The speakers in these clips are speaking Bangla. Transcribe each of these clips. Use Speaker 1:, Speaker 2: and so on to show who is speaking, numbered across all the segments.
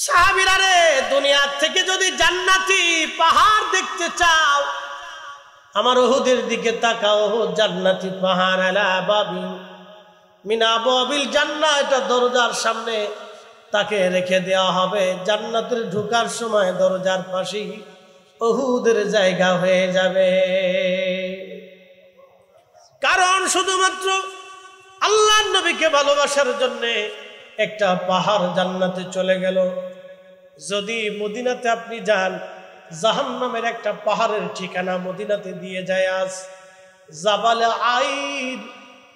Speaker 1: সাহাবীরা রে, দুনিয়া থেকে যদি জান্নাতি পাহাড় দেখতে চাও, আমার উহুদের দিকে তাকাও। জান্নাতি পাহাড় আলা বাবি মিন আবাবিল জান্নাহ, এটা দরজার সামনে তাকে রেখে দেওয়া হবে। জান্নাতের ঢোকার সময় দরজার পাশেই উহুদের জায়গা হয়ে যাবে। কারণ শুধুমাত্র আল্লাহর নবীকে ভালোবাসার জন্যে একটা পাহাড় জান্নাতে চলে গেল। যদি মদিনাতে আপনি যান, জাহান্নামের একটা পাহাড়ের ঠিকানা মদিনাতে দিয়ে যায় আজ জাবালে আইর,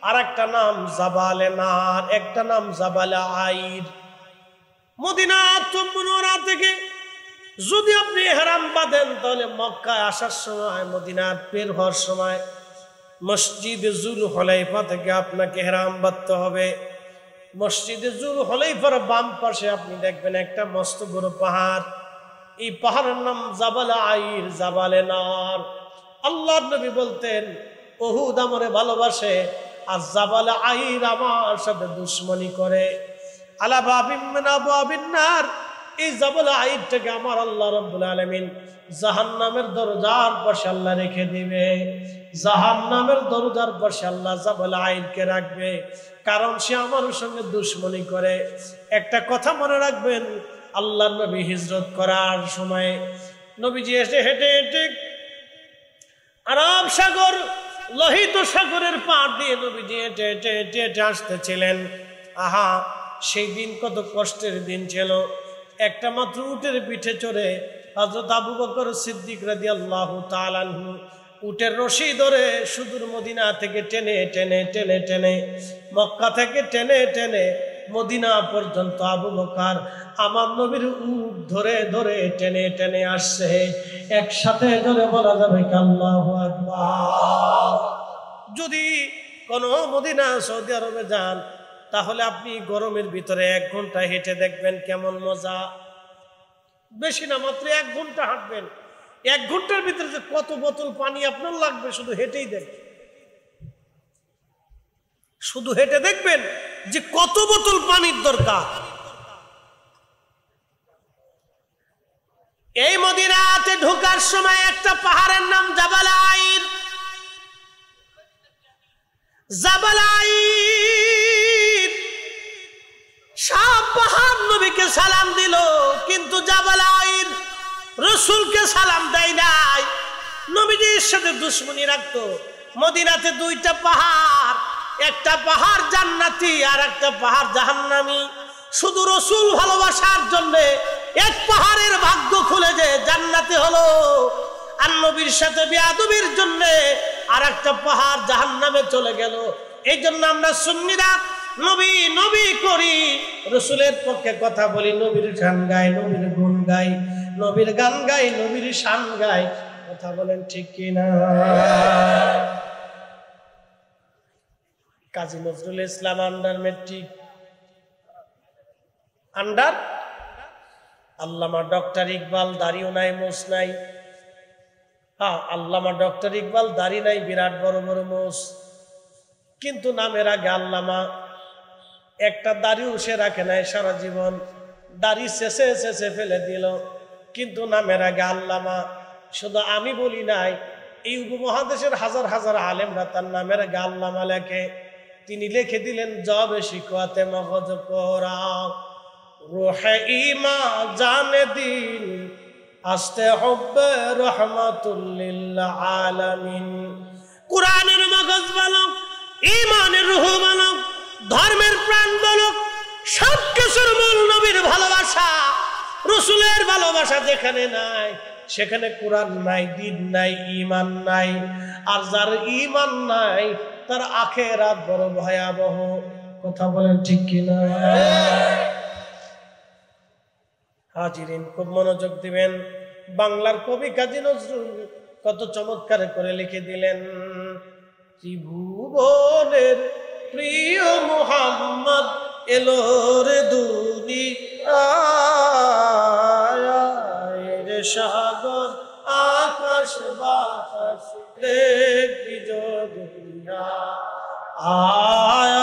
Speaker 1: আর একটা নাম জাবালে নার, একটা নাম জাবালে আইর। মদিনা মুনাওয়ারা থেকে যদি আপনি ইহরাম বাঁধেন, তাহলে মক্কায় আসার সময়, মদিনার বের হওয়ার সময় মসজিদে জুল হুলাইফা থেকে আপনাকে ইহরাম বাঁধতে হবে। মসজিদে জুল হুলাইফার বাম পাশে আপনি দেখবেন একটা মস্ত বড় পাহাড়। এই পাহাড়ের নাম জাবালে আইর, জাবালে নার। আল্লাহর নবী বলতেন, উহুদ আমারে ভালোবাসে আর জাবালে আইর আমার সাথে দুশমনি করে। আলা বাবিন মিন আবওয়াবিন নার, এই জাবালে আইরটাকে আমার আল্লাহ রাব্বুল আলামিন জাহান্নামের দরজার পাশে আল্লাহ রেখে দিবে। জাহান্নামের দরজার পাশে আল্লাহ জাবালে আইরকে রাখবে, কারণ সে আমার সঙ্গে দুশমনি করে। একটা কথা মনে রাখবেন, আল্লাহ নবী হিজরত করার সময় নবীজি এসে হেঁটে হেঁটে আরব সাগর, লোহিত সাগরের পাড় দিয়ে নবীজি হেঁটে হেঁটে হেঁটে হেঁটে আসতেছিলেন। আহা, সেই দিন কত কষ্টের দিন ছিল। একটা মাত্র উটের পিঠে চড়ে হযরত আবু বকর সিদ্দিক রাদিয়াল্লাহু তাআলা আনহু উটের রশি ধরে সুদূর মদিনা থেকে টেনে টেনে টেনে টেনে, মক্কা থেকে টেনে টেনে মদিনা পর্যন্ত আবু বকর আমার নবীর উট ধরে ধরে টেনে টেনে আসছে। একসাথে ধরে বলা যাবে আল্লাহু আকবার। যদি কোন মদিনা সৌদি আরবে যান, তাহলে আপনি গরমের ভিতরে 1 ঘন্টা হেঁটে দেখবেন কেমন মজা। বেশি না, মাত্র 1 ঘন্টা হাঁটবেন। 1 ঘন্টার ভিতরে যে কত বোতল পানি আপনার লাগবে শুধু হেঁটেই দেখবেন। শুধু হেঁটে দেখবেন যে কত বোতল পানির দরকার। এই মদিনাতে ঢোকার সময় একটা পাহাড়ের নাম জাবাল আইর। জাবাল আইর সব পাহাড় নবীকে সালাম দিল, কিন্তু জাবাল আইর রাসূলকে সালাম দেয় নাই। নবীজির সাথে দুশমনি রাখতো। মদিনাতে 2টা পাহাড়, একটা পাহাড় জান্নাতি আর একটা পাহাড় জাহান্নামী। শুধু রাসূল ভালোবাসার জন্য এক পাহাড়ের ভাগ্য খুলে যে জান্নাতে হলো, আর নবীর সাথে বেয়াদবির জন্য আর একটা পাহাড় জাহান্নামে চলে গেল। এই জন্য আমরা সুন্নিরা নবী নবী করি, রাসূলের পক্ষে কথা বলি, নবীর গান গাই, নবীর গুণ গাই, নবীর গান গাই, নবীর শান গাই। কথা বলেন ঠিক কিনা? Kazi Nazrul Islam under matric, under আল্লামা ডক্টর ইকবাল, দাড়িও নাই মোছ নাই। হ্যাঁ, আল্লামা ডক্টর ইকবাল দাড়ি নাই, বিরাট বড় বড় মোছ, কিন্তু নামের আগে আল্লামা। একটা দাড়িও সে রাখে নাই সারা জীবন, দাড়ি শেষে শেষে ফেলে দিল, কিন্তু নামের আগে আল্লামা। শুধু আমি বলি নাই, এই উপমহাদেশের হাজার হাজার আলেমরা তার নামের আগে আল্লামা লেখে। তিনি লিখে দিলেন, জবে শিকওয়াতে মগজ পোরাও, রুহে ঈমা জানে দিন, আস্তে হুব্বে রহমাতুল লিল আলামিন। কুরআনের মগজ বলো, ঈমানের রূহ বলো, ধর্মের প্রাণ বলো, সবকিছুর মূল নবীর ভালোবাসা। রাসূলের ভালোবাসা যেখানে নাই, সেখানে কোরআন নাই, দিন নাই, ঈমান নাই। আর যার ঈমান নাই, তার আখিরাত বড় ভয়াবহ। কথা বলেন ঠিক কিনা? হাজিরিন, খুব মনোযোগ দিবেন। বাংলার কবি কাজী নজরুল কত চমৎকার করে লিখে দিলেন, ত্রিভুবনের প্রিয় মুহাম্মদ এলো রে দুনিয়ায়, রে সাগর আকাশ বাতাস দেখবি দুনিয়া, আয়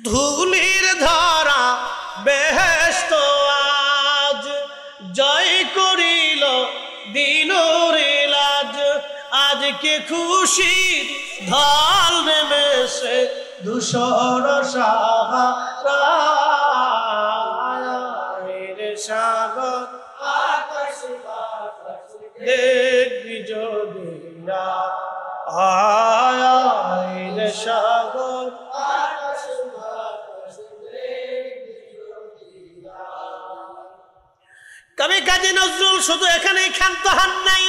Speaker 1: ধুলির ধারা বেহেশত আজ জয় করিল দিনুর ইলাজ। আজকে খুশির ঢাল নেমেছে ধূসর সাহারায় রে সাগর আকাশ বাতাস দেখবি যদি আয় রে সাগর আকাশ বাতাস দেখবি যদি। কবি কাজী নজরুল শুধু এখানেই ক্ষান্ত হন নাই,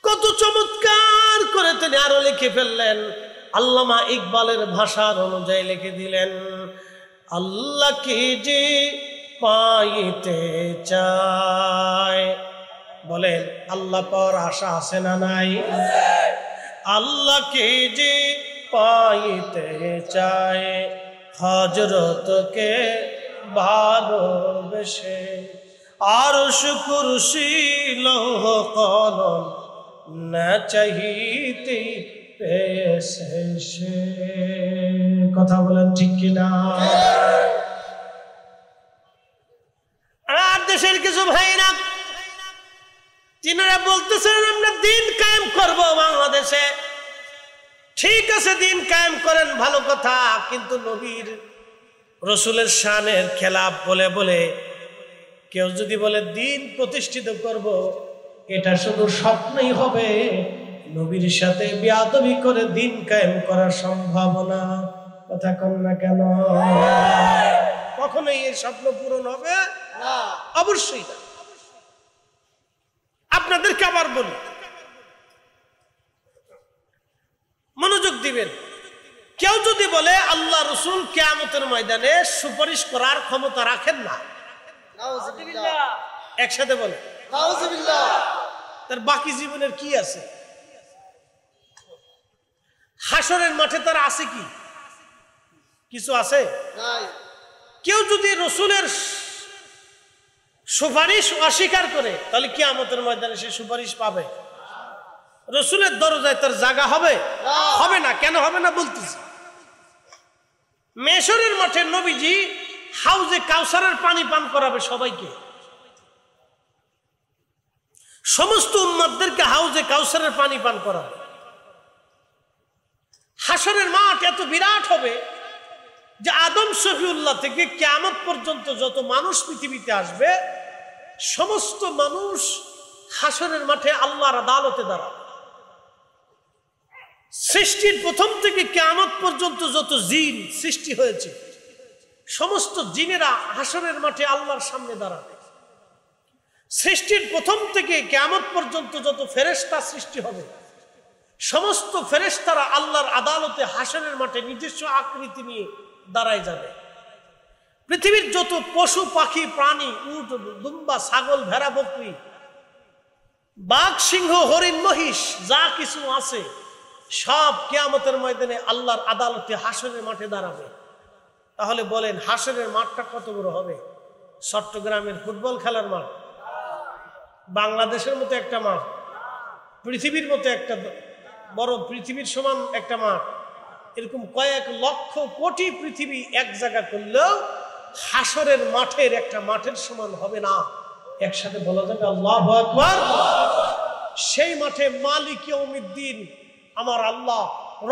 Speaker 1: কত চমৎকার করে তিনি আরো লিখে ফেললেন। আল্লামা ইকবালের ভাষার অনুযায়ী লিখে দিলেন, আল্লাহ কি যে পাইতে চায়। বলেন আল্লাহ পাওয়ার আশা আছে না নাই? আল্লাহ কি যে পাইতে চায় হযরতকে ভালোবেসে, আরশ কুরসি লৌহ কলম না চাহিতে পেয়েছে সে। কথা বলেন ঠিক কিনা? আর দেশের কিছু ভাইরা তিনারা বলতেছেন আমরা দিন কায়েম করব বাংলাদেশে। ঠিক আছে, দিন কায়েম করেন, ভালো কথা, কিন্তু নবীর রসুলের শানের খেলাফ বলে বলে কেউ যদি বলে দিন প্রতিষ্ঠিত করব, এটা শুধু স্বপ্নই হবে, নবীর সাথে বেয়াদবি করে দিন কায়েম করা সম্ভব না। কথা কন না কেন? কখনোই এই স্বপ্ন পূরণ হবে না, অবশ্যই না। আপনাদেরকে আবার বলি, মনোযোগ দিবেন। কেউ যদি বলে আল্লাহ রসুল কিয়ামতের ময়দানে সুপারিশ করার ক্ষমতা রাখেন না, একসাথে বলে তার বাকি জীবনের কি আছে? হাসরের মাঠে তার আছে কি? কিছু আছে? কেউ যদি রসুলের সুপারিশ অস্বীকার করে, তাহলে কিয়ামতের ময়দানে সে সুপারিশ পাবে? রসুলের দরজায় তার জায়গা হবে? হবে না। কেন হবে না বলতেছি। মেশরের মাঠে নবীজি হাউজে কাউসারের পানি পান করাবে সবাইকে, সমস্ত উম্মতদেরকে হাউজে কাউসারের পানি পান করাবে। হাসরের মাঠ এত বিরাট হবে যে আদম শফিউল্লাহ থেকে কিয়ামত পর্যন্ত যত মানুষ পৃথিবীতে আসবে, সমস্ত মানুষ হাসরের মাঠে আল্লাহর আদালতে দাঁড়াবে। সৃষ্টির প্রথম থেকে কিয়ামত পর্যন্ত যত জিন সৃষ্টি হয়েছে, সমস্ত জিনেরা হাসরের মাঠে আল্লাহর সামনে দাঁড়াবে। সৃষ্টির প্রথম থেকে কিয়ামত পর্যন্ত যত ফেরেশতা সৃষ্টি হবে, সমস্ত ফেরেশতারা আল্লাহর আদালতে হাসরের মাঠে নিজস্ব আকৃতি নিয়ে দাঁড়ায় যাবে। পৃথিবীর যত পশু পাখি প্রাণী, উট দুম্বা ছাগল ভেড়া বকরি বাঘ সিংহ হরিণ মহিষ যা কিছু আছে, সব কিয়ামতের ময়দানে আল্লাহর আদালতে হাসরের মাঠে দাঁড়াবে। তাহলে বলেন হাসরের মাঠটা কত বড় হবে? চট্টগ্রামের ফুটবল খেলার মাঠ, বাংলাদেশের মতো একটা মাঠ, পৃথিবীর মতো একটা বড়, পৃথিবীর সমান একটা মাঠ, এরকম কয়েক লক্ষ কোটি পৃথিবী এক জায়গা করলেও হাসরের মাঠের একটা মাঠের সমান হবে না। একসাথে বলা যাবে আল্লাহু আকবার। সেই মাঠে মালিক ইয়াউমিদ্দিন আমার আল্লাহ,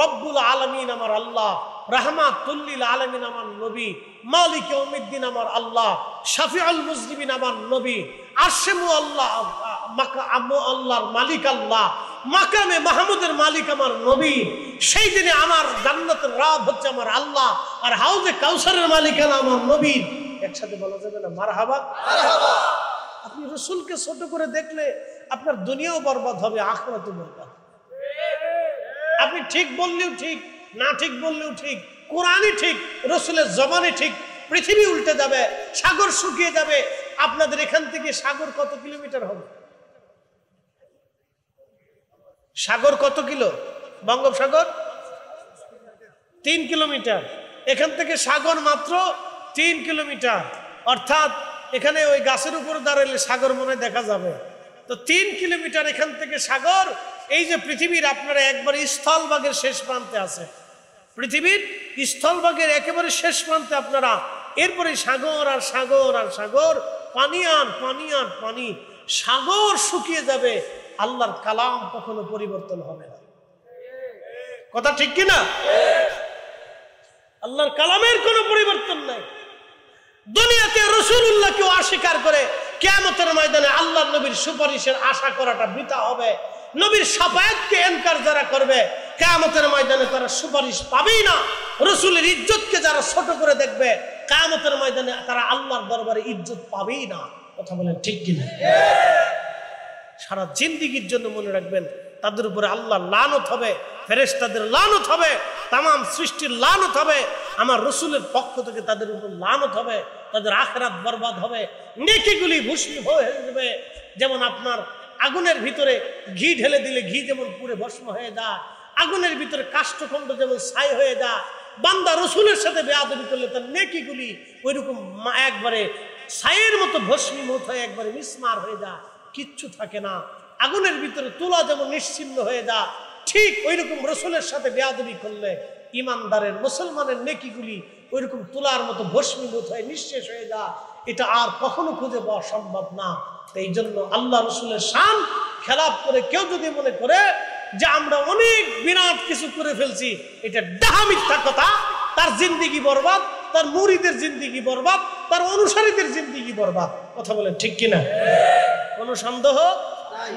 Speaker 1: রব্বুল আলামিন আমার আল্লাহ, রাহমাতুল লিল আলামিন আমার নবী, মালিক ইয়াউমিদ্দিন আমার আল্লাহ, শাফিউল মুজনিবিন আমার নবী, আরশে মুআল্লাহ আল্লাহর মালিক আল্লাহ, মাকামে মাহমুদের মালিক আমার নবী। সেই দিনে আমার জান্নাতের রব হচ্ছে আমার আল্লাহ, আর হাউজে কাউসারের মালিকানা আমার নবী। একসাথে বলা যাবে না মারহাবা? মারহাবা। আপনি রাসূলকে ছোট করে দেখলে আপনার দুনিয়াও বরবাদ হবে, আখিরাতও বরবাদ। আপনি ঠিক বললেও ঠিক, না ঠিক বললেও ঠিক, কোরআনই ঠিক, রাসূলের জবানে ঠিক, পৃথিবী উল্টে যাবে, সাগর শুকিয়ে যাবে। আপনাদের এখান থেকে সাগর কত কিলোমিটার হবে? সাগর কত কিলো? বঙ্গোপসাগর 3 কিলোমিটার। এখান থেকে সাগর মাত্র 3 কিলোমিটার। অর্থাৎ এখানে ওই গাছের উপরে দাঁড়ালে সাগর মনে দেখা যাবে। তো 3 কিলোমিটার এখান থেকে সাগর। এই যে পৃথিবীর আপনারা একবার স্থলভাগের শেষ প্রান্তে আছে, পৃথিবীর স্থলভাগের একেবারে শেষ প্রান্তে আপনারা, এরপরে সাগর আর সাগর আর সাগর, পানি আর পানি আর পানি, সাগর শুকিয়ে যাবে, আল্লাহর কালাম কখনো পরিবর্তন হবে না। কথা ঠিক কিনা? আল্লাহর কালামের কোনো পরিবর্তন নাই। দুনিয়াতে রাসূলুল্লাহ কেউ অস্বীকার করে, কিয়ামতের ময়দানে আল্লাহর নবীর সুপারিশের আশা করাটা বৃথা হবে। নবীর শাফায়াতকে ইনকার যারা করবে, কিয়ামতের ময়দানে তারা সুপারিশ পাবেই না। রাসূলের ইজ্জতকে যারা ছোট করে দেখবে, কিয়ামতের ময়দানে তারা আল্লাহর দরবারে ইজ্জত পাবেই না। কথা বলেন ঠিক কিনা? সারা জিন্দেগীর জন্য মনে রাখবেন, তাদের উপরে আল্লাহর লানত হবে, ফেরেশতাদের লানত হবে, তামাম সৃষ্টির লানত হবে, আমার রাসূলের পক্ষ থেকে তাদের উপর লানত হবে, তাদের আখিরাত বরবাদ হবে, নেকিগুলি ভস্মী হয়ে যাবে। যেমন আপনার আগুনের ভিতরে ঘি ঢেলে দিলে ঘি যেমন পুড়ে ভস্ম হয়ে যায়, আগুনের ভিতরে কাষ্ঠখণ্ড যেমন ছাই হয়ে যায়, বান্দা রাসূলের সাথে বেয়াদবি করলে তার নেকিগুলি ওইরকম একবারে ছাইয়ের মতো ভস্মীভূত হয়ে একবারে মিসমার হয়ে যায়, কিচ্ছু থাকে না। আগুনের ভিতরে তুলা যেমন নিশ্চিহ্ন হয়ে যায়, ঠিক ওইরকম রাসূলের সাথে বেয়াদবি করলে ইমানদারের মুসলমানের নেকিগুলি ওইরকম তুলার মতো ভস্মীভূত হয়ে নিঃশেষ হয়ে যায়। এটা আর কখনো খুঁজে পাওয়া সম্ভব না। এই জন্য আল্লাহ রাসূলের শান খেলাপ করে কেউ যদি মনে করে যে আমরা অনেক বিরাট কিছু করে ফেলছি, এটা ডাহা মিথ্যা কথা। তার জিন্দেগি বরবাদ, তার মুরিদের জিন্দেগি বরবাদ, তার অনুসারীদের জিন্দেগি বরবাদ। কথা বলেন ঠিক কিনা? কোনো সন্দেহ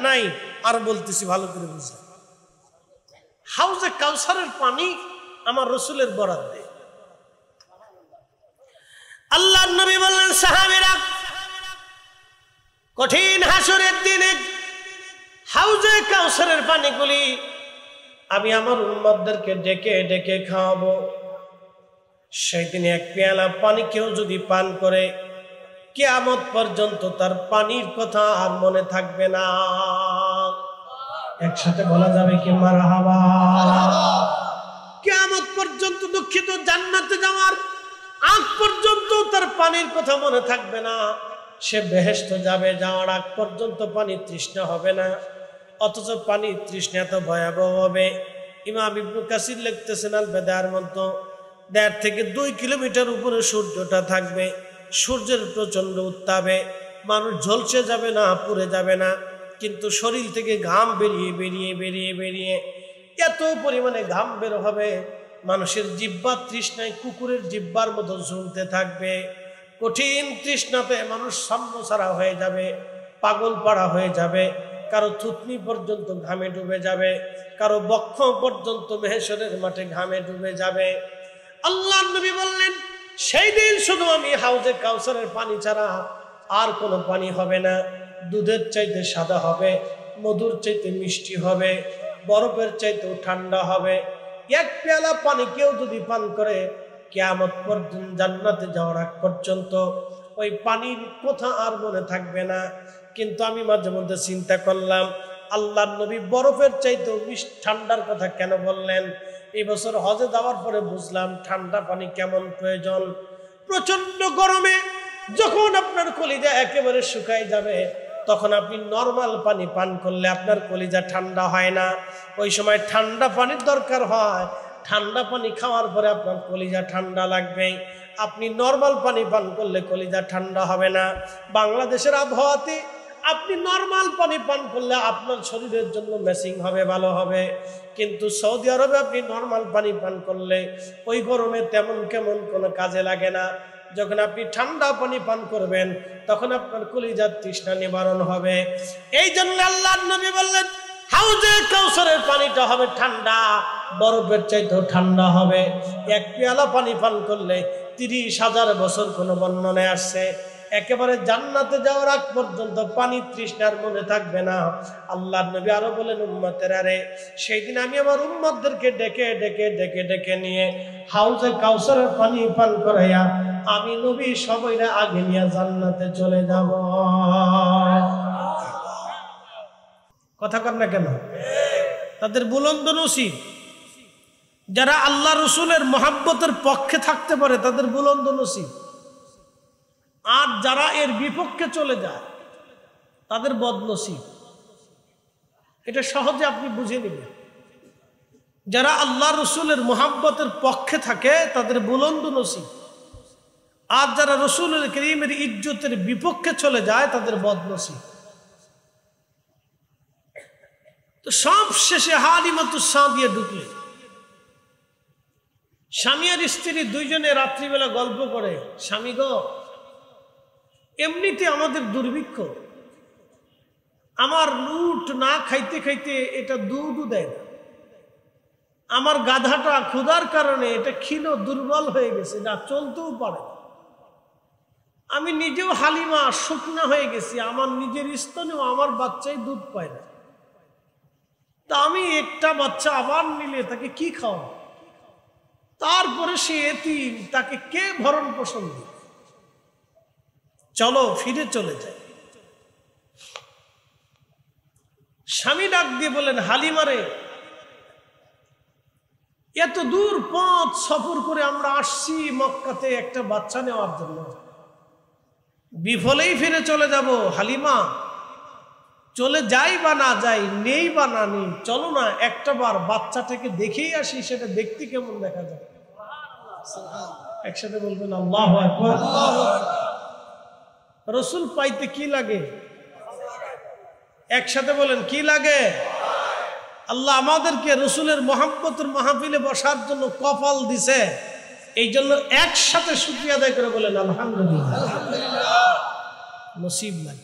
Speaker 1: নাই। আর বলতেছি ভালো করে বুঝে, হাউজে কাউসারের পানি আমার রাসূলের বরাদ্দে। আল্লাহর নবী বললেন, সাহাবীরা, কঠিন হাসরের দিনে হাউজে কাউসারের পানিগুলি আমি আমার উম্মতদেরকে ডেকে ডেকে খাওয়াবো। সেই দিনে এক পেয়ালা পানি কেউ যদি পান করে, কিয়ামত পর্যন্ত তার পানির কথা আর মনে থাকবে না। একসাথে বলা যাবে কি মারহাবা? কিয়ামত পর্যন্ত, দুঃখিত, জান্নাতে যাওয়ার আগ পর্যন্ত তার পানির কথা মনে থাকবে না। সে বেহেশতে যাবে, যাওয়ার আগ পর্যন্ত পানি তৃষ্ণা হবে না। অথচ পানি তৃষ্ণা এত ভয়াবহ হবে, ইমাম ইবনে কাসির লিখতেছেন আল বেদার মধ্যে 1.5 থেকে 2 কিলোমিটার উপরে সূর্যটা থাকবে। সূর্যের প্রচন্ড উত্তাপে মানুষ ঝলসে যাবে না, পুড়ে যাবে না, কিন্তু শরীর থেকে ঘাম বেরিয়ে বেরিয়ে বেরিয়ে বেরিয়ে এত পরিমাণে ঘাম বের হবে, মানুষের জিহ্বা তৃষ্ণায় কুকুরের জিহ্বার মতো ঝুলতে থাকবে। কঠিন তৃষ্ণাতে মানুষ সাম্যছাড়া হয়ে যাবে, পাগল পাড়া হয়ে যাবে, কারো থুতনি পর্যন্ত ঘামে ডুবে যাবে, কারো বক্ষ পর্যন্ত মেহেশরের মাঠে ঘামে ডুবে যাবে। আল্লাহর নবী বললেন, সেই দিন শুধু আমি হাউজে কাউসারের পানি ছাড়া আর কোনো পানি হবে না। দুধের চাইতে সাদা হবে, মধুর চাইতে মিষ্টি হবে, বরফের চাইতেও ঠান্ডা হবে। এক পেয়ালা পানি কেউ যদি পান করে, কিয়ামত পর্যন্ত, জান্নাতে যাওয়ার আগ পর্যন্ত ওই পানির কথা আর মনে থাকবে না। কিন্তু আমি মাঝে মধ্যে চিন্তা করলাম, আল্লাহর নবী বরফের চাইতেও ঠান্ডার কথা কেন বললেন? এই বছর হজে যাওয়ার পরে বুঝলাম ঠান্ডা পানি কেমন প্রয়োজন। প্রচন্ড গরমে যখন আপনার কলিজা একেবারে শুকায় যাবে, তখন আপনি নরমাল পানি পান করলে আপনার কলিজা ঠান্ডা হয় না। ওই সময় ঠান্ডা পানির দরকার হয়। ঠান্ডা পানি খাওয়ার পরে আপনার কলিজা ঠান্ডা লাগবে। আপনি নরমাল পানি পান করলে কলিজা ঠান্ডা হবে না। বাংলাদেশের আবহাওয়াতে আপনি নরমাল পানি পান করলে আপনার শরীরের জন্য ম্যাচিং হবে, ভালো হবে। কিন্তু সৌদি আরবে আপনি নরমাল পানি পান করলে ওই গরমে তেমন কেমন কোনো কাজে লাগে না। যখন আপনি ঠান্ডা পানি পান করবেন, তখন আপনার কলিজার তৃষ্ণা নিবারণ হবে। এই জন্য আল্লাহর নবী বললেন, হাউজে কাউসারের পানিটা হবে ঠান্ডা, বরফের চাইতেও ঠান্ডা হবে। এক পেয়ালা পানি পান করলে 30,000 বছর কোনো বর্ণনায় আসছে একেবারে জান্নাতে যাওয়ার আগ পর্যন্ত পানি তৃষ্ণার মনে থাকবে না। আল্লাহর নবী আরো বলেন, উম্মতেরা রে, সেই দিন আমি আমার উম্মতদেরকে ডেকে ডেকে ডেকে ডেকে নিয়ে হাউজে কাউসারের পানি পান করাইয়া আমি নবী সবাইরা আগে নিয়ে জান্নাতে চলে যাব। কথা কর না কেন? তাদের বুলন্দ নসিব। যারা আল্লাহ রসুলের মহাব্বতের পক্ষে থাকতে পারে তাদের বুলন্দ নসিব, আর যারা এর বিপক্ষে চলে যায় তাদের বদনসিব। এটা সহজে আপনি বুঝে নেবেন। যারা আল্লাহ রসুলের মোহাব্বতের পক্ষে থাকে তাদের বুলন্দ নসিব, আর যারা রসুলের করিমের ইজ্জতের বিপক্ষে চলে যায় তাদের বদনসিব। তো সব শেষে হালিমাতুস সাদিয়া ঢুকলে, স্বামী আর স্ত্রী দুইজনে রাত্রিবেলা গল্প করে, স্বামী গো, এমনিতে আমাদের দুর্ভিক্ষ, আমার লুট না খাইতে খাইতে এটা দুধও দেয় না, আমার গাধাটা ক্ষুধার কারণে এটা ক্ষীণ দুর্বল হয়ে গেছে, না চলতেও পারে, আমি নিজেও হালিমা শুকনা হয়ে গেছি, আমার নিজের স্তনেও আমার বাচ্চাই দুধ পায় না, তা আমি একটা বাচ্চা আবার নিলে তাকে কি খাওয়া, তারপরে সে এতিম, তাকে কে ভরণ পোষণ দিবে, চলো ফিরে চলে যায়। স্বামী ডাক দিয়ে বলেন, হালিমারে, এত দূর পথ সফর করে আমরা আসছি মক্কাতে একটা বাচ্চা নেওয়ার জন্য, বিফলেই ফিরে চলে যাব, হালিমা চলে যাই বা না যাই, নেই বা না নেই, চলো না একটা বার বাচ্চাটাকে দেখেই আসি, সেটা দেখতে কেমন দেখা যায়। একসাথে বলবেন আল্লাহু আকবার। রসুল পাইতে কি লাগে? একসাথে বলেন কি লাগে? আল্লাহ আমাদেরকে রসুলের মোহাম্মতের মাহফিলে বসার জন্য কপাল দিছে, এই জন্য একসাথে শুকরিয়া আদায় করে বলেন আলহামদুলিল্লাহ। নসিব নাই,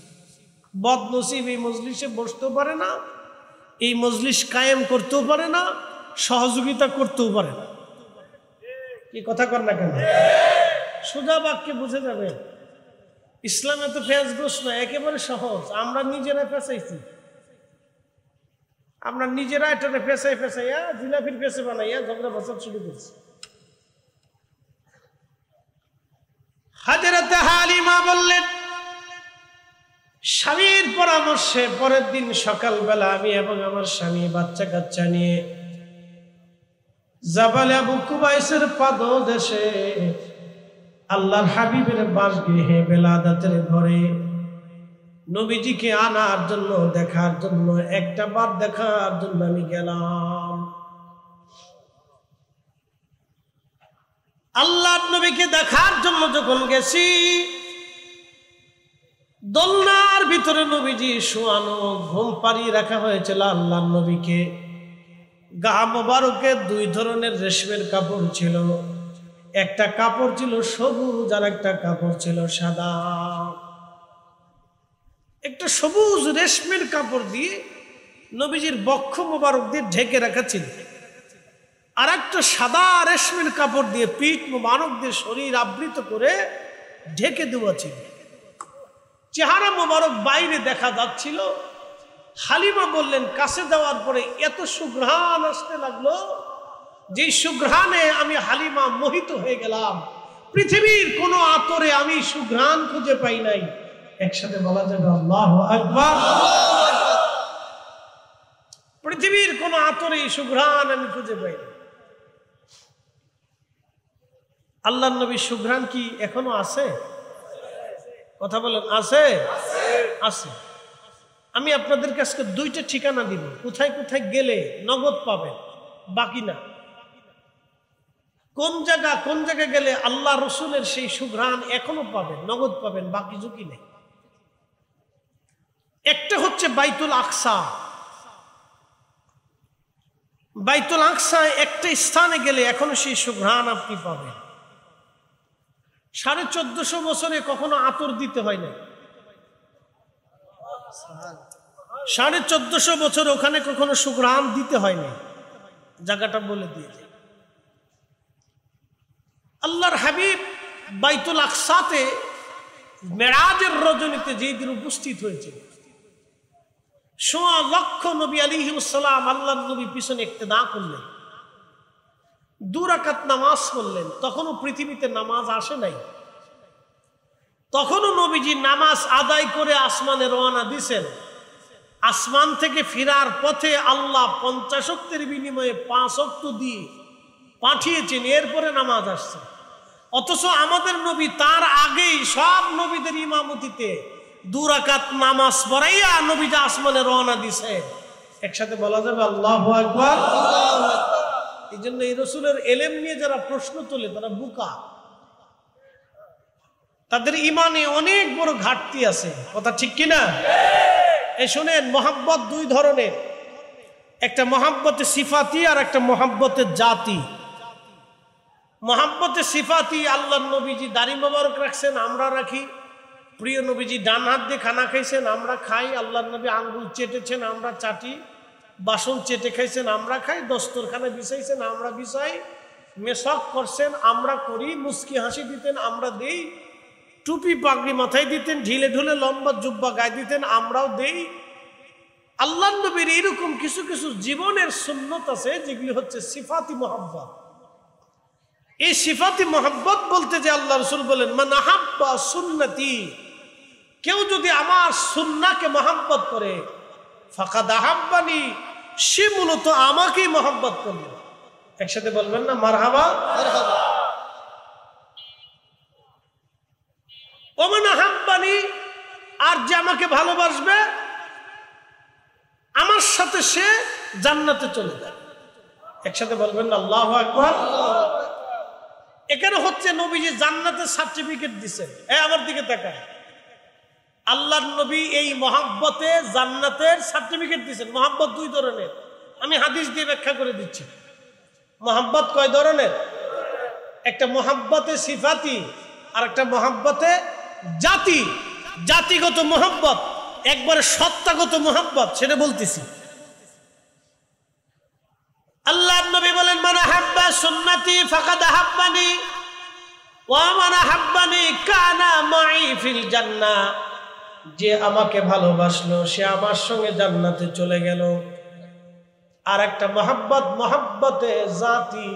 Speaker 1: বদ নসিব এই মজলিসে বসতেও পারে না, এই মজলিস কায়েম করতেও পারে না, সহযোগিতা করতেও পারে না। কি কথা কর না কেন? সোজা বাক্যে বুঝে যাবে। ইসলামে তো ফেস গোস না, একেবারে সহজ। আমরা নিজেরা ফেসাইছি, আমরা নিজেরা এটা ফেসাই ফেসাইয়া জিলাপির ফেসে বানাইয়া ঝগড়া ফসাদ শুরু করছি। হযরতে হালিমা বললেন, স্বামীর পরামর্শে পরের দিন সকালবেলা আমি এবং আমার স্বামী বাচ্চা কাচ্চা নিয়ে জাবালে আবু কুবাইসের পাদদেশে আল্লাহর হাবিবের বাসগৃহে বেলাদাতের ঘরে নবীজিকে আনার জন্য, দেখার জন্য, একটা বার দেখার জন্য আমি গেলাম। আল্লাহর নবীকে দেখার জন্য যখন গেছি, দোলনার ভিতরে নবীজি শোয়ানো, ঘুম পাড়িয়ে রাখা হয়েছিল আল্লাহর নবীকে। গা মোবারকে দুই ধরনের রেশমের কাপড় ছিল, একটা কাপড় ছিল সবুজ আর একটা কাপড় ছিল সাদা। একটা সবুজ রেশমের কাপড় দিয়ে নবীজির বক্ষ মোবারক দিয়ে ঢেকে রাখা ছিল, আর একটা সাদা রেশমের কাপড় দিয়ে পিঠ মোবারক দিয়ে শরীর আবৃত করে ঢেকে দেওয়া ছিল। চেহারা মোবারক বাইরে দেখা যাচ্ছিল। হালিমা বললেন, কাছে যাওয়ার পরে এত সুঘ্রাণ আসতে লাগলো, যে সুঘ্রাণে আমি হালিমা মোহিত হয়ে গেলাম। পৃথিবীর কোন আতরে আমি সুঘ্রাণ খুঁজে পাই নাই। একসাথে বলা যাবে আল্লাহু আকবার। পৃথিবীর কোন আতরে সুঘ্রাণ আমি খুঁজে পাই নাই। আল্লাহর নবী সুঘ্রাণ কি এখনো আছে? কথা বলেন, আছে? আছে। আমি আপনাদেরকে আজকে দুইটা ঠিকানা দিব, কোথায় কোথায় গেলে নগদ পাবেন, বাকি না। কোন জায়গায় গেলে আল্লাহ রসুলের সেই সুঘ্রাণ এখনো পাবেন, নগদ পাবেন, বাকি ঝুঁকি নেই। একটা হচ্ছে বাইতুল আকসা। বাইতুল আকসায় একটা স্থানে গেলে এখনো সেই সুঘ্রাণ আপনি পাবেন। 1450 বছরে কখনো আতর দিতে হয় না। 1450 বছর ওখানে কখনো সুঘ্রাণ দিতে হয় না। জায়গাটা বলে দিয়ে যায়। আল্লাহর হাবিব বাইতুল আকসাতে মেরাজের রজনীতে যেই দিন উপস্থিত হয়েছে, 1.5 লক্ষ নবী আলাইহিস সালাম আল্লাহর নবী পিছনে ইক্তেদা করলেন, 2 রাকাত নামাজ পড়লেন। তখনও পৃথিবীতে নামাজ আসে নাই। তখনও নবীজি নামাজ আদায় করে আসমানে রওনা দিয়েছেন। আসমান থেকে ফিরার পথে আল্লাহ 50 ওয়াক্তের বিনিময়ে 5 ওয়াক্ত দিয়ে পাঠিয়েছেন, এরপরে নামাজ আসছে। অথচ আমাদের নবী তার আগেই সব নবীদের ইমামতিতে 2 রাকাত নামাজ পড়াইয়া নবীজি আসমানে রওনা দিছে। একসাথে বলা যাবে আল্লাহু আকবার। এই জন্য এই রসুলের এলেম নিয়ে যারা প্রশ্ন তোলে তারা বোকা, তাদের ইমানে অনেক বড় ঘাটতি আছে। কথা ঠিক কিনা? এই শোনেন, মহাব্বত দুই ধরনের, একটা মহাব্বতে সিফাতি আর একটা মহাব্বতে জাতি। মহাব্বতে সিফাতি, আল্লাহ নবীজি দাড়ি মোবারক রাখছেন, আমরা রাখি। প্রিয় নবীজি ডান হাত দিয়ে খানা খাইছেন, আমরা খাই। আল্লাহ নবী আঙ্গুল চেটেছেন, আমরা চাটি। বাসন চেটে খাইছেন, আমরা খাই। দস্তরখানা বিছাইছেন, আমরা বিছাই। মেশক করছেন, আমরা করি। মুস্কি হাসি দিতেন, আমরা দেই। টুপি পাগড়ি মাথায় দিতেন, ঢিলে ঢুলে লম্বা জুব্বা গায়ে দিতেন, আমরাও দেই। আল্লাহ নবীর এরকম কিছু কিছু জীবনের সুন্নত আছে যেগুলি হচ্ছে সিফাতি মহাব্বত। এই সিফাতি মহাব্বত বলতে যে আল্লাহ রাসূল বলেন, মান আহাব্বা সুন্নতি, কেউ যদি আমার সুন্নাহকে মহাব্বত করে, ফাকাদ আহাব্বানি, সে মূলত আমাকেই মহাব্বত করবে। একসাথে বলবেন না মারহাবা? মারহাবা। ওমান আহাব্বানি, আর যে আমাকে ভালোবাসবে আমার সাথে সে জান্নাতে চলে যাবে। একসাথে বলবেন না আল্লাহু আকবার। এখানে হচ্ছে নবীজি জান্নাতের সার্টিফিকেট দিচ্ছেন। আমার দিকে তাকায়, আল্লাহর নবী এই মহাব্বতে জান্নাতের সার্টিফিকেট দিচ্ছেন। মহাব্বত দুই ধরনের, আমি হাদিস দিয়ে ব্যাখ্যা করে দিচ্ছি। মহাব্বত কয় ধরনের? একটা মহাব্বতে সিফাতি আর একটা মহাব্বতে জাতি। জাতিগত মহাব্বত, একবারে সত্তাগত মহাব্বত, সেটা বলতেছি। আল্লাহর নবী বলেন, মান আহাব্বা সুন্নতি ফাকাদ আহাব্বানি ওয়া মান আহাব্বানি কানা মাই ফিল জান্নাহ, যে আমাকে ভালোবাসলো সে আমার সঙ্গে জান্নাতে চলে গেল। আর একটা মহাব্বত, মহাব্বতে জাতি,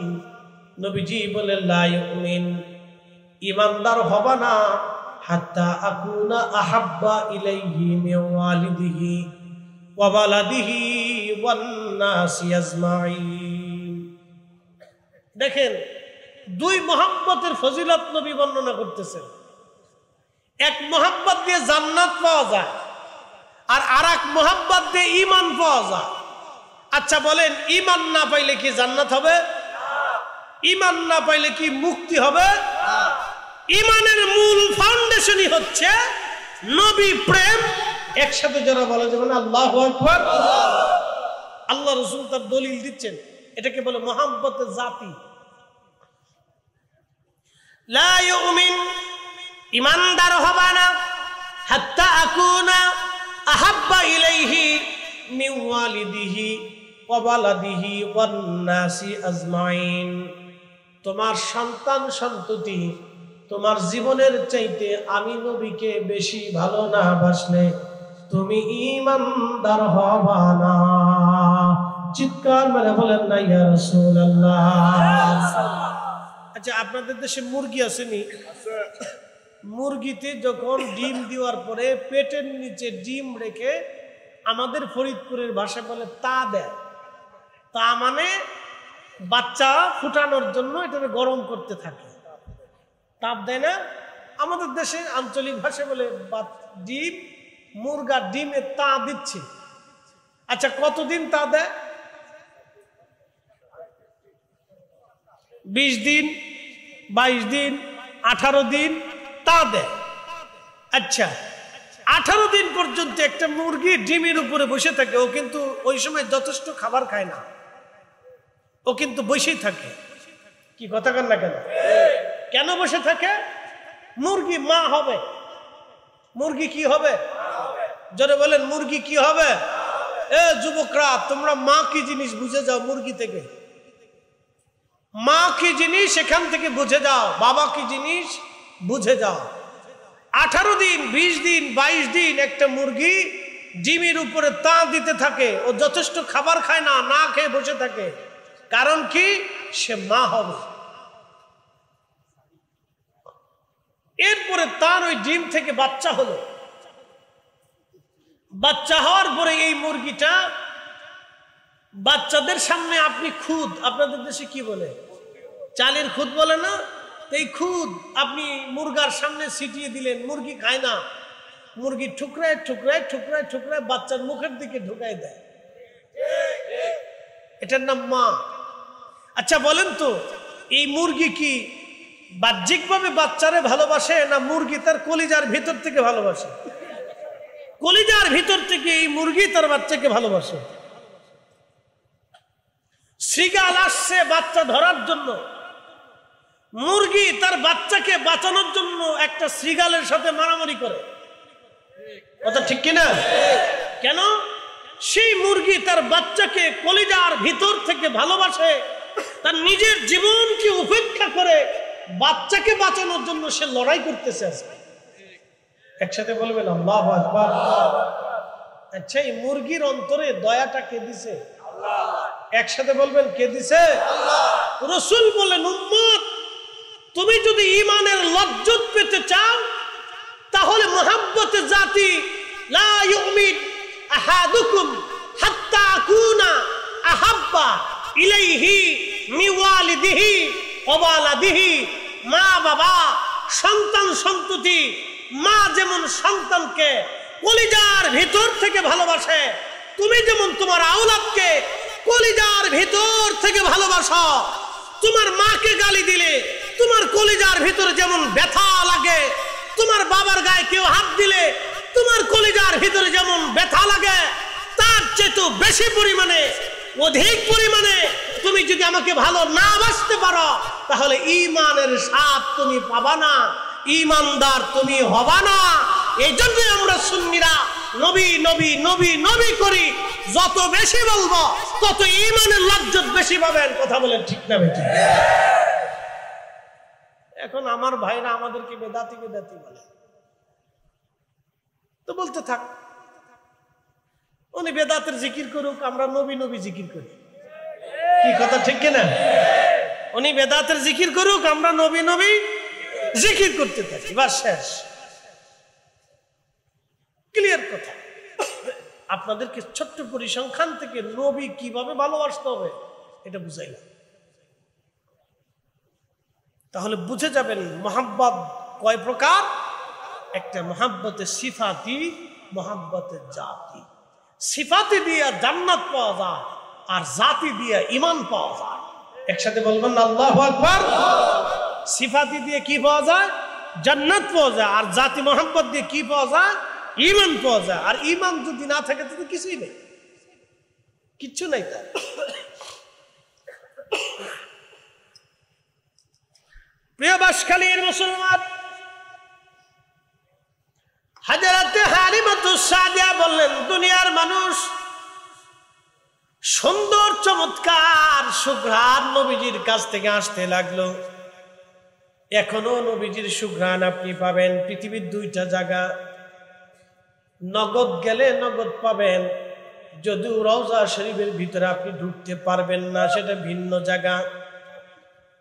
Speaker 1: নবীজি বলেন, লা ইউমিন, ঈমানদার হবা না হাত্তা আকুনা আহাব্বা ইলাইহি মিন ওয়ালিদিহি ওয়া ওয়ালাদিহি ওয়ান নাসি আজমাইন। দেখেন, দুই মহাব্বতের ফজিলত নবী বর্ণনা করতেছেন। এক মহাব্বত দিয়ে জান্নাত পাওয়া যায়, আর আরেক মহাব্বত দিয়ে ঈমান পাওয়া যায়। আচ্ছা বলেন, ঈমান না পাইলে কি জান্নাত হবে? ঈমান না পাইলে কি মুক্তি হবে? ঈমানের মূল ফাউন্ডেশনই হচ্ছে নবী প্রেম। একসাথে যারা বলে যেমন আল্লাহু আকবার। আল্লাহ রাসূল তার দলিল দিচ্ছেন, এটাকে বলে মহাব্বতের জাতি। লা ইউমিন, ঈমানদার হবা না হাত্তা আকুনা আহাব্বা ইলাইহি মিন ওয়ালিদিহি ওয়া ওয়ালাদিহি ওয়ান নাসি আজমাইন, তোমার সন্তান সন্ততি তোমার জীবনের চাইতে আমি নবীকে বেশি ভালো না বাসলে তুমি ঈমানদার হবা না। চিৎকার মেরে বলেন না ইয়া রাসূলুল্লাহ। আচ্ছা, আপনাদের দেশে মুরগি আসেনি? মুরগিতে যখন ডিম দেওয়ার পরে পেটের নিচে ডিম রেখে, আমাদের ফরিদপুরের ভাষায় বলে তা দেয়। তা মানে বাচ্চা ফুটানোর জন্য এটাকে গরম করতে থাকে, তাপ দেয় না? আমাদের দেশে আঞ্চলিক ভাষায় বলে ডিম, মুরগা ডিমে তা দিচ্ছে। আচ্ছা, কতদিন তা দেয়? 20 দিন, 22 দিন, 18 দিন তা দেয়। আচ্ছা, 18 দিন পর্যন্ত একটা মুরগি ডিমের উপরে বসে থাকে। ও কিন্তু ওই সময় যথেষ্ট খাবার খায় না, ও কিন্তু বসেই থাকে। কি কথা কান না কেন? কেন বসে থাকে? মুরগি মা হবে। মুরগি কি হবে? জোরে বলেন, মুরগি কি হবে? এ যুবকরা, তোমরা মা কি জিনিস বুঝে যাও। মুরগি থেকে মা কি জিনিস এখান থেকে বুঝে যাও, বাবা কি জিনিস বুঝে যাও। 18 দিন, 20 দিন, 22 দিন একটা মুরগি ডিমের উপরে তা দিতে থাকে। ও যথেষ্ট খাবার খায় না, না খেয়ে বসে থাকে। কারণ কি? সে মা হবে। এরপরে তার ওই ডিম থেকে বাচ্চা হলো। বাচ্চা হওয়ার পরে এই মুরগিটা বাচ্চাদের সামনে আপনি খুদ, আপনাদের দেশে কি বলে? চালের খুদ বলে না? এই খুদ আপনি মুরগার সামনে ছিটিয়ে দিলেন, মুরগি খায় না। মুরগি ঠুকরায় ঠুকরায় ঠুকরায় ঠুকরায় বাচ্চার মুখের দিকে ঢুকায় দেয়। এটার নাম মা। আচ্ছা বলেন তো, এই মুরগি কি বাহ্যিকভাবে বাচ্চারে ভালোবাসে, না মুরগি তার কলিজার ভিতর থেকে ভালোবাসে? কলিজার ভিতর থেকে এই মুরগি তার বাচ্চাকে ভালোবাসে। শৃগাল আসছে বাচ্চা ধরার জন্য, মুরগি তার বাচ্চাকে বাঁচানোর জন্য একটা শৃগালের সাথে মারামারি করে, কথা ঠিক কিনা? কেন? সেই মুরগি তার বাচ্চাকে কলিজার ভিতর থেকে ভালোবাসে, তার নিজের জীবনকে উপেক্ষা করে বাচ্চাকে বাঁচানোর জন্য সে লড়াই করতেছে। একসাথে বলবেন আল্লাহু আকবার। আচ্ছা, এই মুরগির অন্তরে দয়াটা কে দিছে? একসাথে বলবেন কে দিছে? রাসূল বলেন, উম্মত তুমি যদি ঈমানের লজ্জত পেতে চাও তাহলে মুহাব্বতে জাতি লা ইউমিন আহাদুকুম হাত্তা আকুনা আহাব্বা ইলাইহি মিওয়ালিদিহি ওয়ালাদিহি। মা বাবা, সন্তান সন্ততি, মা যেমন সন্তানকে কলিজার ভিতর থেকে ভালোবাসে, তুমি যেমন তোমার আওলাদকে কলিজার ভিতর থেকে ভালোবাসো। তোমার মাকে গালি দিলে তোমার কলিজার ভিতরে যেমন ব্যথা লাগে, তোমার বাবার গায়ে কেউ হাত দিলে তোমার কলিজার ভিতরে যেমন ব্যথা লাগে, তার চেয়ে বেশি পরিমাণে, অধিক পরিমাণে তুমি যদি আমাকে ভালো না বাসতে পারো তাহলে ঈমানের স্বাদ তুমি পাবা না, ঈমানদার তুমি হবা না। এই জন্য আমরা সুন্নিরা নবী নবী নবী নবী করি, যত বেশি বলবো তত ঈমানের লজ্জত বেশি পাবেন। কথা বলেন ঠিক না বেঠিক? এখন আমার ভাইরা আমাদেরকে বেদাতি বেদাতি বলে, তো বলতে থাক, উনি বেদাতের জিকির করুক, আমরা নবী নবী জিকির করি। কি কথা ঠিক কিনা? উনি বেদাতের জিকির করুক, আমরা নবী নবী জিকির করতে থাকি, বাস শেষ। ক্লিয়ার কথা। আপনাদেরকে ছোট্ট পরিসংখ্যান থেকে নবী কিভাবে ভালোবাসতে হবে এটা বুঝাইলাম, তাহলে বুঝে যাবেন মহাব্বত কয় প্রকার। একটা মহাব্বতে সিফাতি, মহাব্বতে জাতি। সিফাতি দিয়া জান্নাত পাওয়া যায়, আর জাতি দিয়া ঈমান পাওয়া যায়। একসাথে বলবেন আল্লাহু আকবার। সিফাতি দিয়ে কি পাওয়া যায়? জান্নাত পাওয়া যায়। আর জাতি মহাব্বত দিয়ে কি পাওয়া যায়? ঈমান পাওয়া যায়। আর ঈমান যদি না থাকে তো কিছুই নেই, কিচ্ছু নাই তার। প্রিয় বাসখালীর মুসলমান, হযরতে হালিমাতুস সাদিয়া বললেন, দুনিয়ার মানুষ সুন্দর চমৎকার সুঘ্রাণ নবীজির কাছ থেকে আসতে লাগলো। এখনো নবীজির সুঘ্রাণ আপনি পাবেন পৃথিবীর দুইটা জায়গা। নগদ গেলে নগদ পাবেন, যদিও রওজা শরীফের ভিতরে আপনি ঢুকতে পারবেন না, সেটা ভিন্ন জায়গা।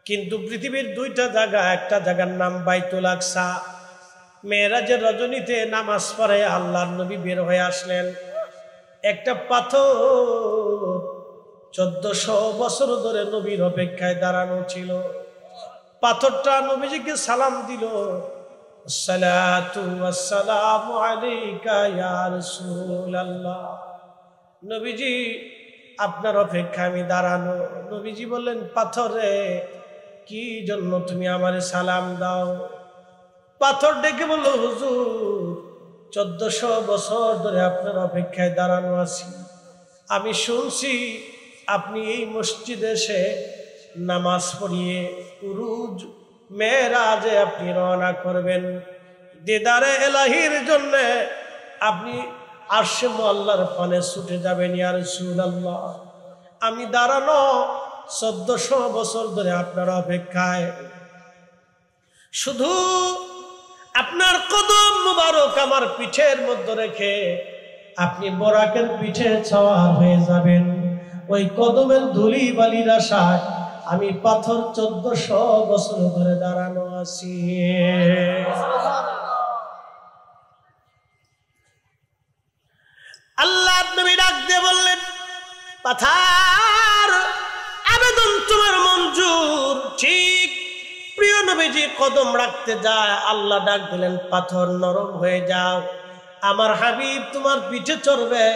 Speaker 1: কিন্তু পৃথিবীর দুইটা জায়গা, একটা জায়গার নাম বাইতুল আকসা। মেরাজের রজনীতে নামাজ পড়ে আল্লাহর নবী বের হয়ে আসলেন। একটা পাথর 1400 বছর ধরে নবীর অপেক্ষায় দাঁড়ানো ছিল। পাথরটা নবীজিকে সালাম দিল, আসসালাতু ওয়াসসালামু আলাইকা ইয়া রাসূলুল্লাহ। নবীজি আপনার অপেক্ষায় আমি দাঁড়ানো। নবীজি বললেন, পাথরে কি জন্য তুমি আমারে সালাম দাও? পাথর ডেকে বলল, হুজুর 1400 বছর ধরে আপনার অপেক্ষায় দাঁড়ানো আছি। আমি শুনছি আপনি এই মসজিদে এসে নামাজ পড়িয়ে উরুজ মেরাজে আপনি রওনা করবেন, দিদারে এলাহির জন্য আপনি আরশে মুআল্লার পানে ছুটে যাবেন ইয়া রাসূলুল্লাহ। আমি দাঁড়ানো 1400 বছর ধরে আপনার অপেক্ষায়, শুধু আপনার কদম মুবারক আমার পিঠের মধ্যে রেখে আপনি বরাকের পিঠে ছাওয়া হয়ে যাবেন। ওই কদমের ধুলি বালির আশায় আমি পাথর 1400 বছর ধরে দাঁড়ানো আছি। আল্লাহ নবী ডাক দিয়ে বললেন, পাথর আবেদন তোমার মঞ্জুর। ঠিক প্রিয় নবীজি কদম রাখতে যায়, আল্লাহ ডাক দিলেন, পাথর নরম হয়ে যাও, আমার হাবিব তোমার পিঠে চড়বে।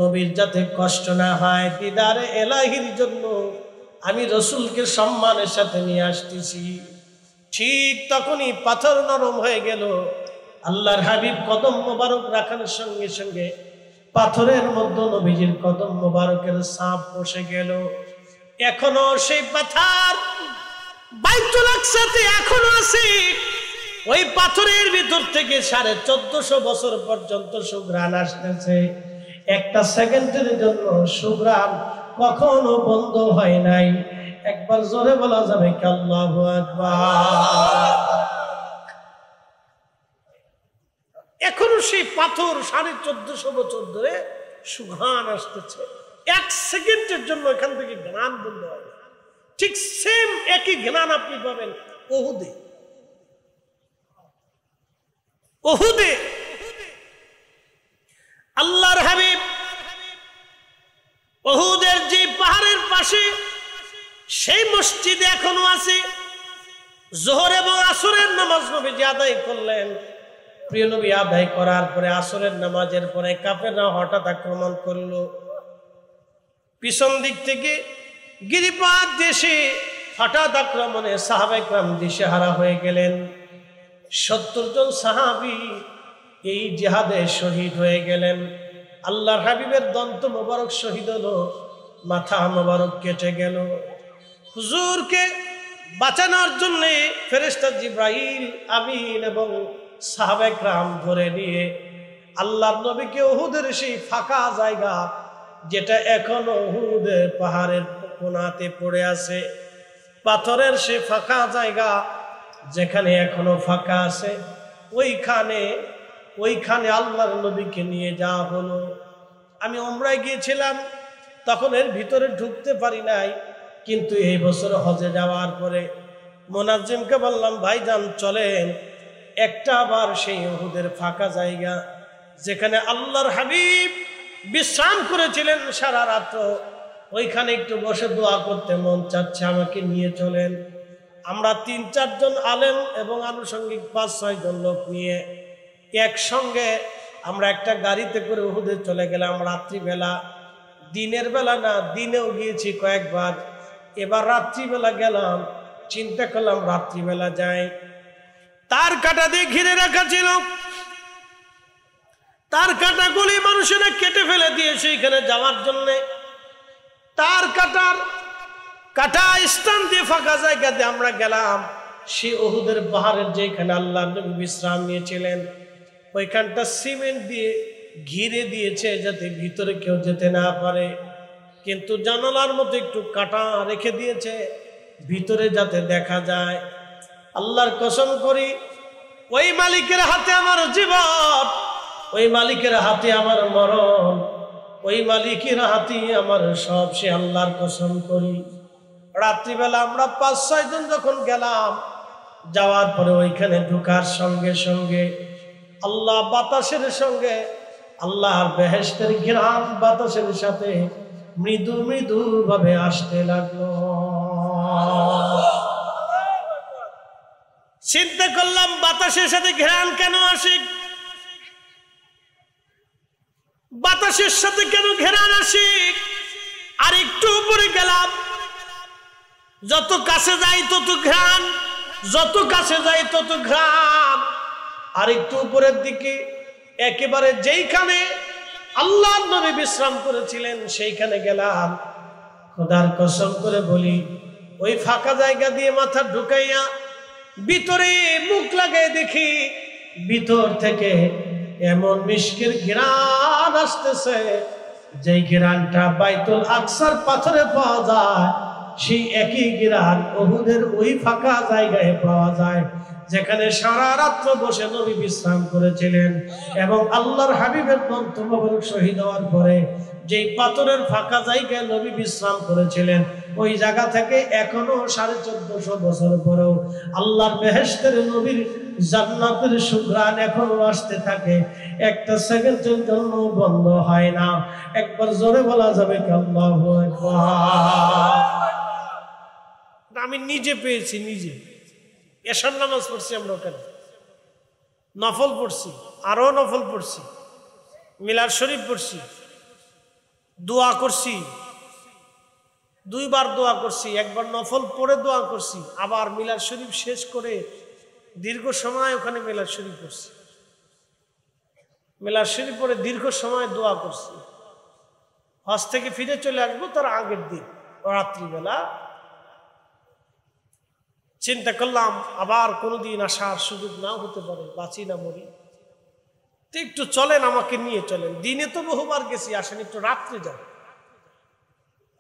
Speaker 1: নবীর যাতে কষ্ট না হয়, দিদারে এলাহির জন্য আমি রসুলকে সম্মানের সাথে নিয়ে আসতেছি। ঠিক তখনই পাথর নরম হয়ে গেল। আল্লাহর হাবিব কদম মোবারক রাখার সঙ্গে সঙ্গে পাথরের মধ্যে নবীজির কদম মোবারকের ছাপ বসে গেল। এখনো সেই পাথর বাইতুল আকসাতে এখনো আছে। ওই পাথরের ভিতর থেকে 1450 বছর পর্যন্ত সুঘ্রাণ আসতেছে। একটা সেকেন্ডের জন্য সুঘ্রাণ কখনো বন্ধ হয় নাই। একবার জোরে বলা যাবে কি আল্লাহু আকবার। এখনো সেই পাথর 1450 বছর ধরে সুঘ্রাণ আসতেছে। এক সেকেন্ডের জন্য এখান থেকে ঘ্রাণ বন্ধ হয়। ঠিক সেম একই ঘ্রাণ আপনি পাবেন উহুদে। উহুদে আল্লাহর হাবিব উহুদের যে পাহাড়ের পাশে সেই মসজিদে এখনো আছে। যোহর এবং আসরের নামাজ নবীজি আদায় করলেন। প্রিয় নবী আদায় করার পরে আসরের নামাজের পরে কাফেররা হঠাৎ আক্রমণ করলো। পিছন দিক থেকে গিরিপাত দেশে হঠাৎ আক্রমণে সাহাবায়ে কেরাম দিশেহারা হয়ে গেলেন। 70 জন সাহাবী এই জিহাদে শহীদ হয়ে গেলেন। আল্লাহর হাবিবের দন্ত মোবারক শহীদ হলো, মাথা মোবারক কেটে গেল। হুজুরকে বাঁচানোর জন্য ফেরেশতা জিবরাইল, আমিন এবং সাহাবায়ে কেরাম ধরে নিয়ে আল্লাহর নবীকে উহুদের সেই ফাঁকা জায়গা, যেটা এখনো উহুদের পাহাড়ের কোণাতে পড়ে আছে, পাথরের সে ফাঁকা জায়গা যেখানে এখনো ফাঁকা আছে, ওইখানে আল্লাহর নবীকে নিয়ে যাওয়া হলো। আমি উমরায় গিয়েছিলাম, তখন এর ভিতরে ঢুকতে পারি নাই, কিন্তু এই বছর হজে যাওয়ার পরে মোনাজ্জিমকে বললাম, ভাইজান চলেন একটা আবার সেই উহুদের ফাঁকা জায়গা যেখানে আল্লাহর হাবিব বিশ্রাম করেছিলেন সারা রাত, ওইখানে একটু বসে দোয়া করতে মন চাচ্ছে, আমাকে নিয়ে চলেন। আমরা 3-4 জন আলেম এবং আনুষঙ্গিক 5-6 জন লোক নিয়ে একসঙ্গে আমরা একটা গাড়িতে করে উহুদে চলে গেলাম রাত্রিবেলা। দিনের বেলা না, দিনেও গিয়েছি কয়েকবার, এবার রাত্রিবেলা গেলাম। চিন্তা করলাম রাত্রিবেলা যাই। তার কাটা দিয়ে ঘিরে রাখা ছিল, তার কাটাগুলি মানুষেরা কেটে ফেলে দিয়েছে এখানে যাওয়ার জন্য। তার কাটা স্থান দিয়ে ফাঁকা জায়গাতে আমরা গেলাম। সে উহুদের পাহাড়ের যেখানে আল্লাহর নবী বিশ্রাম নিয়েছিলেন, ওইখানটা সিমেন্ট দিয়ে ঘিরে দিয়েছে যাতে ভিতরে কেউ যেতে না পারে, কিন্তু জানালার মতো একটু কাটা রেখে দিয়েছে ভিতরে যাতে দেখা যায়। আল্লাহর কসম করি, ওই মালিকের হাতে আমার জীবন, ওই মালিকের হাতে আমার মরণ, ওই মালিকের হাতে আমার সব। সে আল্লাহর কসম করি, রাত্রিবেলা আমরা 5-6 জন যখন গেলাম, যাওয়ার পরে ওইখানে ঢোকার সঙ্গে সঙ্গে আল্লাহ বাতাসের সঙ্গে, আল্লাহর বেহেশতের ঘ্রাণ বাতাসের সাথে মৃদু মৃদু ভাবে আসতে লাগলো। চিন্তা করলাম বাতাসের সাথে ঘ্রাণ কেন আসে, বাতাসের সাথে কেন ঘ্রাণ আসে। আর একটু উপরে গেলাম, যত কাছে যাই তত ঘ্রাণ, যত কাছে যাই তত ঘ্রাণ। আর একটু উপরের দিকে একেবারে যেইখানে আল্লাহর নবী বিশ্রাম করেছিলেন সেইখানে গেলাম। খোদার কসম করে বলি, ওই ফাঁকা জায়গা দিয়ে মাথা ঢুকাইয়া ভিতরে মুখ লাগাই দেখি ভিতর থেকে এমন মিশকের ঘ্রাণ আসতেছে, যেই ঘ্রাণটা বাইতুল আকসার পাথরে পাওয়া যায়, সেই একই ঘ্রাণ উহুদের ওই ফাঁকা জায়গায় পাওয়া যায় যেখানে সারা রাত্র বসে নবী বিশ্রাম করেছিলেন। এবং আল্লাহর হাবিবের দন্ত মোবারক শহীদ হওয়ার পরে যেই পাথরের ফাঁকা জায়গায় নবী বিশ্রাম করেছিলেন, ওই জায়গা থেকে এখনো 1450 বছর পরেও আল্লাহর বেহেশতের নবীর জান্নাতের সুঘ্রাণ এখনো আসতে থাকে, একটা সেকেন্ডের জন্য বন্ধ হয় না। একবার জোরে বলা যাবে কি আল্লাহু আকবার। আমি নিজে পেয়েছি, নিজে এশার নামাজ পড়ছি, আমরা ওখানে নফল পড়ছি, আরো নফল পড়ছি, মিলাদ শরীফ পড়ছি, দোয়া করছি, দুইবার দোয়া করছি, একবার নফল পড়ে দোয়া করছি, আবার মিলাদ শরীফ শেষ করে দীর্ঘ সময় ওখানে মিলাদ শরীফ করছি, মিলাদ শরীফ পড়ে দীর্ঘ সময় দোয়া করছি। হজ থেকে ফিরে চলে আসবো তার আগের দিন রাত্রিবেলা চিন্তা করলাম আবার কোনোদিন আসার সুযোগ নাও হতে পারে, বাঁচি না মরি, তো একটু চলেন আমাকে নিয়ে চলেন। দিনে তো বহুবার গেছি, আসেন একটু রাত্রে যান।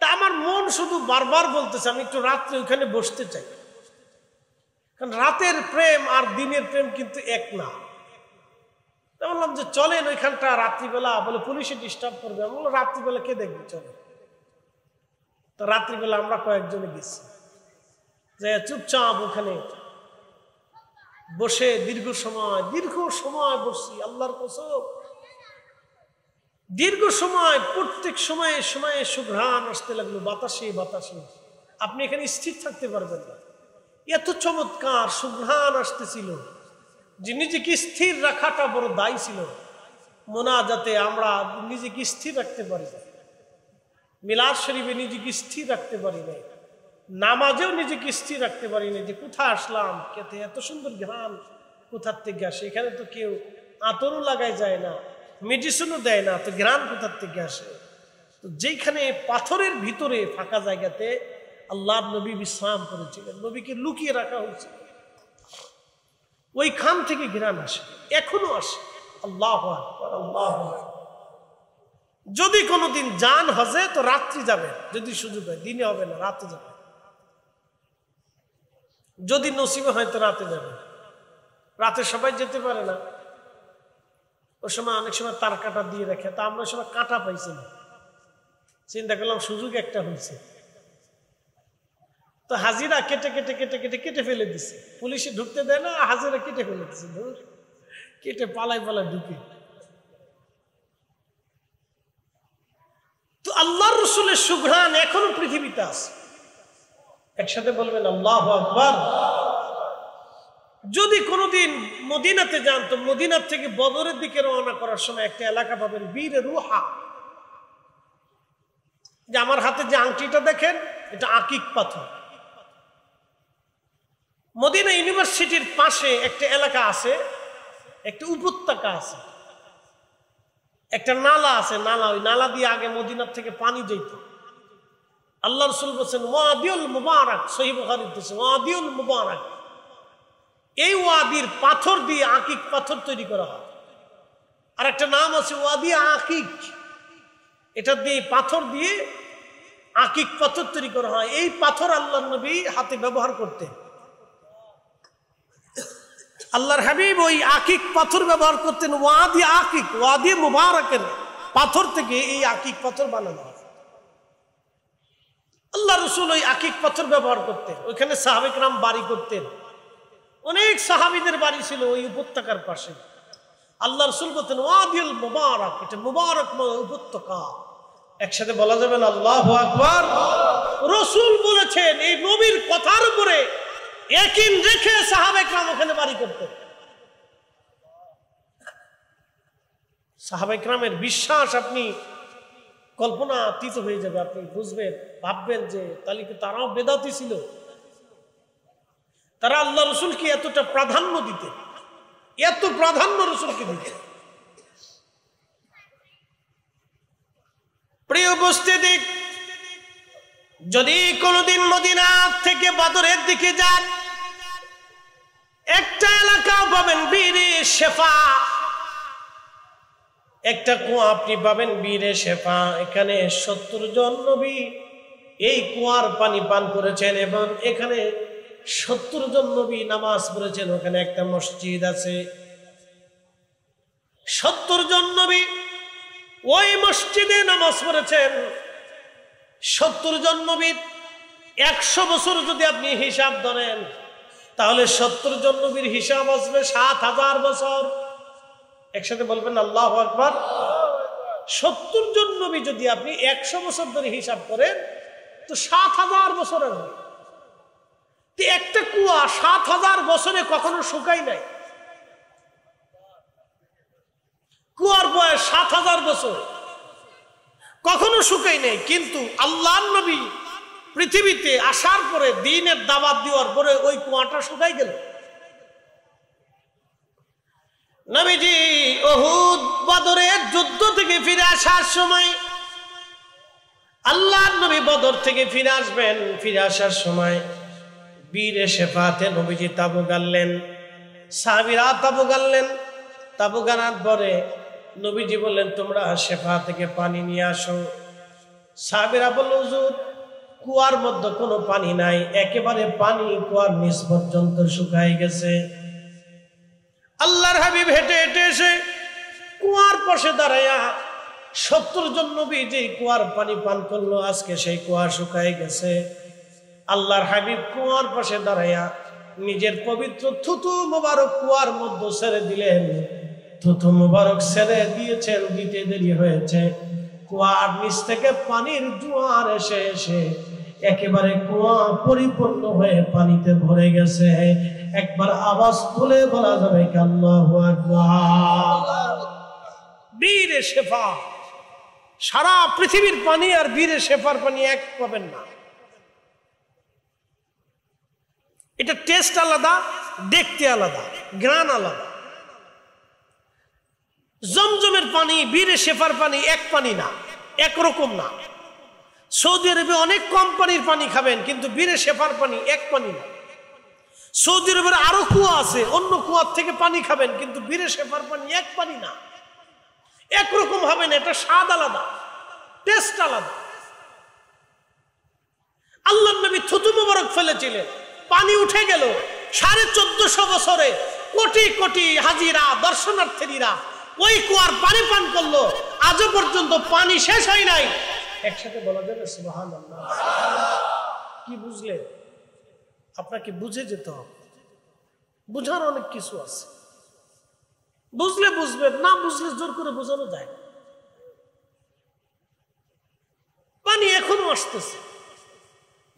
Speaker 1: তা আমার মন শুধু বারবার বলতেছে আমি একটু রাত্রে ওইখানে বসতে চাই, কারণ রাতের প্রেম আর দিনের প্রেম কিন্তু এক না। বললাম যে চলেন ওইখানটা রাত্রিবেলা, বলে পুলিশে ডিস্টার্ব করবে। আমি বললাম রাত্রিবেলা কে দেখবে, চলে। তো রাত্রিবেলা আমরা কয়েকজনে গেছি, যে চুপচাপ ওখানে বসে দীর্ঘ সময় বসছি। আল্লাহর কসম দীর্ঘ সময়, প্রত্যেক সময়ে সময়ে সুঘ্রাণ আসতে লাগলো, বাতাসে বাতাসে। আপনি এখানে স্থির থাকতে পারবেন না, এত চমৎকার সুঘ্রাণ আসতেছিল যে নিজেকে স্থির রাখাটা বড় দায়ী ছিল। মোনাজাতে আমরা নিজেকে স্থির রাখতে পারি না, মিলাদ শরীফে নিজেকে স্থির রাখতে পারি না, নামাজেও নিজেকে স্থির রাখতে পারি না, যে কোথায় আসলাম, কেতে এত সুন্দর ঘ্রাণ কোথার থেকে আসে। এখানে তো কেউ আতরও লাগাই যায় না, মেডিসিনও দেয় না, তো ঘ্রাণ কোথার থেকে আসে? তো যেখানে পাথরের ভিতরে ফাঁকা জায়গাতে আল্লাহর নবী বিশ্রাম করেছিলেন, নবীকে লুকিয়ে রাখা হয়েছিল, ওইখান থেকে ঘ্রাণ আসে, এখনো আসে। আল্লাহু আকবার, আল্লাহু আকবার। যদি কোনোদিন যান হজে তো রাত্রি যাবেন, যদি সুযোগ হয়, দিনে হবে না, রাতে যাবেন। যদি নসিবে হয় তো রাতে যাবেন, রাতে সবাই যেতে পারে না। ওই সময় অনেক সময় তার কাটা দিয়ে রাখে, তা আমরা সময় কাঁটা পাইছি না, চিন্তা করলাম সুযোগ একটা হয়েছে, তো হাজিরা কেটে কেটে কেটে কেটে কেটে ফেলে দিছে। পুলিশে ঢুকতে দেয় না, হাজিরা কেটে ফেলে দিছে, ধুর, কেটে পালাই পালাই ঢুকে। তো আল্লাহর রাসূলের সুঘ্রাণ এখনো পৃথিবীতে আছে। একসাথে বলবেন আল্লাহু আকবার। যদি কোনোদিন মদিনাতে যান তো মদিনার থেকে বদরের দিকে রওনা করার সময় একটা এলাকা পাবেন বীর রুহা। যে আমার হাতে যে আংটিটা দেখেন, এটা আকিক পাথর। মদিনা ইউনিভার্সিটির পাশে একটা এলাকা আছে, একটা উপত্যকা আছে, একটা নালা আছে, নালা, ওই নালা দিয়ে আগে মদিনার থেকে পানি যেত। আল্লাহ রাসূল বলেছেন ওয়াদিউল মুবারাক, সহিহ বুখারীতে আছে ওয়াদিউল মুবারাক। এই ওয়াদির পাথর দিয়ে আকিক পাথর তৈরি করা হয়। আর একটা নাম আছে ওয়াদি আকিক, এটা দিয়ে পাথর দিয়ে আকিক পাথর তৈরি করা হয়। এই পাথর আল্লাহর নবী হাতে ব্যবহার করতেন। আল্লাহর হাবিব ওই আকিক পাথর ব্যবহার করতেন। ওয়াদি আকিক, ওয়াদি মুবারাকের পাথর থেকে এই আকিক পাথর বানানো হয়। আল্লাহ রাসূল ওই আকিক পাথর ব্যবহার করতেন। ওইখানে সাহাবে কেরাম বাড়ি করতেন, অনেক সাহাবীদের বাড়ি ছিল ওই উপত্যকার পাশে। আল্লাহ রাসূল বলতেন ওয়াদিল মুবারাক, এটা মুবারকময় উপত্যকা। একসাথে বলা যাবে না আল্লাহু আকবার। রাসূল বলেছেন, এই নবীর কথার উপরে ইয়াকিন রেখে সাহাবে কেরাম ওখানে বাড়ি করতেন। সাহাবে কেরামের বিশ্বাস আপনি কল্পনা অতীত হয়ে যাবে। আপনি বুঝবেন, ভাববেন যে তাহলে কি তারাও বেদাতি ছিল? তারা আল্লাহ রাসূলকে এতটা প্রাধান্য দিতে, এত প্রাধান্য রাসূলকে দিতে। প্রিয় উপস্থিতি, যদি কোনদিন মদিনা থেকে বদরের দিকে যান, একটা এলাকা পাবেন বীরে শেফা, একটা কুয়া আপনি পাবেন বীরে শেফা। এখানে 70 জন নবী এই কুয়ার পানি পান করেছেন এবং এখানে 70 জন নবী নামাজ পড়েছেন। ওখানে একটা মসজিদ আছে। 70 জন নবী ওই মসজিদে নামাজ পড়েছেন। 70 জন নবীর 100 বছর যদি আপনি হিসাব ধরেন, তাহলে 70 জন নবীর হিসাব আসবে 7000 বছর। একসাথে বলবেন আল্লাহু আকবার। 70 জন নবী যদি আপনি 100 বছর ধরে হিসাব করেন তো 7000 বছর আসবে। একটা কুয়া 7000 বছরে কখনো শুকায় নাই। কুয়ার বয়স 7000 বছর, কখনো শুকায় নাই। কিন্তু আল্লাহর নবী পৃথিবীতে আসার পরে দ্বীনের দাওয়াত দেওয়ার পরে ওই কুয়াটা শুকাই গেল। নবীজি উহুদ বদরের যুদ্ধ থেকে ফিরে আসার সময়, আল্লাহর নবী বদর থেকে ফিরে আসবেন, ফিরে আসার সময় বীরে শেফাতে নবীজি তাবু গাড়লেন, সাহাবীরা তাবু গাড়লেন। তাবু গাড়ার পরে নবীজি বললেন, তোমরা শেফা থেকে পানি নিয়ে আসো। সাহাবীরা বলল, হুজুর কুয়ার মধ্যে কোনো পানি নাই, একেবারে পানি কুয়ার নিচ পর্যন্ত শুকায় গেছে। আল্লাহর হাবিব হেঁটে হেঁটে এসে কুয়ার পাশে দাঁড়াইয়া 70 জন নবী যে কুয়ার পানি পান করলো, আজকে সেই কুয়া শুকায় গেছে। আল্লাহর হাবিব কুয়ার পাশে দাঁড়াইয়া নিজের পবিত্র থুতু মোবারক কুয়ার মধ্যে ছেড়ে দিলেন। থুতু মোবারক ছেড়ে দিয়েছেন, দিতে দেরি হয়েছে। কুয়ার নিচ থেকে পানির জোয়ার এসে এসে একেবারে কুয়া পরিপূর্ণ হয়ে পানিতে ভরে গেছে। একবার আওয়াজ তুলে বলা যাবে আল্লাহু আকবার। বীরে শেফা, সারা পৃথিবীর পানি আর বীরে শেফার পানি এক পাবেন না। এটা টেস্ট আলাদা, দেখতে আলাদা, ঘ্রাণ আলাদা। জমজমের পানি, বীরে শেফার পানি এক পানি না, একরকম না। সৌদি আরবে অনেক কোম্পানির পানি খাবেন, কিন্তু বীরে শেফার পানি এক পানি না। সৌদি আরবের আরো কুয়া আছে, অন্য কুয়ার থেকে পানি খাবেন, কিন্তু বীরে শেফার পানি এক পানি না, একরকম হবে না। এটা স্বাদ আলাদা, টেস্ট আলাদা। আল্লাহর নবী থুতু মোবারক ফেলেছিলেন, পানি উঠে গেল। 1450 বছরে কোটি কোটি হাজিরা, দর্শনার্থীরা ওই কুয়ার পানি পান করলো, আজও পর্যন্ত পানি শেষ হয় নাই। একসাথে বলা যাবে সুবহানাল্লাহ। কি বুঝলে? আপনাকে বুঝে যেতে হবে, বুঝার অনেক কিছু আছে। বুঝলে বুঝবেন, না বুঝলে জোর করে বোঝানো যায় না। পানি এখনো আসতেছে,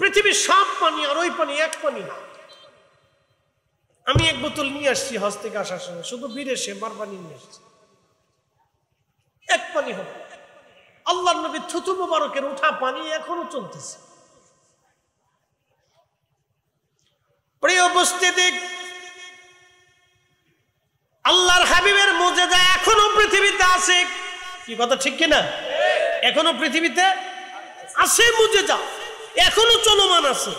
Speaker 1: পৃথিবীর সব পানি আর ওই পানি এক পানি না। আমি এক বোতল নিয়ে আসছি হজ থেকে আসার সময়, শুধু বীরে শেফার পানি নিয়ে আসছি, এক পানি হবে। আল্লাহর নবী থুতু মোবারকের উঠা পানি এখনো চলতেছে। প্রিয় উপস্থিতি, আল্লাহর হাবিবের মুজিজা এখনো পৃথিবীতে আছে। কি কথা ঠিক কিনা? এখনো পৃথিবীতে আছে মুজিজা, এখনো চলমান আছে।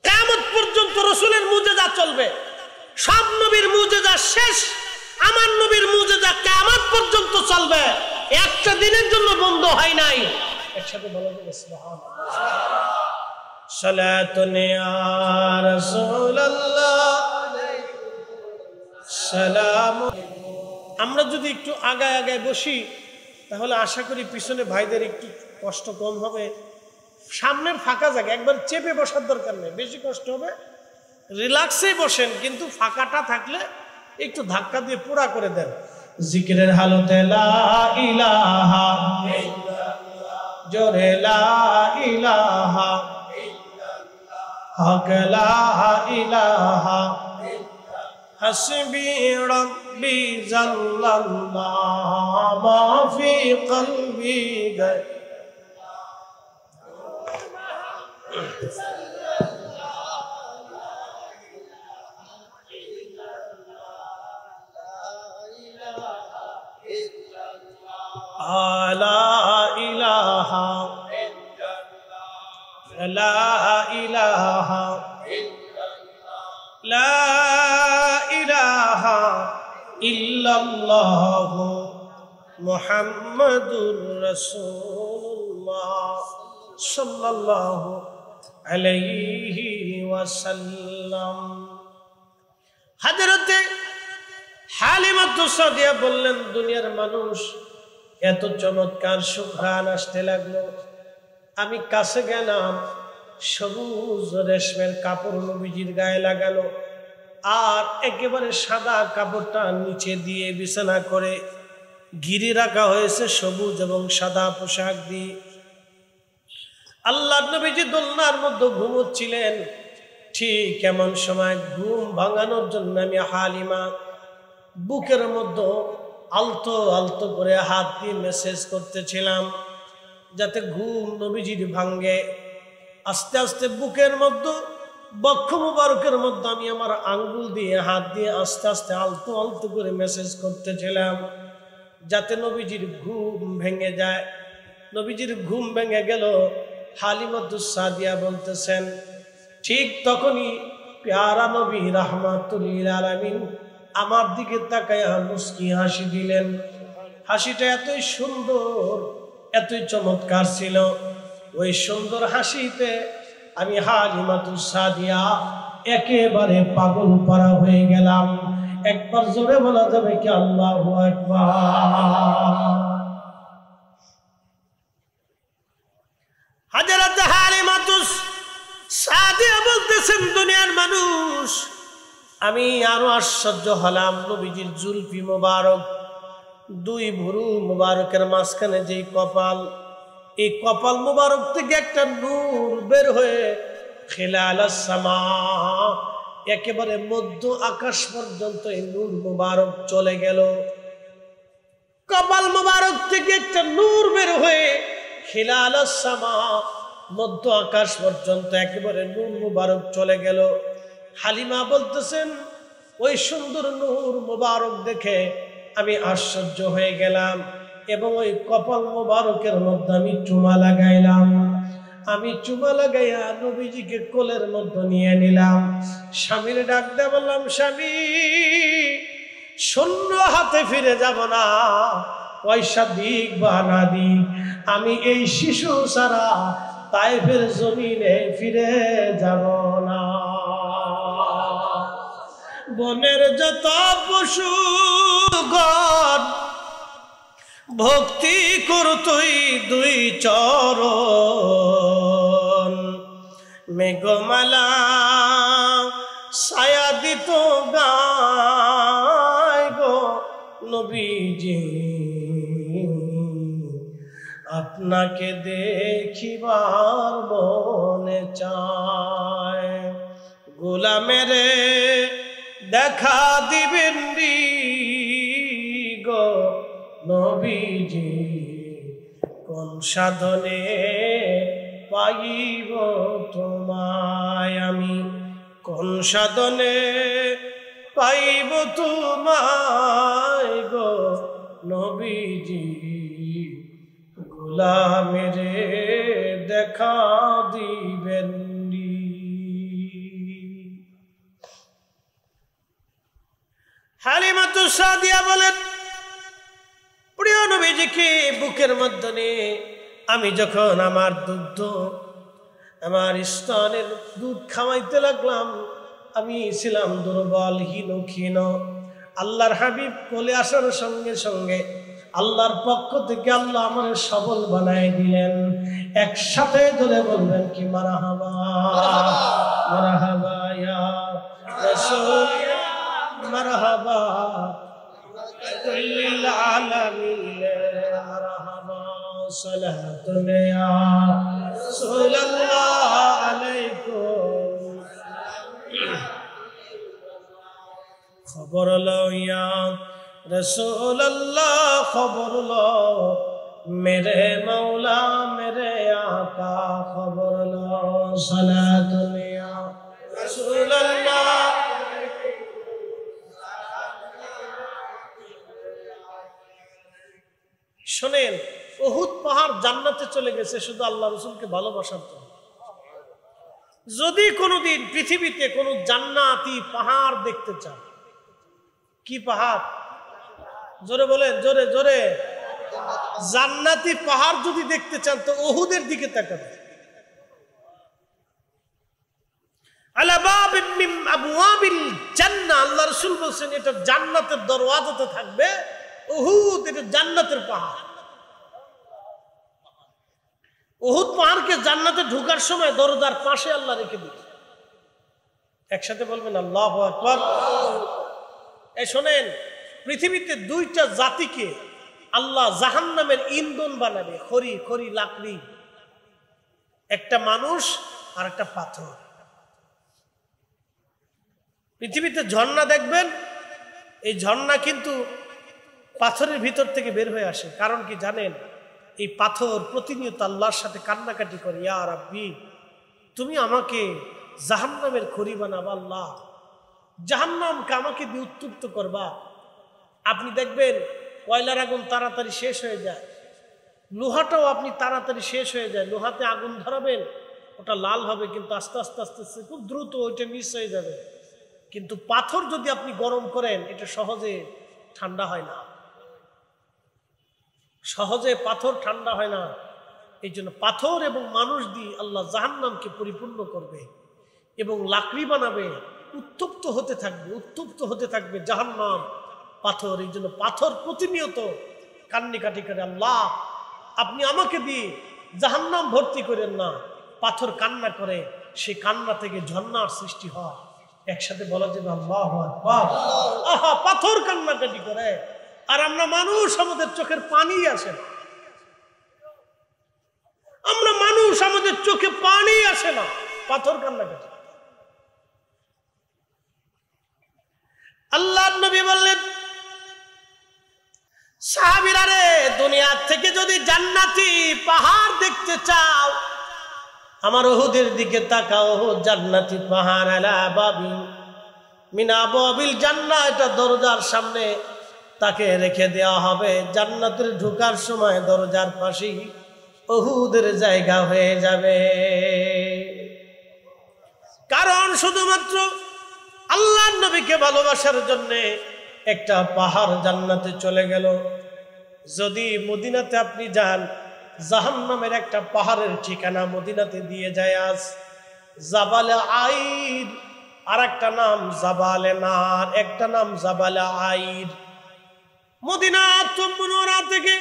Speaker 1: কিয়ামত পর্যন্ত রাসূলের মুজিজা চলবে। সব নবীর মুজিজা শেষ, আমার নবীর মুজিজা কিয়ামত পর্যন্ত চলবে, একটা দিনের জন্য বন্ধ হয় নাই। একসাথে বলা যাবে সুবহানাল্লাহ। সালাতুন ইয়া রাসূলুল্লাহ, সালাম। আমরা যদি একটু আগায় আগায় বসি তাহলে আশা করি পিছনে ভাইদের একটু কষ্ট কম হবে। সামনের ফাঁকা জায়গা, একবার চেপে বসার দরকার নেই, বেশি কষ্ট হবে। রিল্যাক্সেই বসেন, কিন্তু ফাঁকাটা থাকলে একটু ধাক্কা দিয়ে পুরা করে দেন। জিকিরের হালতে লা ইলাহা ইল্লাল্লাহ, জোরে লা ইলাহা ইল্লাল্লাহ, হক লা ইলাহা ইল্লাল্লাহ, হাসবি রাব্বি জাল্লাল্লাহ, মা ফি কলবি গায়। লা ইলাহা ইল্লাল্লাহ, লা ইলাহা ইল্লাল্লাহ, লা ইলাহা ইল্লাল্লাহ, মুহাম্মাদুর রাসূলুল্লাহ সাল্লাল্লাহু আলাইহি ওয়াসাল্লাম। হযরতে হালিমাতুস সাদিয়া বললেন, দুনিয়ার মানুষ এত চমৎকার সুঘ্রাণ আসতে লাগলো, আমি কাছে গেলাম, সবুজ রেশমের কাপড় নবীজির গায়ে লাগালো, আর একেবারে সাদা কাপড়টা নিচে দিয়ে বিছানা করে ঘিরে রাখা হয়েছে সবুজ এবং সাদা পোশাক দিয়ে। আল্লাহর নবীজি দোলনার মধ্যে ঘুমোচ্ছিলেন। ঠিক এমন সময় ঘুম ভাঙানোর জন্য আমি হালিমা বুকের মধ্যে আলতো আলতো করে হাত দিয়ে মেসেজ করতেছিলাম, যাতে ঘুম নবীজির ভাঙ্গে। আস্তে আস্তে বুকের মধ্যে, বক্ষ মুবারকের মধ্যে আমি আমার আঙ্গুল দিয়ে, হাত দিয়ে আস্তে আস্তে আলতো আলতো করে মেসেজ করতেছিলাম যাতে নবীজির ঘুম ভেঙে যায়। নবীজির ঘুম ভেঙে গেল। হালিমাতুস সাদিয়া বলতেছেন, ঠিক তখনই প্যারা নবী রাহমাতুল লিল আলামিন আমার দিকে তাকায়া মুস্কি হাসি দিলেন। হাসিটা এতই সুন্দর, এতই চমৎকার ছিল। ওই সুন্দর হাসিতে আমি হালিমাতুস সাদিয়া একেবারে পাগল পারা হয়ে গেলাম। একবার জোরে বলা যাবে কি আল্লাহু আকবার। হযরত হালিমাতুস সাদিয়া বলতেছেন, দুনিয়ার মানুষ, আমি আরো আশ্চর্য হলাম। নবীজির জুলফি মোবারক, দুই ভুরু মোবারকের মাঝখানে যেই কপাল, এই কপাল মোবারক থেকে একটা নূর বের হয়ে খিলালাস সামা, একেবারে মধ্য আকাশ পর্যন্ত এই নূর মোবারক চলে গেল। কপাল মোবারক থেকে একটা নূর বের হয়ে খিলালাস সামা, মধ্য আকাশ পর্যন্ত একেবারে নূর মোবারক চলে গেল। হালিমা বলতেছেন, ওই সুন্দর নূর মোবারক দেখে আমি আশ্চর্য হয়ে গেলাম এবং ওই কপাল মোবারকের মধ্যে আমি চুমা লাগাইলাম। আমি চুমা লাগাইয়া নবীজিকে কোলের মধ্যে নিয়ে নিলাম। স্বামীর ডাক দিয়ে বললাম, স্বামী, শূন্য হাতে ফিরে যাব না, পয়সা দিক বা না দিক, আমি এই শিশু ছাড়া তায়েফের জমিনে ফিরে যাব না। বনের যত পশুগণ ভক্তি করতই দুই চরণ, মেঘমালা ছায়া দিত গায় গো নবীজি, আপনাকে দেখিবার মনে চায়। গোলামের দেখা দিবেন গো নবীজি, কোন সাধনে পাইব তোমায় আমি, কোন সাধনে পাইব তোমায় গো নবীজি, গোলামের দেখা দিবেন। হালিমাতুস সাদিয়া বলেন, প্রিয় নবীজিকে বুকের মধ্যে নিয়ে আমি যখন আমার দুগ্ধ, আমার স্তনের দুধ খাওয়াইতে লাগলাম, আমি ছিলাম দুর্বল, হীন ক্ষীণ। আল্লাহর হাবিব কোলে আসার সঙ্গে সঙ্গে আল্লাহর পক্ষ থেকে আল্লাহ আমার সবল বানায় দিলেন। একসাথে ধরে বলবেন কি মারহাবা, মারহাবা ইয়া রাসূল, মারহাবা লিল আলামিন, মারহাবা সালাতুন ইয়া রাসূলুল্লাহ আলাইকুম। খবর লও ইয়া রাসূলুল্লাহ, খবর লও মেরে মৌলা মেরে আকা, খবর লও সালাতুন ইয়া রাসূলুল্লাহ। শোনেন, উহুদ পাহাড় জান্নাতে চলে গেছে শুধু আল্লাহ রাসূলকে ভালোবাসার জন্য। যদি কোনোদিন পৃথিবীতে কোনো জান্নাতি পাহাড় দেখতে চান, কি পাহাড়? জোরে বলেন, জোরে জোরে। জান্নাতি পাহাড় যদি দেখতে চান তো উহুদের দিকে তাকাবেন। আলা বাবিন মিন আবওয়াবিল জান্নাহ, আল্লাহ রাসূল বলেন এটা জান্নাতের দরওয়াজাতে থাকবে। উহুদ এটা জান্নাতের পাহাড়। উহুদ পাহাড়কে জান্নাতে ঢোকার সময় দরজার পাশে আল্লাহ রেখে দিয়েছে। একসাথে বলবেন আল্লাহু আকবার। এই শোনেন, পৃথিবীতে দুইটা জাতিকে আল্লাহ জাহান্নামের ইন্ধন বানাবে, খড়ি খড়ি লাকড়ি, একটা মানুষ আর একটা পাথর। পৃথিবীতে ঝর্ণা দেখবেন, এই ঝর্ণা কিন্তু পাথরের ভিতর থেকে বের হয়ে আসে। কারণ কি জানেন? এই পাথর প্রতিনিয়ত আল্লাহর সাথে কান্নাকাটি করে, ইয়া রাব্বি তুমি আমাকে জাহান্নামের খড়ি বানাবা, আল্লাহ জাহান্নামকে আমাকে দিয়ে উত্তপ্ত করবা। আপনি দেখবেন কয়লার আগুন তাড়াতাড়ি শেষ হয়ে যায়, লোহাটাও আপনি তাড়াতাড়ি শেষ হয়ে যায়। লোহাতে আগুন ধরাবেন, ওটা লাল হবে, কিন্তু আস্তে আস্তে আস্তে আস্তে খুব দ্রুত ওইটা মিস হয়ে যাবে। কিন্তু পাথর যদি আপনি গরম করেন, এটা সহজে ঠান্ডা হয় না, সহজে পাথর ঠান্ডা হয় না। এই জন্য পাথর এবং মানুষ দিয়ে আল্লাহ জাহান্নামকে পরিপূর্ণ করবে এবং লাকড়ি বানাবে, উত্তপ্ত হতে থাকবে, উত্তপ্ত হতে থাকবে জাহান্নাম পাথর। এই জন্য পাথর প্রতিনিয়ত কান্নাকাটি করে, আল্লাহ আপনি আমাকে দিয়ে জাহান্নাম ভর্তি করেন না। পাথর কান্না করে, সেই কান্না থেকে ঝর্ণার সৃষ্টি হয়। একসাথে বলা যাবে আল্লাহু আকবার। আহা, পাথর কান্নাকাটি করে, আর আমরা মানুষ আমাদের চোখের পানি আসে না, আমরা মানুষ আমাদের চোখে পানি আসে না, পাথর কান্নাকাটি। আল্লাহর নবী বললেন, সাহাবীরা রে, দুনিয়া থেকে যদি জান্নাতি পাহাড় দেখতে চাও, আমার উহুদের দিকে তাকাও। উহুদ জান্নাতি পাহাড়, আলা বাবি মিন আবাবিল জান্নাহ, এটা দরজার সামনে তাকে রেখে দেওয়া হবে। জান্নাতের ঢোকার সময় দরজার পাশেই উহুদের জায়গা হয়ে যাবে। কারণ শুধুমাত্র আল্লাহর নবীকে ভালোবাসার জন্য একটা পাহাড় জান্নাতে চলে গেল। যদি মদিনাতে আপনি যান, জাহান্নামের একটা পাহাড়ের ঠিকানা মদিনাতে দিয়ে যায় আজ, জাবালে আইর, আর একটা নাম জাবালে নার, একটা নাম জাবালে আইর। মদিনা মুনাওয়ারা থেকে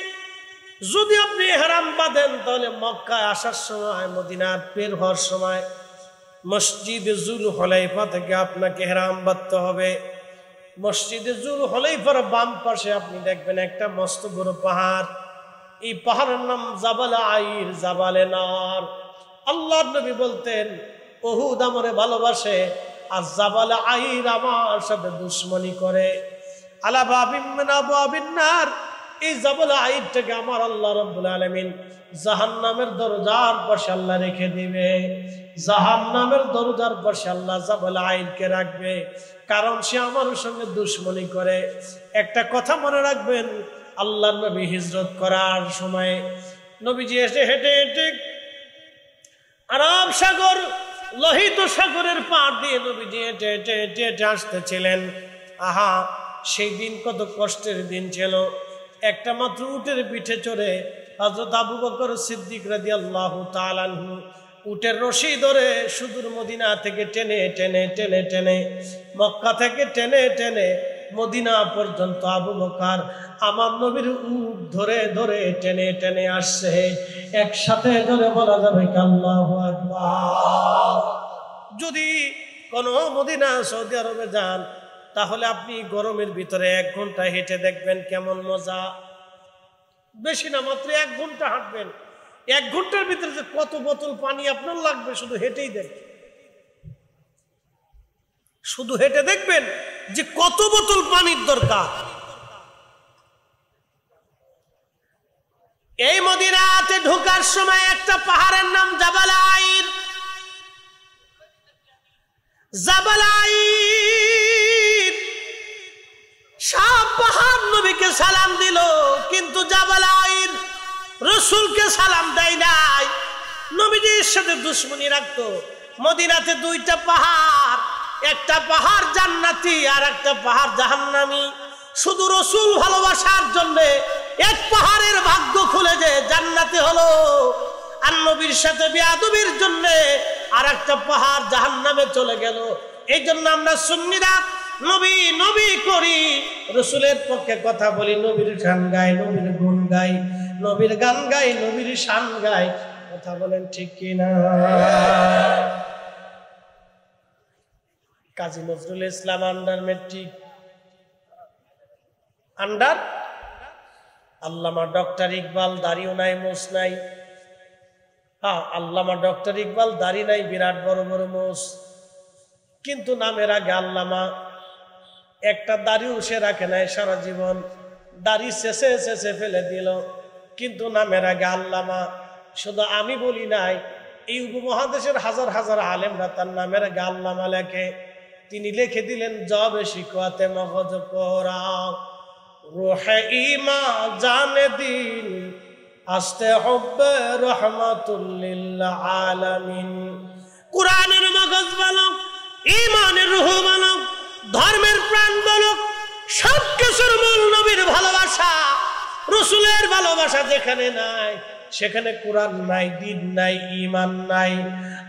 Speaker 1: যদি আপনি ইহরাম বাঁধেন, তাহলে মক্কায় আসার সময়, মদিনার বের হওয়ার সময় মসজিদে জুল হুলাইফা থেকে আপনাকে ইহরাম বাঁধতে হবে। মসজিদে জুল হুলাইফার বাম পাশে আপনি দেখবেন একটা মস্ত বড় পাহাড়, এই পাহাড়ের নাম জাবালে আইর, জাবালে নার। আল্লাহর নবী বলতেন, উহুদ আমারে ভালোবাসে আর জাবালে আইর আমার সাথে দুশমনি করে। আলা বাবিন মিন আবওয়াবিন নার, এই জাবালে আইরটাকে আমার আল্লাহ রাব্বুল আলামিন জাহান্নামের দরজার পাশে আল্লাহ রেখে দিবে। জাহান্নামের দরজার পাশে আল্লাহ জাবালে আইরকে রাখবে, কারণ সে আমার সঙ্গে দুশমনি করে। একটা কথা মনে রাখবেন, আল্লাহর নবী হিজরত করার সময় নবীজি এসে হেঁটে হেঁটে আরব সাগর, লোহিত সাগরের পাড় দিয়ে নবীজি হেঁটে হেঁটে হেঁটে হেঁটে আসতেছিলেন। আহা, সেই দিন কত কষ্টের দিন ছিল। একটা মাত্র উটের পিঠে চড়ে হযরত আবু বকর সিদ্দিক রাদিয়াল্লাহু তাআলা আনহু উটের রশি ধরে সুদূর মদিনা থেকে টেনে টেনে টেনে টেনে, মক্কা থেকে টেনে টেনে মদিনা পর্যন্ত আবু বকর আমার নবীর উট ধরে ধরে টেনে টেনে আসছে। একসাথে ধরে বলা যাবে আল্লাহু আকবার। যদি কোনো মদিনা সৌদি আরবে যান, তাহলে আপনি গরমের ভিতরে 1 ঘন্টা হেঁটে দেখবেন কেমন মজা। বেশি না, মাত্র 1 ঘন্টা হাঁটবেন, 1 ঘন্টার ভিতরে যে কত বোতল পানি আপনার লাগবে শুধু হেঁটেই দেখবেন। শুধু হেঁটে দেখবেন যে কত বোতল পানির দরকার। এই মদিনাতে ঢোকার সময় একটা পাহাড়ের নাম জাবাল আইর। জাবাল আইর সব পাহাড় নবীকে সালাম দিল, কিন্তু জাবাল আইর রাসূলকে সালাম দেয় নাই। নবীজির সাথে দুশমনি রাখতো। মদিনাতে 2টা পাহাড়, একটা পাহাড় জান্নাতি আর একটা পাহাড় জাহান্নামী। শুধু রাসূল ভালোবাসার জন্য এক পাহাড়ের ভাগ্য খুলে যে জান্নাতে হলো, আর নবীর সাথে বেয়াদবির জন্য আর একটা পাহাড় জাহান্নামে চলে গেল। এই জন্য আমরা সুন্নিরা নবী নবী করি, রাসূলের পক্ষে কথা বলি, নবীর গান গাই, নবীর গুণ গাই, নবীর গান গাই, নবীর শান গাই। কথা বলেন ঠিক কিনা? Kazi Nazrul Islam under matric, under. আল্লামা ডক্টর ইকবাল দাড়িও নাই, মোছ নাই। হ্যাঁ, আল্লামা ডক্টর ইকবাল দাড়ি নাই, বিরাট বড় বড় মোছ, কিন্তু নামের আগে আল্লামা। একটা দাড়িও সে রাখে নাই সারা জীবন, দাড়ি শেষে শেষে ফেলে দিল। কিন্তু নামের আগে আল্লামা। শুধু আমি বলি নাই, এই উপমহাদেশের হাজার হাজার আলেমরা তার নামের আগে আল্লামা লেখে। তিনি লিখে দিলেন জবে শিকওয়াতে মগজ পোরা, রুহে ইমা জানে দিন, আস্তে হব্বে রহমাতুল লিল আলামিন। কুরআনের মগজ বলো, ঈমানের রূহ বলো, ধর্মের প্রাণ বলো, সব কিছুর মূল নবীর ভালোবাসা, রাসূলের ভালোবাসা যেখানে নাই সেখানে কোরআন নাই, দ্বীন নাই, ঈমান নাই।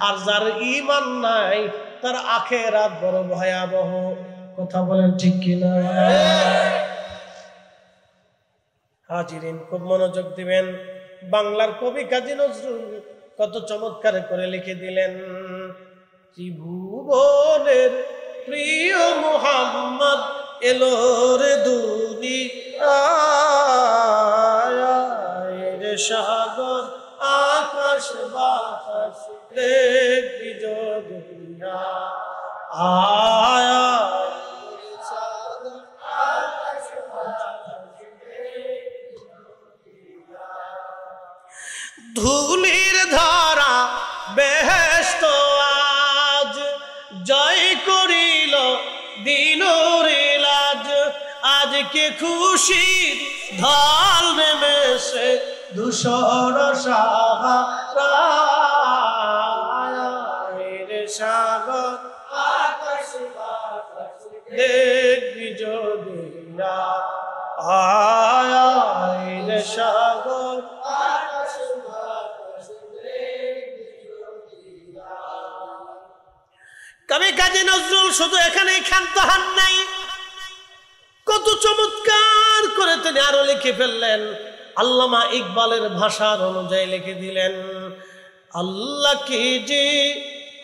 Speaker 1: আর যার ঈমান নাই তার আখিরাত বড় ভয়াবহ। কথা বলেন ঠিক কি না? হাজিরিন, খুব মনোযোগ দিবেন। বাংলার কবি কাজী নজরুল কত চমৎকার করে লিখে দিলেন, ত্রিভুবনের প্রিয় মুহাম্মদ এলো রে দুনিয়ায়, সাগর আকাশ বাতাস দেখবি দুনিয়া, ধুলির ধারা বেহেশত আজ জয় করিল দিনুর ইলাজ, আজকে খুশির ঢাল নেমেছে ধূসর সাহারায়, সাগর আকাশ বাতাস দেখবি দুনিয়া, আয় সাগর আকাশ বাতাস দেখবি দুনিয়া। কবি কাজী নজরুল শুধু এখানেই ক্ষান্ত হন নাই, কত চমৎকার করে তিনি আরো লিখে ফেললেন। আল্লামা ইকবালের ভাষার অনুযায়ী লিখে দিলেন, আল্লাহকে যে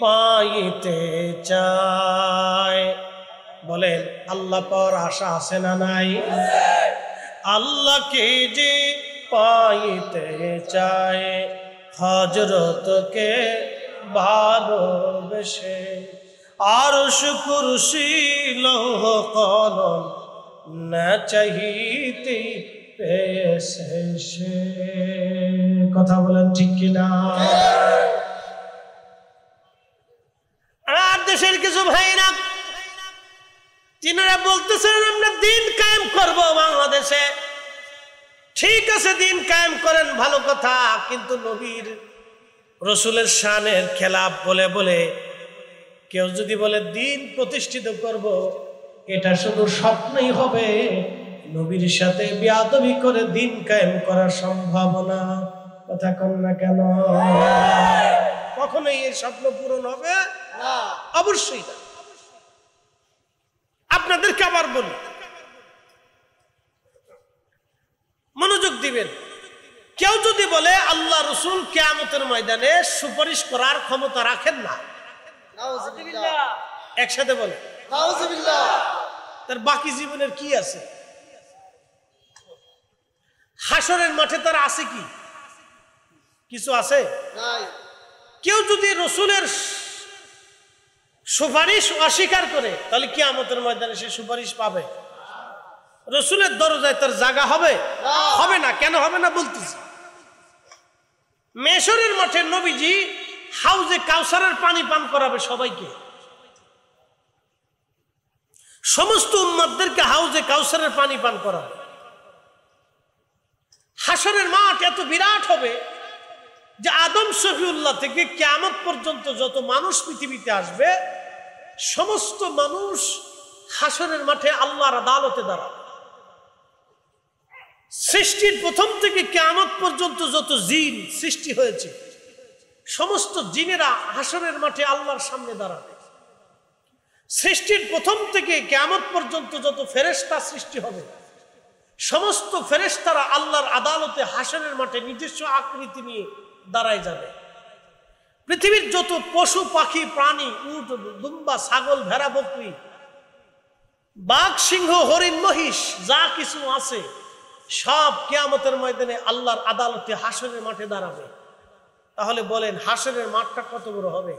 Speaker 1: পাইতে চায়, বলেন আল্লাহ পাওয়ার আশা আছে না নাই? আল্লাহকে যে পাইতে চায়, হযরতকে ভালোবেসে আরশ কুরসি লৌহ কলম না চাহিতে পেয়েছে সে। কথা বলেন ঠিক কিনা? আর দেশের কিছু ভাইরা তিনারা বলতেছেন আমরা দিন কায়েম করব বাংলাদেশে। ঠিক আছে, দিন কায়েম করেন, ভালো কথা, কিন্তু নবীর রাসূলের শানের খেলাফ বলে বলে কেউ যদি বলে দিন প্রতিষ্ঠিত করব, এটা শুধু স্বপ্নই হবে। নবীর সাথে বেয়াদবি করে দিন কায়েম করা সম্ভব না। কথা কন না কেন? কখনোই এই স্বপ্ন পূরণ হবে না, অবশ্যই না। আপনাদেরকে আবার বলি, মনোযোগ দিবেন। কেউ যদি বলে আল্লাহ রাসূল কিয়ামতের ময়দানে সুপারিশ করার ক্ষমতা রাখেন না, নাউযুবিল্লাহ, একসাথে বলে নাউযুবিল্লাহ, তার বাকি জীবনের কি আছে? হাসরের মাঠে তার আছে কি? কিছু আছে? নাই। কেউ যদি রাসূলের সুপারিশ অস্বীকার করে তাহলে কিয়ামতের ময়দানে সে সুপারিশ পাবে? রাসূলের দরজায় তার জায়গা হবে? হবে না। কেন হবে না বলতেছি। মেশরের মাঠে নবীজি হাউজে কাউসারের পানি পান করাবে সবাইকে, সমস্ত উম্মতদেরকে হাউজে কাউসারের পানি পান করাবে। হাসরের মাঠ এত বিরাট হবে যে আদম শফিউল্লাহ থেকে কিয়ামত পর্যন্ত যত মানুষ পৃথিবীতে আসবে সমস্ত মানুষ হাসরের মাঠে আল্লাহর আদালতে দাঁড়াবে। সৃষ্টির প্রথম থেকে কিয়ামত পর্যন্ত যত জিন সৃষ্টি হয়েছে সমস্ত জিনেরা হাসরের মাঠে আল্লাহর সামনে দাঁড়াবে। সৃষ্টির প্রথম থেকে কিয়ামত পর্যন্ত যত ফেরেশতা সৃষ্টি হবে সমস্ত ফেরেশতারা আল্লাহর আদালতে হাসরের মাঠে নিজস্ব আকৃতি নিয়ে দাঁড়ায় যাবে। পৃথিবীর যত পশু পাখি প্রাণী, উট, দুম্বা, ছাগল, ভেড়া, বকরি, বাঘ, সিংহ, হরিণ, মহিষ যা কিছু আছে সব কিয়ামতের ময়দানে আল্লাহর আদালতে হাসরের মাঠে দাঁড়াবে। তাহলে বলেন হাসরের মাঠটা কত বড় হবে?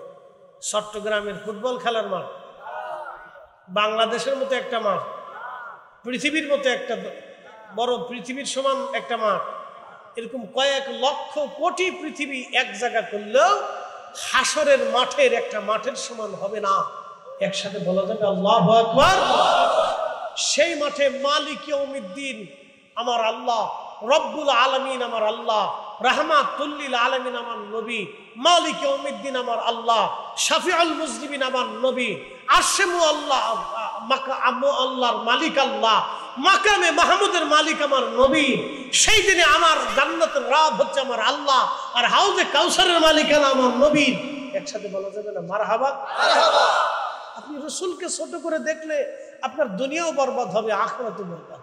Speaker 1: চট্টগ্রামের ফুটবল খেলার মাঠ, বাংলাদেশের মতো একটা মাঠ, পৃথিবীর মতো একটা বড়, পৃথিবীর সমান একটা মাঠ, এরকম কয়েক লক্ষ কোটি পৃথিবী এক জায়গা করলেও হাসরের মাঠের একটা মাঠের সমান হবে না। একসাথে বলা যাবে আল্লাহু আকবার। সেই মাঠে মালিক ইয়াউমিদ্দিন আমার আল্লাহ, রব্বুল আলামিন আমার আল্লাহ, রাহমাতুল লিল আলামিন আমার নবী, মালিক ইয়াউমিদ্দিন আমার আল্লাহ, শাফিউল মুজনিবিন আমার নবী, আরশে মুআল্লাহ আল্লাহর মালিক আল্লাহ, মাকামে মাহমুদের মালিক আমার নবী। সেই দিনে আমার জান্নাতের রব হচ্ছে আমার আল্লাহ, আর হাউজে কাউসারের মালিকানা আমার নবী। একসাথে বলা যাবে না মারহাবা? আপনি রাসূলকে ছোট করে দেখলে আপনার দুনিয়াও বরবাদ হবে, আখিরাতও বরবাদ।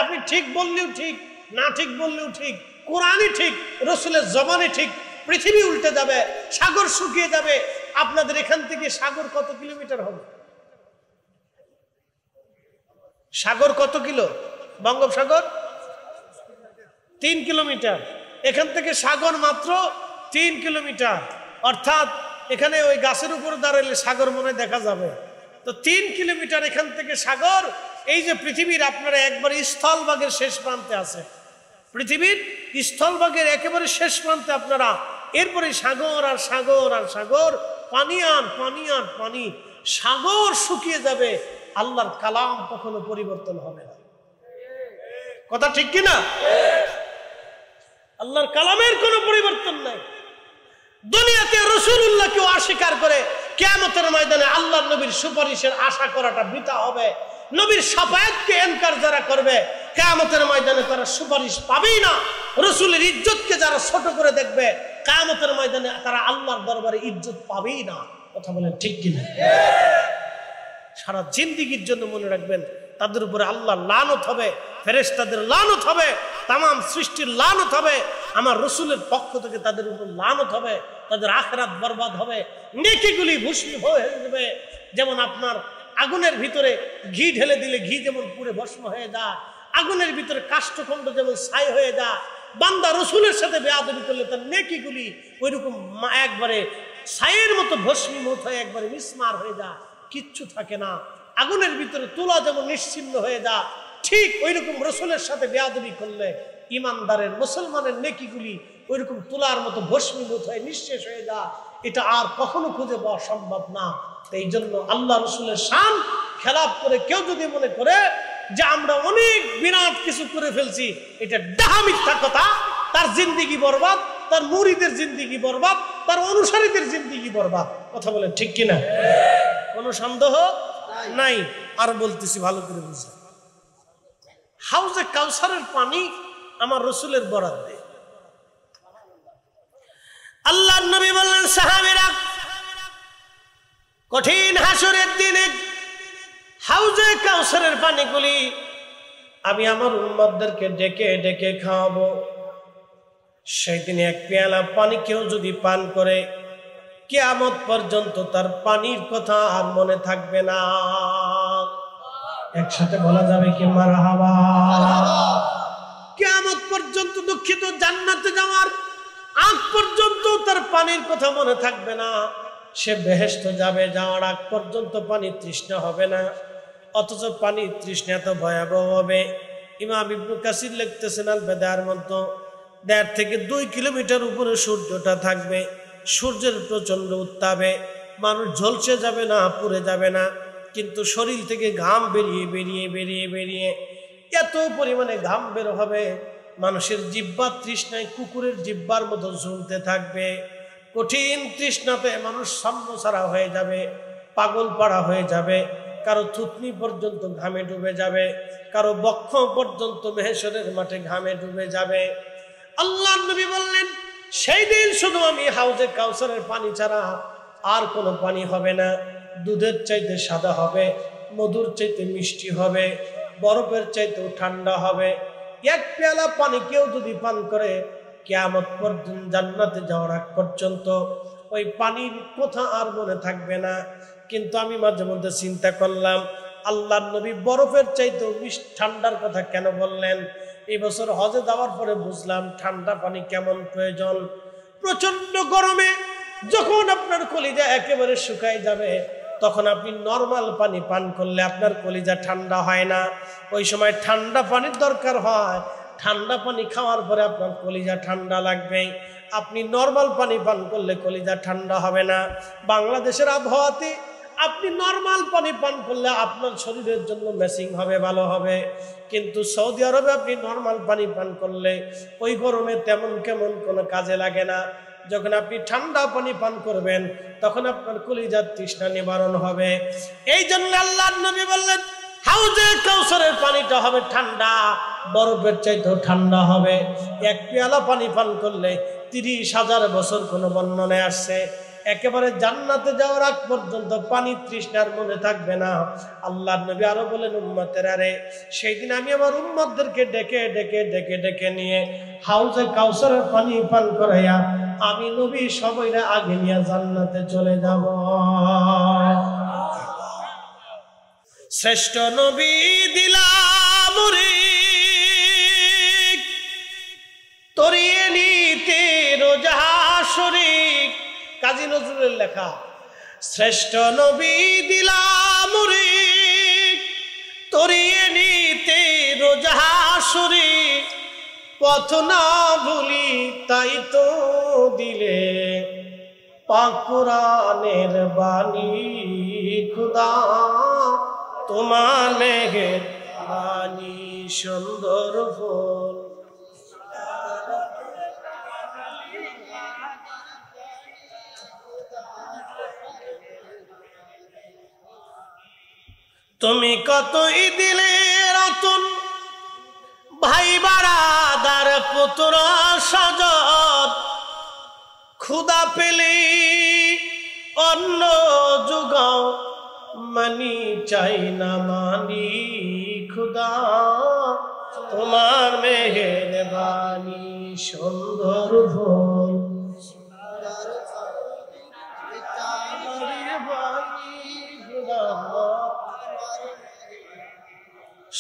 Speaker 1: আপনি ঠিক বললেও ঠিক, না ঠিক বললেও ঠিক, কোরআনই ঠিক, রাসূলের জবানই ঠিক, পৃথিবী উল্টে যাবে, সাগর শুকিয়ে যাবে। আপনাদের এখান থেকে সাগর কত কিলোমিটার হবে? সাগর কত কিলো? বঙ্গোপসাগর 3 কিলোমিটার। এখান থেকে সাগর মাত্র 3 কিলোমিটার। অর্থাৎ এখানে ওই গাছের উপর দাঁড়ালে সাগর মনে দেখা যাবে। তো 3 কিলোমিটার এখান থেকে সাগর। এই যে পৃথিবীর আপনারা একবারে স্থলভাগের শেষ প্রান্তে আছে, পৃথিবীর স্থলভাগের একেবারে শেষ প্রান্তে আপনারা, এরপরে সাগর আর সাগর আর সাগর, পানি আর পানি আর পানি। সাগর শুকিয়ে যাবে, আল্লাহর কালাম কখনো পরিবর্তন হবে না। কথা ঠিক কিনা? আল্লাহর কালামের কোনো পরিবর্তন নাই। দুনিয়াতে রাসূলুল্লাহকে অস্বীকার করে কিয়ামতের ময়দানে আল্লাহর নবীর সুপারিশের আশা করাটা বৃথা হবে। নবীর শাফায়াতকে ইনকার যারা করবে কিয়ামতের ময়দানে তারা সুপারিশ পাবেই না। রাসূলের ইজ্জতকে যারা ছোট করে দেখবে কিয়ামতের ময়দানে তারা আল্লাহর দরবারে ইজ্জত পাবেই না। কথা বলেন ঠিক কিনা? সারা জিন্দেগীর জন্য মনে রাখবেন, তাদের উপরে আল্লাহর লানত হবে, ফেরেশতাদের লানত হবে, তাম সৃষ্টির লানত হবে, আমার রাসূলের পক্ষ থেকে তাদের উপর লানত হবে, তাদের আখিরাত বরবাদ হবে, নেকিগুলি ভস্ম হয়ে যাবে। যেমন আপনার আগুনের ভিতরে ঘি ঢেলে দিলে ঘি যেমন পুড়ে ভস্ম হয়ে যায়, আগুনের ভিতরে কাষ্ঠখণ্ড যেমন ছাই হয়ে যায়, বান্দা রাসূলের সাথে বেয়াদবি করলে তার নেকিগুলি ওইরকম একবারে ছাইয়ের মতো ভস্মীভূত হয়ে একবারে মিসমার হয়ে যায়, কিচ্ছু থাকে না। আগুনের ভিতরে তুলা যেমন নিশ্চিহ্ন হয়ে যায়, ঠিক ওইরকম রাসূলের সাথে বেয়াদবি করলে ইমানদারের মুসলমানের নেকিগুলি ওইরকম তুলার মতো ভস্মীভূত হয়ে নিঃশেষ হয়ে যায়। এটা আর কখনো খুঁজে পাওয়া সম্ভব না। এই জন্য আল্লাহ রাসূলের শান খেলাপ করে কেউ যদি মনে করে যে আমরা অনেক বিরাট কিছু করে ফেলছি, এটা ডাহা মিথ্যা কথা। তার জিন্দেগি বরবাদ, তার মুরিদের জিন্দেগি বরবাদ, তার অনুসারীদের জিন্দেগি বরবাদ। কথা বলেন ঠিক কিনা? কোনো সন্দেহ নাই। আর বলতেছি ভালো করে বুঝে, হাউজে কাউসারের পানি আমার রাসূলের বরাদ্দে। আল্লাহর নবী বললেন, সাহাবীরা, কঠিন হাসরের দিনে হাউজে কাউসারের পানিগুলি আমি আমার উম্মতদেরকে ডেকে ডেকে খাওয়াবো। সেই দিনে এক পেয়ালা পানি কেউ যদি পান করে কিয়ামত পর্যন্ত তার পানির কথা আর মনে থাকবে না। একসাথে বলা যাবে কি মারহাবা? কিয়ামত পর্যন্ত, দুঃখিত, জান্নাতে যাওয়ার আগ পর্যন্ত তার পানির কথা মনে থাকবে না। সে বেহেশতে যাবে, যাওয়ার আগ পর্যন্ত পানি তৃষ্ণা হবে না। অথচ পানি তৃষ্ণা তো ভয়াবহ হবে। ইমাম ইবনে কাসির লিখতেছেন আল বেদায়ের মধ্যে 1.5 থেকে 2 কিলোমিটার উপরে সূর্যটা থাকবে। সূর্যের প্রচন্ড উত্তাপে মানুষ ঝলসে যাবে না, পুড়ে যাবে না, কিন্তু শরীর থেকে ঘাম বেরিয়ে বেরিয়ে বেরিয়ে বেরিয়ে এত পরিমাণে ঘাম বের হবে, মানুষের জিহ্বা তৃষ্ণায় কুকুরের জিহ্বার মতো ঝুলতে থাকবে। কঠিন তৃষ্ণাতে মানুষ সাম্যসারা হয়ে যাবে, পাগল পাড়া হয়ে যাবে। কারো থুতনি পর্যন্ত ঘামে ডুবে যাবে, কারো বক্ষ পর্যন্ত মেহেশরের মাঠে ঘামে ডুবে যাবে। আল্লাহর নবী বললেন, সেই দিন শুধু আমি হাউজে কাউসারের পানি ছাড়া আর কোনো পানি হবে না। দুধের চাইতে সাদা হবে, মধুর চাইতে মিষ্টি হবে, বরফের চাইতেও ঠান্ডা হবে। এক পেয়ালা পানি কেউ যদি পান করে কিয়ামত পর্যন্ত, জান্নাতে যাওয়ার আগ পর্যন্ত ওই পানির কথা আর মনে থাকবে না। কিন্তু আমি মাঝে মধ্যে চিন্তা করলাম, আল্লাহর নবী বরফের চাইতেও ঠান্ডার কথা কেন বললেন? এই বছর হজে যাওয়ার পরে বুঝলাম ঠান্ডা পানি কেমন প্রয়োজন। প্রচন্ড গরমে যখন আপনার কলিজা একেবারে শুকায় যাবে, তখন আপনি নরমাল পানি পান করলে আপনার কলিজা ঠান্ডা হয় না। ওই সময় ঠান্ডা পানির দরকার হয়। ঠান্ডা পানি খাওয়ার পরে আপনার কলিজা ঠান্ডা লাগবে, আপনি নর্মাল পানি পান করলে কলিজা ঠান্ডা হবে না। বাংলাদেশের আবহাওয়াতে আপনি নর্মাল পানি পান করলে আপনার শরীরের জন্য ম্যাচিং হবে, ভালো হবে, কিন্তু সৌদি আরবে আপনি নর্মাল পানি পান করলে ওই গরমে তেমন কেমন কোনো কাজে লাগে না। যখন আপনি ঠান্ডা পানি পান করবেন তখন আপনার কলিজার তৃষ্ণা নিবারণ হবে। এই জন্য আল্লাহর নবী বললেন হাউজে কাউসারের পানিটা হবে ঠান্ডা, বরফের চাইতেও ঠান্ডা হবে। এক পেয়ালা পানি পান করলে 30,000 বছর কোনো বর্ণনায় আসছে একেবারে জান্নাতে যাওয়ার আগ পর্যন্ত পানি তৃষ্ণার মনে থাকবে না। আল্লাহর নবী আরো বলেন উম্মতেরা রে, সেই দিন আমি আমার উম্মতদেরকে ডেকে ডেকে ডেকে ডেকে নিয়ে হাউজে কাউসারের পানি পান করাইয়া আমি নবী সবাইরে আগে নিয়ে জান্নাতে চলে যাব। শ্রেষ্ঠ নবী দিলাম রে তরিয়ে নিতে রোজা শরীক, কাজী নজরুলের লেখা। শ্রেষ্ঠ নবী দিলাম রে তরিয়ে নিতে রোজা শরীক, পথ না ভুলি তাই তো দিলে পাক কোরআনের বাণী, খুদা তোমার মেঘের বাণী সুন্দর ফুল। তুমি কতই দিলে রতন ভাই বারাদার পুত্র সজত, খুদা পেলে অন্য যুগাও মানি চাই না মানি, খুদা তোমার মেহের বাণী সুন্দর ফুল।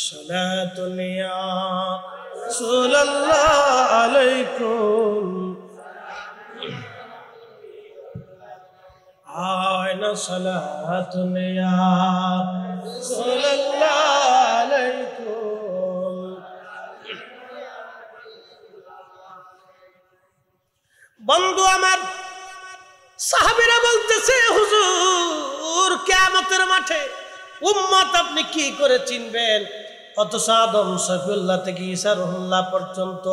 Speaker 1: সালাতুন ইয়া রাসূলুল্লাহ আলাইকুম আয়না, সালাতুন ইয়া রাসূলুল্লাহ আলাইকুম। বন্ধু আমার, সাহাবীরা বলতেছে হুজুর কিয়ামতের মাঠে উম্মত আপনি কি করে চিনবেন? অথচ আদম সফিউল্লাহ থেকে ঈসা রুহুল্লাহ পর্যন্ত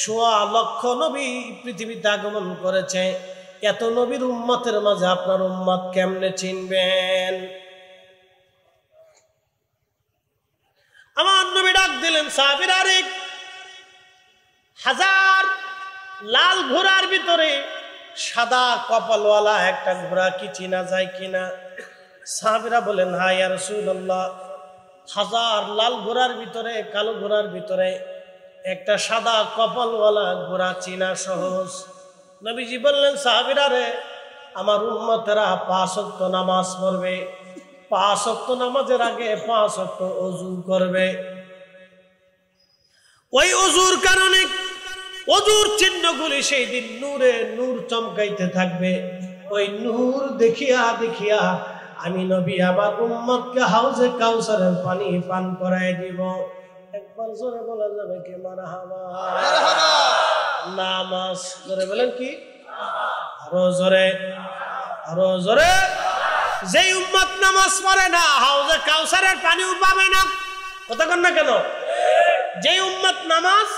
Speaker 1: ১৬ লক্ষ নবী পৃথিবীতে আগমন করেছে। এত নবীর উম্মতের মাঝে আপনার উম্মত কেমনে চিনবেন? আমার নবী ডাক দিলেন সাহাবীরা রে, 1000 লাল ঘোড়ার ভিতরে সাদা কপালওয়ালা একটা ঘোড়া কি চিনা যায় কিনা? সাহাবীরা বলেন হ্যাঁ ইয়া রাসূলুল্লাহ, 1000 লাল ঘোড়ার ভিতরে কালো ঘোড়ার ভিতরে একটা সাদা কপালওয়ালা ঘোড়া চিনা সহজ। নবীজি বললেন সাহাবীরা রে, আমার উম্মতেরা 5 ওয়াক্ত নামাজ পড়বে, 5 ওয়াক্ত নামাজের আগে 5 ওয়াক্ত ওযু করবে। ওই ওযুর কারণে ওযুর চিহ্নগুলি সেই দিন নূরে নূর চমকাইতে থাকবে। ওই নূর দেখিয়া দেখিয়া আমি নবী আমার উম্মতকে হাউজে কাউসারের পানি পান করায় দিব। একবার জোরে বলা যাবে কি মারহাবা? নামাজ জোরে বলেন কি? আরো জোরে, আরো জোরে। যেই উম্মত নামাজ পড়ে না হাউজে কাউসারের পানিও পাবে না। কথা কন না কেন? যেই উম্মত নামাজ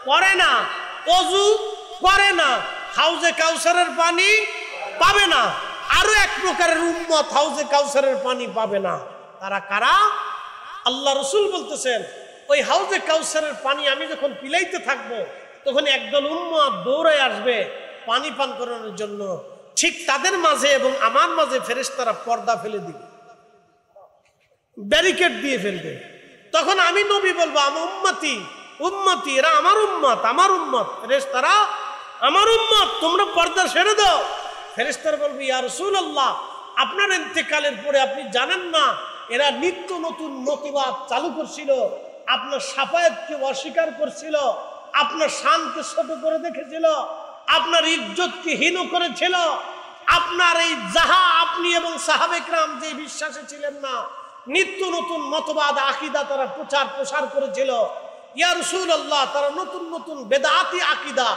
Speaker 1: পড়ে না, ওযু করে না, হাউজে কাউসারের পানি পাবে না। আরো এক প্রকারের উম্মত হাউজে কাউসারের পানি পাবে না। তারা কারা? আল্লাহ রাসূল বলতেছেন ওই হাউজে কাউসারের পানি আমি যখন পিলাইতে থাকবো তখন একদল উম্মত দৌড়ে আসবে পানি পান করানোর জন্য। ঠিক তাদের মাঝে এবং আমার মাঝে ফেরেশতারা পর্দা ফেলে দিবে, ব্যারিকেড দিয়ে ফেলবে। তখন আমি নবী বলবো আমার উম্মতি উম্মতি, এরা আমার উম্মত, আমার উম্মত, ফেরেশতারা আমার উম্মত, তোমরা পর্দা ছেড়ে দাও। ফেরেশতারা বলবে ইয়া রাসূলুল্লাহ, আপনার ইন্তেকালের পরে আপনি জানেন না এরা নিত্য নতুন মতবাদ চালু করছিল, আপনার শাফায়াতকে অস্বীকার করছিল, আপনার শানকে ছোট করে দেখেছিল, আপনার ইজ্জতকে হীন করেছিল, আপনার এই যাহা আপনি এবং সাহাবে কিরাম যে বিশ্বাসে ছিলেন না, নিত্য নতুন মতবাদ আকীদা তারা প্রচার প্রসার করেছিল। ইয়া রাসূলুল্লাহ, তারা নতুন নতুন বেদাতি আকীদা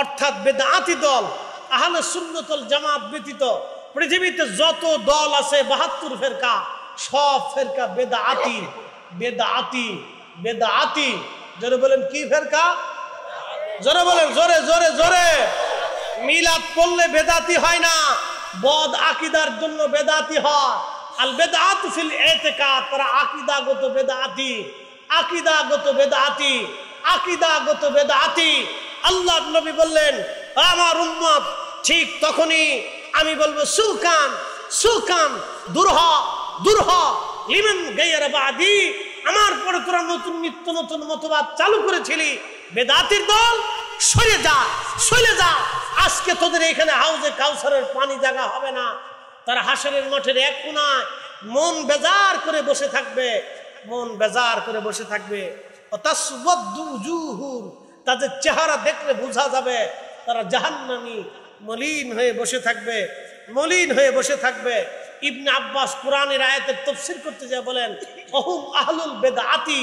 Speaker 1: অর্থাৎ বেদাতি দল, আহলে সুন্নাত ওয়াল জামাত ব্যতীত পৃথিবীতে যত দল আছে 72 ফেরকা, সব ফেরকা বেদাতি বেদাতি বেদাতি। জোরে বলেন কি ফেরকা? জোরে বলেন, জোরে জোরে জোরে। মিলাদ পড়লে বেদাতি হয় না, বদ আকীদার জন্য বেদাতি হয়। আল বেদাতু ফিল ইতিকাদ, তারা আকীদাগত বেদাতি, আকীদাগত বেদাতি, আকীদাগত বেদাতি। আল্লাহর নবী বললেন আমার উম্মত ঠিক তখনই আমি বলবো সুকান সুকান, দুরহ দুরহ লিমান গায়রা বাদি, আমার পরে তোরা নতুন নিত্য নতুন মতবাদ চালু করেছিলি, বেদাতির দল সরে যা সরে যা। আজকে তোদের এখানে হাউজে কাউসারের পানি জায়গা হবে না। তারা হাসরের মাঠের এক কোণায় মন বেজার করে বসে থাকবে, মন বেজার করে বসে থাকবে। তাসওয়াদু উজুহুম, তাদের চেহারা দেখলে বোঝা যাবে তারা জাহান্নামী, মলিন হয়ে বসে থাকবে, মলিন হয়ে বসে থাকবে। ইবনে আব্বাস কোরআনের আয়াতের তাফসীর করতে যায় বলেন অহুম আহলুল বেদাতি,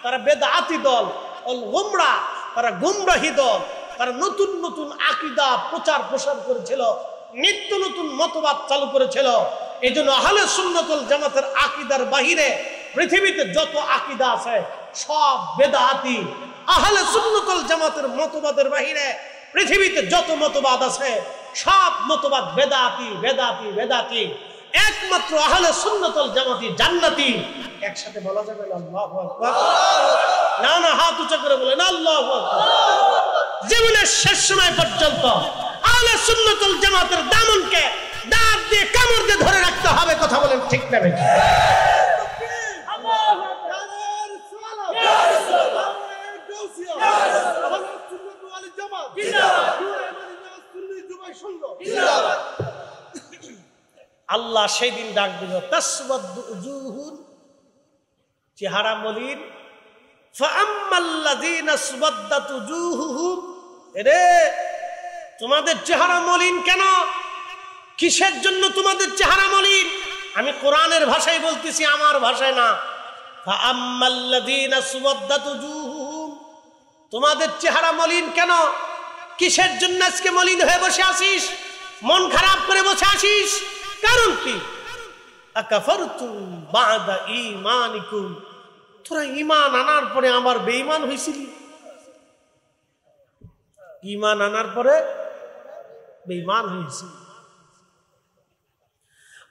Speaker 1: তারা বেদাতি দল, অল গুমরা, তারা গুমরাহি দল, তারা নতুন নতুন আকীদা প্রচার প্রসার করেছিল, নিত্য নতুন মতবাদ চালু করেছিল। এই জন্য আহলে সুন্নাত ওয়াল জামাতের আকীদার বাহিরে পৃথিবীতে যত আকীদা আছে সব বেদাতি। আহলে সুন্নাত ওয়াল জামাতের মতবাদের বাহিরে পৃথিবীতে যত মতবাদ আছে সব মতবাদ বেদাতি বেদাতি বেদাতি। একমাত্র আহলে সুন্নাত ওয়াল জামাতি জান্নাতি। একসাথে বলা যাবে না আল্লাহু আকবার? না না, হাত উঁচু করে বলেন আল্লাহু আকবার। জীবনের শেষ সময় পর্যন্ত আহলে সুন্নাত ওয়াল জামাতের দামনকে দাঁত দিয়ে কামড় দিয়ে ধরে রাখতে হবে। কথা বলেন ঠিক না বেঠিক? আল্লাহ সেই দিন ডাক দিল তাসওয়াদু উজুহুন, চেহারা মলিন। ফাআম্মাল্লাযীনা আসওয়াদ্দাত উজুহুহুম, এরে তোমাদের চেহারা মলিন কেন? কিসের জন্য তোমাদের চেহারা মলিন? আমি কোরআনের ভাষায় বলতেছি, আমার ভাষায় না। ফাআম্মাল্লাযীনা আসওয়াদ্দাত উজুহুহুম, তোমাদের চেহারা মলিন কেন? কিসের জন্য আজকে মলিন হয়ে বসে আছিস, মন খারাপ করে বসে আছিস? কারণ কি? আকাফারতুম বাদা ঈমানিকুম, তোরা ঈমান আনার পরে আমার বেঈমান হইছিলি। ঈমান আনার পরে বেঈমান হইছিলি।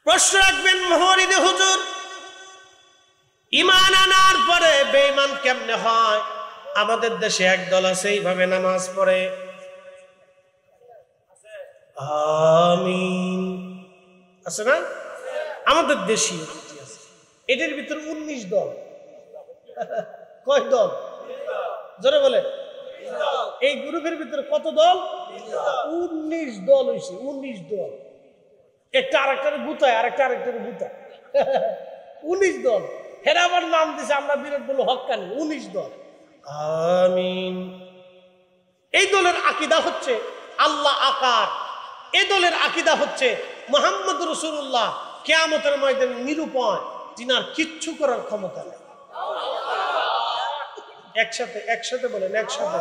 Speaker 1: প্রশ্ন রাখবেন মুহরিদে হুজুর, ঈমান আনার পরে বেঈমান কেমনে হয়? আমাদের দেশে একদল আছে এইভাবে নামাজ পড়ে আমিন, আছে না? আমাদের দেশি এদের ভিতরে 19 দল। কয় দল? জোরে বলে। এই গ্রুপের ভিতরে কত দল? 19 দল হয়েছে। 19 দল, একটা আরেকটার গুতায়, আরেকটা আরেকটার গুতায়। 19 দল। হেরা আবার নাম দিছে আমরা বিরাট বলো হক্কানি। 19 দল। আমিন। এই দলের আকীদা হচ্ছে আল্লাহ আকার। এই দলের আকীদা হচ্ছে মুহাম্মদ রাসূলুল্লাহ কিয়ামতের ময়দানে নিরূপণ, তিনার কিচ্ছু করার ক্ষমতা নেই। একসাথে একসাথে বলেন, একসাথে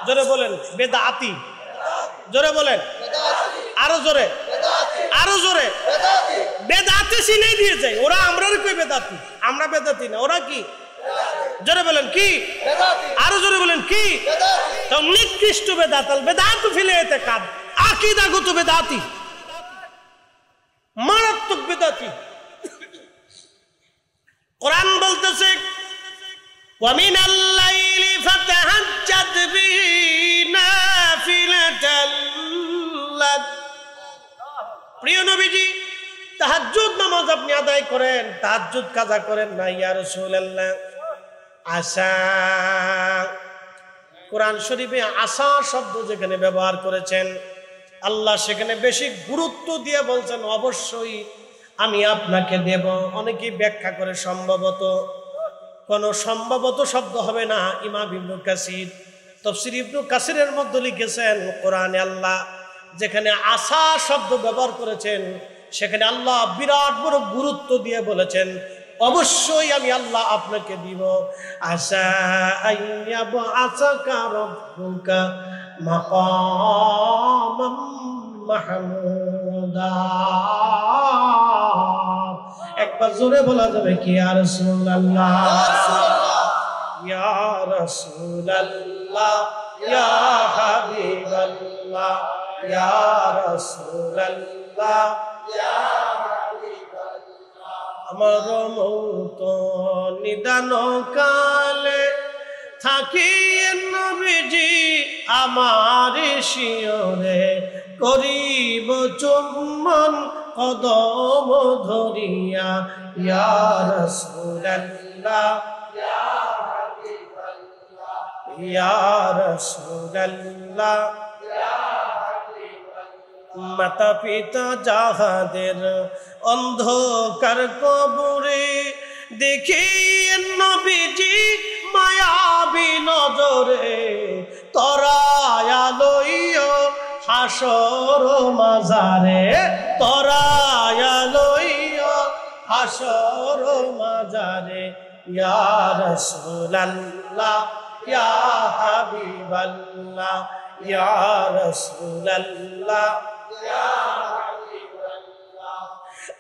Speaker 1: জোরে বলেন বেদাতি। জোরে বলেন, আরো জোরে, আরো জোরে। বেদাতি চিনে দিয়ে যায় ওরা। আমরা কই বেদাতি? আমরা বেদাতি না, ওরা কি? জোরে বলেন কি? আরো জোরে বলেন কি? তো নিকৃষ্ট বেদাত, আল বেদাতু ফিল ইতিকাদ, আকীদাগত বেদাতি, মারাত্মক বেদাতি। কোরআন বলতেছে ওয়া মিনাল লাইলি ফাতাহাজ্জাদ বিহি নাফিলাতাল লাক। প্রিয় নবীজি, তাহাজ্জুদ নামাজ আপনি আদায় করেন, তাহাজ্জুদ কাজা করেন না। ইয়া রাসূলুল্লাহ, আশা, কোরআন শরীফে আশা শব্দ যেখানে ব্যবহার করেছেন আল্লাহ সেখানে বেশি গুরুত্ব দিয়ে বলছেন অবশ্যই আমি আপনাকে দেব। অনেকেই ব্যাখ্যা করে সম্ভবত, কোন সম্ভবত শব্দ হবে না। ইমাম ইবনে কাসির তাফসীর ইবনে কাসিরের মধ্যে লিখেছেন কোরআনে আল্লাহ যেখানে আশা শব্দ ব্যবহার করেছেন সেখানে আল্লাহ বিরাট বড় গুরুত্ব দিয়ে বলেছেন অবশ্যই আমি আল্লাহ আপনাকে দিব। আশা আইয়াবআসাকা রাব্বুকা মাকামাম মাহমুদা। একবার জোরে বলা যাবে কি ইয়া রাসূলুল্লাহ, ইয়া রাসূলুল্লাহ, ইয়া হাবিবাল্লাহ, ইয়া রাসূলুল্লাহ, ইয়া আমার মৌত নিদান কালে থাকি নবীজি আমার শিয়রে, করিব চুম্বন কদম ধরিয়া, ইয়া রাসূলুল্লাহ, ইয়া হাবিবাল্লাহ, ইয়া রাসূলুল্লাহ, ইয়া মাতা পিতা যাহাদের অন্ধকার কবরে, দেখি নবীজি মায়াবী নজরে, তরায়া লইও হাসর মাজারে, তরায়া লইও হাসর মাজারে, ইয়া রাসূলুল্লাহ, ইয়া হাবিবাল্লাহ, ইয়া রাসূলুল্লাহ।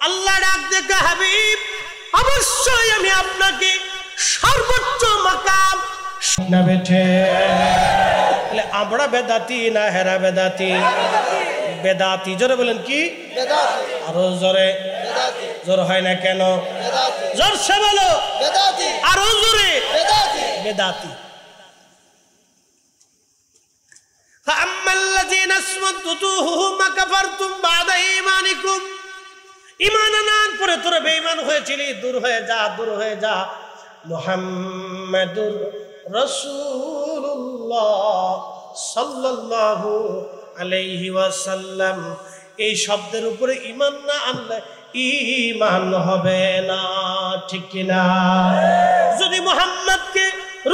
Speaker 1: আল্লাহ ডাক দেখে, হাবিব অবশ্যই আমি আপনাকে সর্বোচ্চ মাকাম না বেঠে। আমরা বেদাতি না হেরা বেদাতি? বেদাতি। জোরে বলেন কি? আরো জোরে। জোর হয় না কেন? জোরসে বলো। আরো জোরে। বেদাতি। فَأَمَّا اسْوَدَّتْ وُجُوهُهُمْ أَكَفَرْتُمْ بَعْدَ إِيمَانِكُمْ। ঈমান আনার পরে তোরা বেঈমান হয়েছিলি, দূর হয়ে যা, দূর হয়ে যা। মুহাম্মাদুর রাসূলুল্লাহ সাল্লাল্লাহু আলাইহি ওয়াসাল্লাম, এই শব্দের উপরে ঈমান না আনলে ঈমান হবে না, ঠিক কি না? যদি মুহাম্মদকে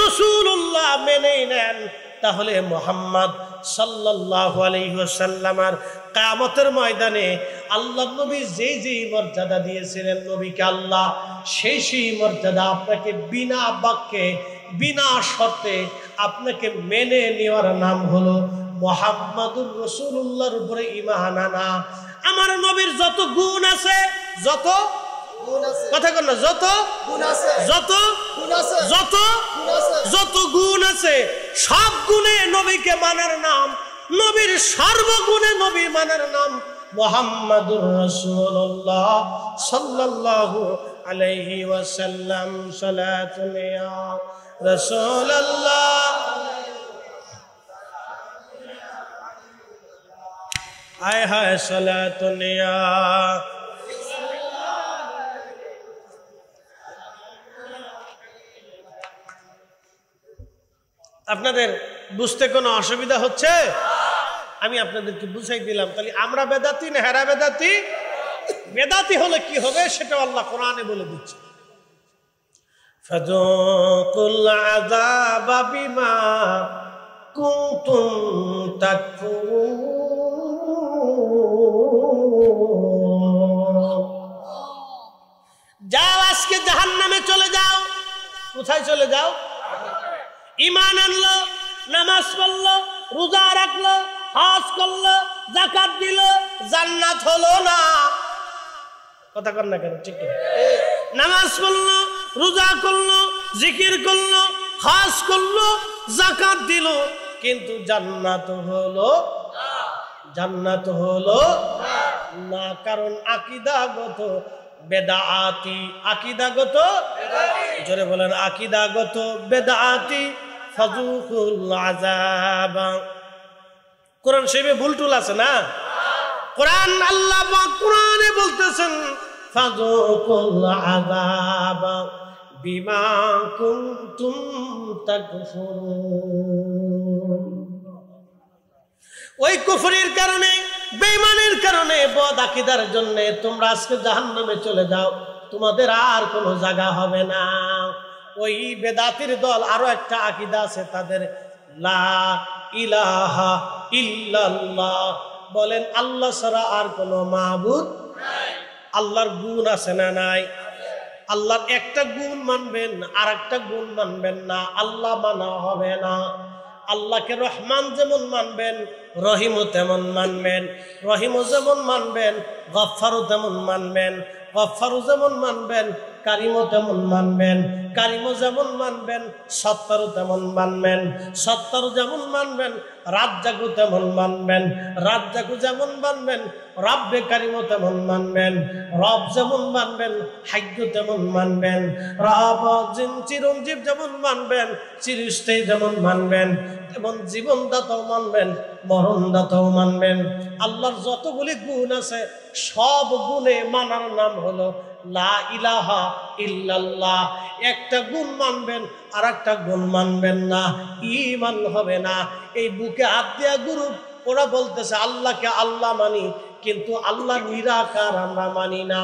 Speaker 1: রাসূলুল্লাহ মেনে নেন, তাহলে মুহাম্মদ সাল্লাল্লাহু আলাইহি ওয়াসাল্লামের কিয়ামতের ময়দানে আল্লাহ নবী যেই মর্যাদা দিয়েছিলেন নবীকে আল্লাহ, সেই মর্যাদা আপনাকে বিনা বাক্যে বিনা শর্তে আপনাকে মেনে নেওয়ার নাম হলো মুহাম্মাদুর রাসূলুল্লাহর উপরে ঈমান আনা। আমার নবীর যত গুণ আছে, যত কথা কন না, যত গুণ আছে, যত গুণ আছে, সব গুণে নবীকে মানার নাম, নবীর সর্বগুণে নবী মানার নাম মুহাম্মাদুর রাসূলুল্লাহ সাল্লাল্লাহু আলাইহি ওয়াসাল্লাম। সালাতুন ইয়া রাসূলুল্লাহ, হায় হায় সালাতুন ইয়া। আপনাদের বুঝতে কোনো অসুবিধা হচ্ছে? আমি আপনাদেরকে বুঝাই দিলাম। তাহলে আমরা বেদাতি না হেরা বেদাতি? বেদাতি হলে কি হবে সেটা আল্লাহ কোরআনে বলে দিচ্ছে। ফাযুকুল আযাবা বিমা কুনতুম তাকফুরুন। যাও আজকে জাহান্নামে চলে যাও। কোথায় চলে যাও? ঈমান আনলো, নামাজ পড়লো, রোজা রাখলো, হজ করলো, যাকাত দিল, জান্নাত হলো না। কথা কর না কেন? ঠিক না? নামাজ পড়লো, রোজা করলো, জিকির করলো, হজ করলো, যাকাত দিল, কিন্তু জান্নাত হলো না। কারণ আকীদাগত বেদাতি, আকীদাগত, জোরে বলেন, আকীদাগত বেদাতি। ফাযুকুল আযাব। কোরআন শরীফে ভুল টুল আছে না? কোরআন আল্লাহ পাক কোরআনে বলতেছেন ফাযুকুল আযাব বিমা কুনতুম তাকফুরুন। ওই কুফরির কারণে, বেঈমানের কারণে, বদ আকীদার জন্য তোমরা আজকে জাহান্নামে চলে যাও, তোমাদের আর কোনো জায়গা হবে না। ওই বেদাতির দল আরো একটা আকীদা আছে তাদের, লা ইলাহা ইল্লাল্লাহ, বলেন আল্লাহ ছাড়া আর কোনো মাবুদ নাই। আল্লাহর গুণ আছে না নাই? আল্লাহর একটা গুণ মানবেন আর একটা গুণ মানবেন না, আল্লাহ মানা হবে না। আল্লাহকে রহমান যেমন মানবেন, রহিমও তেমন মানবেন। রহিমও যেমন মানবেন, গফফারও তেমন মানবেন। গফফারও যেমন মানবেন, কারিমও তেমন মানবেন। কারিমও যেমন মানবেন, সত্তারও তেমন মানবেন। সত্তারও যেমন মানবেন, রাজ্জাকও তেমন মানবেন। রাজ্জাকও যেমন মানবেন, রাব্বে কারিমও তেমন মানবেন। রব যেমন মানবেন, হাজ্য তেমন মানবেন। রব চিরঞ্জীব যেমন মানবেন, চিরস্থায়ী যেমন মানবেন, তেমন জীবনদাতাও মানবেন, মরণদাতাও মানবেন। আল্লাহর যতগুলি গুণ আছে সব গুণে মানার নাম হলো লা ইলাহা ইল্লাল্লাহ। একটা গুণ মানবেন আর একটা গুণ মানবেন না, ঈমান হবে না। এই বুকে হাত দিয়া গুরু ওরা বলতেছে আল্লাহকে আল্লাহ মানি, কিন্তু আল্লাহ নিরাকার আমরা মানি না,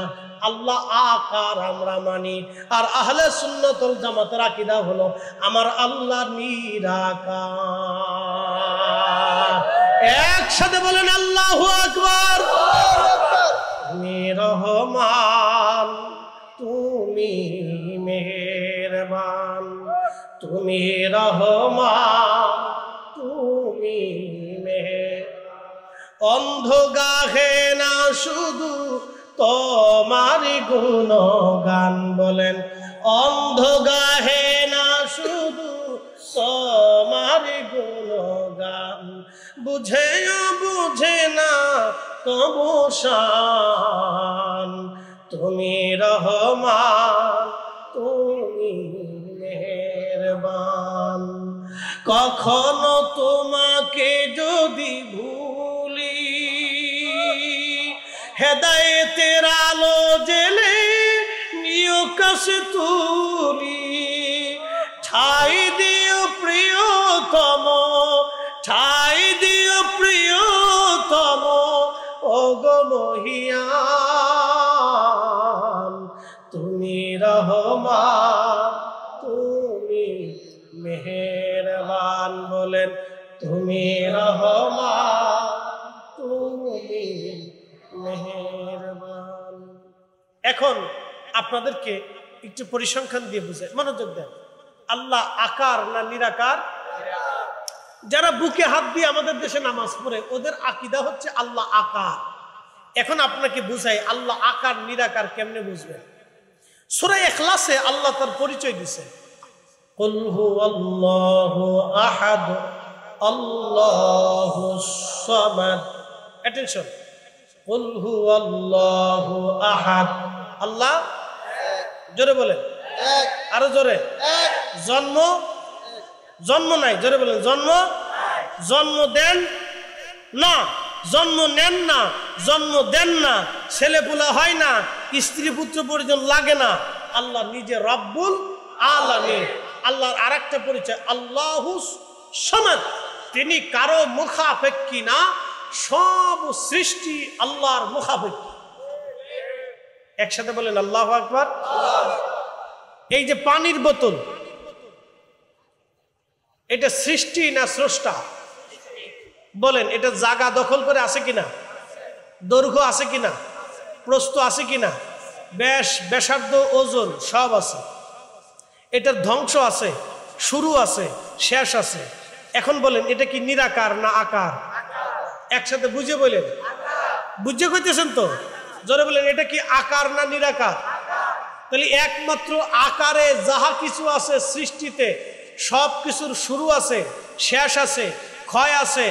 Speaker 1: আল্লাহ আকার আমরা মানি। আর আহলে সুন্নাত ওয়াল জামাতের আকীদা হলো আমার আল্লাহ নিরাকার। একসাথে বলেন আল্লাহু আকবার। তুমি রহমান, তুমি মেহেরবান, তুমি রহমান, তুমি অন্ধ গাহে না শুধু তোমারি গুণগান, বলেন অন্ধ গাহে না শুধু তোমারি গুণগান, বুঝেও বুঝে না তবু শান, তুমি রহমান, তুমি মেহেরবান। কখনো তোমাকে যদি ভুলি, হেদায়েতের আলো জেলে নিয় কাছে তুলি, ঠাই দিও প্রিয়তম, ঠাই দিও প্রিয়তম, ওগো মহিয়ান, তুমি রহমান, তুমি মেহেরবান, বলেন তুমি রহমান, তুমি মেহেরবান। এখন আপনাদেরকে একটু পরিসংখ্যান দিয়ে বুঝাই, মনোযোগ দেন। আল্লাহ আকার না নিরাকার? যারা বুকে হাত দিয়ে আমাদের দেশে নামাজ পড়ে ওদের আকীদা হচ্ছে আল্লাহ আকার। এখন আপনাকে বুঝাই আল্লাহ আকার নিরাকার কেমনে বুঝবেন। সূরা ইখলাসে আল্লাহ তার পরিচয় দিয়েছে, কুল হুয়াল্লাহু আহাদ আল্লাহুস সামাদ। অ্যাটেনশন, কুল হুয়াল্লাহু আহাদ। আল্লাহ জোরে বলেন, আরো জোরে। জন্ম, জন্ম নাই, জোরে বলেন জন্ম, জন্ম দেন না, জন্ম নেন না, জন্ম দেন না, ছেলেপুলা হয় না, স্ত্রী পুত্র পরিজন লাগে না। আল্লাহ নিজে রব্বুল আলামিন। আল্লাহর আরেকটা পরিচয় আল্লাহুস সামাদ, তিনি কারো মুখাপেক্ষী না, সব সৃষ্টি আল্লাহর মুখাপেক্ষী। একসাথে বলেন আল্লাহু আকবার। এই যে পানির বোতল, এটা সৃষ্টি না স্রষ্টা? বলেন এটা জায়গা দখল করে আছে কিনা? দৈর্ঘ্য আছে কিনা? প্রস্থ আছে কিনা? ব্যাস, ব্যাসার্ধ, ওজন সব আছে। এটার ধ্বংস আছে, শুরু আছে, শেষ আছে। এখন বলেন এটা কি নিরাকার না আকার? একসাথে বুঝে বলেন, বুঝে কইতেছেন তো? জোরে বলেন এটা কি আকার না নিরাকার? তাহলে একমাত্র আকারে যাহা কিছু আছে সৃষ্টিতে, সব কিছুর শুরু আছে, শেষ আছে, ক্ষয় আছে,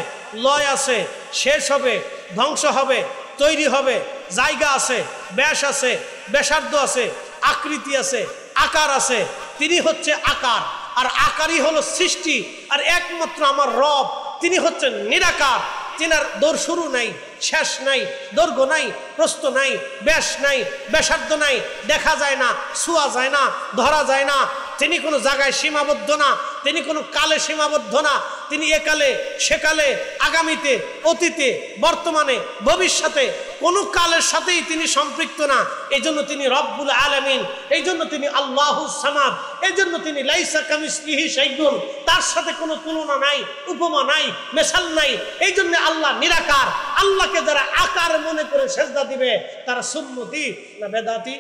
Speaker 1: লয় আছে, শেষ হবে, ধ্বংস হবে, তৈরি হবে, জায়গা আছে, ব্যাস আছে, ব্যাসার্ধ আছে, আকৃতি আছে, আকার আছে। তিনি হচ্ছে আকার, আর আকারই হলো সৃষ্টি। আর একমাত্র আমার রব, তিনি হচ্ছেন নিরাকার। তিনার দৈর্ঘ্য শুরু নাই, শেষ নাই, দৈর্ঘ্য নাই, প্রস্থ নাই, ব্যাস নাই, ব্যাসার্ধ নাই, দেখা যায় না, ছোঁয়া যায় না, ধরা যায় না। তিনি কোনো জায়গায় সীমাবদ্ধ না, তিনি কোনো কালে সীমাবদ্ধ না। তিনি একালে, সেকালে, আগামীতে, অতীতে, বর্তমানে, ভবিষ্যতে কোনো কালের সাথেই তিনি সম্পৃক্ত না। এই জন্য তিনি রব্বুল আলামিন, এই জন্য তিনি আল্লাহুস সামাদ, এই জন্য তিনি লাইসা কামিসলিহি শাইউন, তার সাথে কোনো তুলনা নাই, উপমা নাই, মেসাল নাই। এই জন্য আল্লাহ নিরাকার। আল্লাহকে যারা আকার মনে করে সেজদা দিবে তারা সুন্নতি না বেদাতি?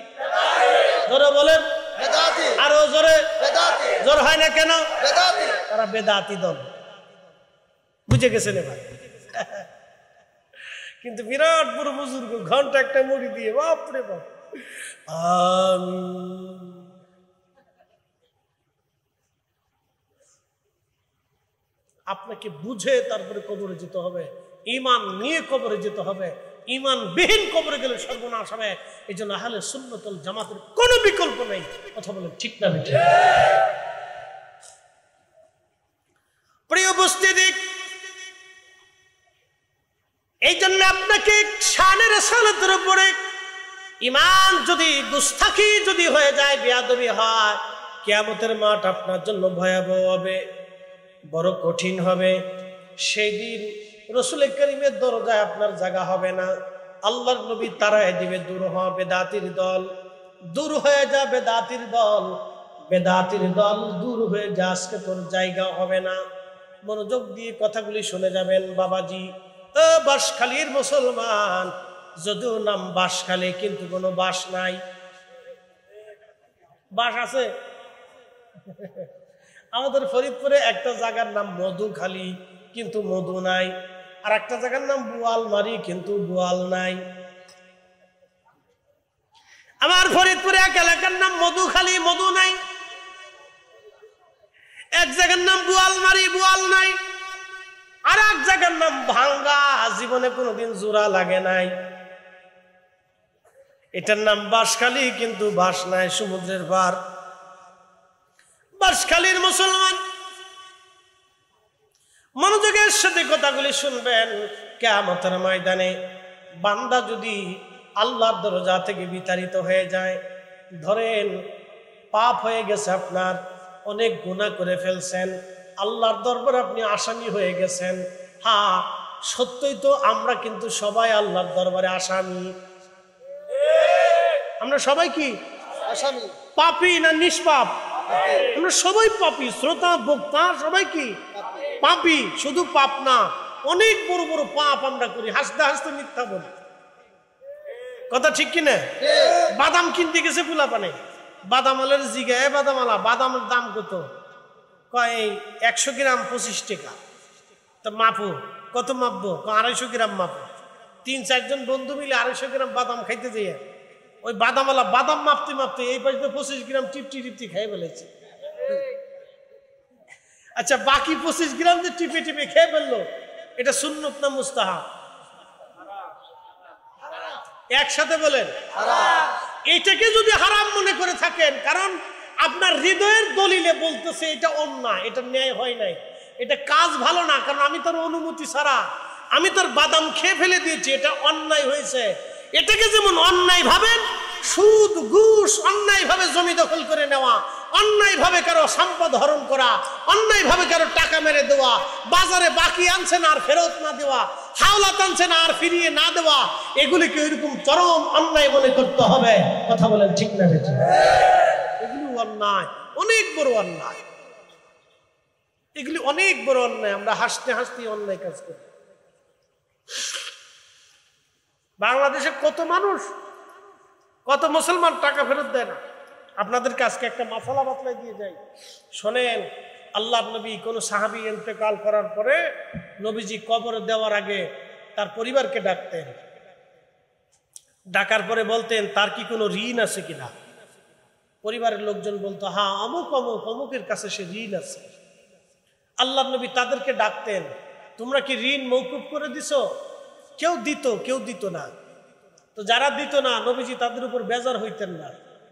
Speaker 1: জোরে বলেন,
Speaker 2: বেদাতি,
Speaker 1: আরো জোরে।
Speaker 2: বেদাতি,
Speaker 1: জোর হয় না কেন?
Speaker 2: বেদাতি।
Speaker 1: তারা বেদাতি দল, বুঝে গেছেন এবার। কিন্তু বিরাট বড় বুজুর্গ ঘন্টা একটা মুড়ি দিয়ে বাপরে বাপ আপনাকে বুঝে তারপরে কবরে যেতে হবে, ঈমান নিয়ে কবরে যেতে হবে। ঈমান বিহীন কবরে গেলে সর্বনাশ হবে। এই জন্য আহলে সুন্নাত ওয়াল জামাতের কোনো বিকল্প নেই। কথা বলেন ঠিক না বেঠিক? প্রিয় উপস্থিতি, এই জন্য আপনাকে শানে রাসালাতের উপরে ঈমান যদি গুস্তাখি যদি হয়ে যায়, বেয়াদবি হয়, কিয়ামতের মাঠ আপনার জন্য ভয়াবহ হবে, বড় কঠিন হবে। সেই দিন রাসূল কারীমের দরজায় আপনার জায়গা হবে না। আল্লাহর নবী তারায় দিবে, দূর হ বেদাতির দল, দূর হয়ে যা বেদাতির দল, বেদাতির দল দূর হয়ে যা, আজকে তোর জায়গা হবে না। মনোযোগ দিয়ে কথাগুলি শুনে যাবেন বাবাজি। বাঁশখালীর মুসলমান, যদিও নাম বাঁশখালী কিন্তু কোনো বাস নাই। বাস আছে? আমাদের ফরিদপুরে একটা জায়গার নাম মধুখালী কিন্তু মধু নাই, আর একটা জায়গার নাম বোয়ালমারি কিন্তু বোয়াল নাই। আমার ফরিদপুরে এক এলাকার নাম মধুখালী, মধু নাই। এক জায়গার নাম বোয়ালমারি, বোয়াল নাই। আর এক জায়গার নাম ভাঙ্গা, জীবনে কোনোদিন জোড়া লাগে নাই। এটার নাম বাঁশখালী কিন্তু বাস নাই, সমুদ্রের পার। বাঁশখালীর মুসলমান, মনোযোগের সাথে কথাগুলি শুনবেন। কিয়ামতের ময়দানে বান্দা যদি আল্লাহর দরজা থেকে বিতাড়িত হয়ে যায়, ধরেন পাপ হয়ে গেছে আপনার, অনেক গুনাহ করে ফেলছেন, আল্লাহর দরবারে আপনি আসামি হয়ে গেছেন। হ্যাঁ, সত্যই তো, আমরা কিন্তু সবাই আল্লাহর দরবারে আসামি। আমরা সবাই কি
Speaker 2: আসামি?
Speaker 1: পাপী না নিষ্পাপ? আমরা সবাই পাপী, শ্রোতা বক্তা সবাই কি পাপী। শুধু পাপ না, অনেক বড় বড় পাপ আমরা করি, হাসতে হাসতে মিথ্যা বলি। কথা ঠিক কিনা? বাদাম কিনতে গেছে পোলাপানে, বাদামালের জিগায়, বাদামালা বাদামের দাম কত? কয় 100 গ্রাম 25 টাকা। তো মাপো, কত মাপবো? 250 গ্রাম মাপো। 3-4 জন বন্ধু মিলে 250 গ্রাম বাদাম খাইতে যাইয়া ওই বাদামালা বাদাম মাপতে মাপতে এই পাশে 25 গ্রাম টিপটি টিপটি খাই ফেলেছে। আচ্ছা, বাকি 25 গ্রাম যে টিপে টিপে খেয়ে ফেললো, এটা সুন্নত না মুস্তাহাব? একসাথে বলেন। এইটাকে যদি হারাম মনে করে থাকেন, কারণ আপনার হৃদয়ের দলিলে বলতেছে এটা অন্যায়, এটা ন্যায় হয় নাই, এটা কাজ ভালো না, কারণ আমি তোর অনুমতি ছাড়া আমি তোর বাদাম খেয়ে ফেলে দিয়েছি, এটা অন্যায় হয়েছে। এটাকে যেমন অন্যায় ভাবেন, সুদ ঘুষ, অন্যায় ভাবে জমি দখল করে নেওয়া, অন্যায় ভাবে কারো সম্পদ হরণ করা, অন্যায় ভাবে কারো টাকা মেরে দেওয়া, বাজারে বাকি আনছেন আর ফেরত না দেওয়া, হাওলাত আনছেন আর ফিরিয়ে না দেওয়া, এগুলিকে ওইরকম চরম অন্যায় মনে করতে হবে। কথা বলেন ঠিক না বেঠিক? এগুলি অন্যায়, অনেক বড় অন্যায়, এগুলি অনেক বড় অন্যায়। আমরা হাসতে হাসতে অন্যায় কাজ করি। বাংলাদেশে কত মানুষ, কত মুসলমান টাকা ফেরত দেয় না। আপনাদের কাছে একটা মাসালা বাতলাই দিয়ে যাই, শোনেন। আল্লাহর নবী কোন সাহাবী ইন্তেকাল করার পরে নবীজি কবরে দেওয়ার আগে তার পরিবারকে ডাকতেন। ডাকার পরে বলতেন তার কি কোনো ঋণ আছে কিনা। পরিবারের লোকজন বলতো হ্যাঁ, অমুক অমুক অমুকের কাছে সে ঋণ আছে। আল্লাহর নবী তাদেরকে ডাকতেন, তোমরা কি ঋণ মওকুফ করে দিছো? কেউ দিত, কেউ দিত না। তো যারা দিত না, নবীজি তাদের উপর বেজার হইতেন না।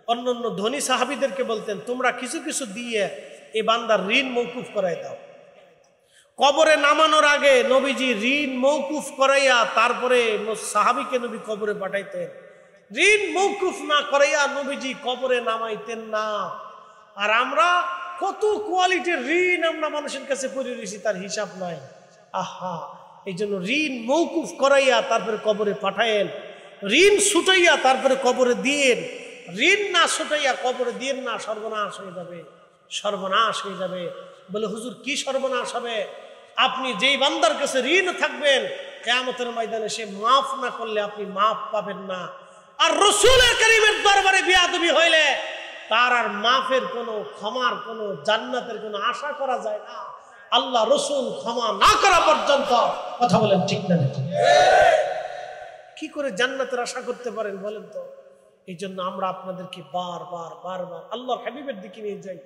Speaker 1: অন্য অন্য ধনী সাহাবীদেরকে বলতেন, তোমরা কিছু কিছু দিয়ে এই বান্দার ঋণ মওকুফ করাই দাও। কবরে নামানোর আগে নবীজি ঋণ মওকুফ করাইয়া তারপরে সাহাবীকে নবী কবরে পাঠাইতেন। ঋণ মওকুফ না করাইয়া নবীজি কবরে নামাইতেন না। আর আমরা কত কোয়ালিটির ঋণ আমরা মানুষের কাছে পড়ে রয়েছি, তার হিসাব নাই। আহা, এই জন্য ঋণ মওকুফ করাইয়া তারপরে কবরে পাঠায়েন, ঋণ ছুটাইয়া তারপরে কবরে দিয়েন। ঋণ না ছুটাইয়া কবরে দিয়েন না, সর্বনাশ হয়ে যাবে, সর্বনাশ হয়ে যাবে। বলে হুজুর কি সর্বনাশ হবে? আপনি যেই বান্দার কাছে ঋণ থাকবেন, কিয়ামতের ময়দানে সে মাফ না করলে আপনি মাফ পাবেন না। আর রাসূল কারীমের দরবারে বেয়াদবি হইলে তার আর মাফের কোনো, ক্ষমার কোনো, জান্নাতের কোনো আশা করা যায় না আল্লাহ রসুল ক্ষমা না করা পর্যন্ত। কথা বলেন ঠিক না? কি করে জান্নাতের আশা করতে পারেন বলেন তো? এই জন্য আমরা আপনাদেরকে বারবার আল্লাহর হাবিবের দিকে নিয়ে যাই।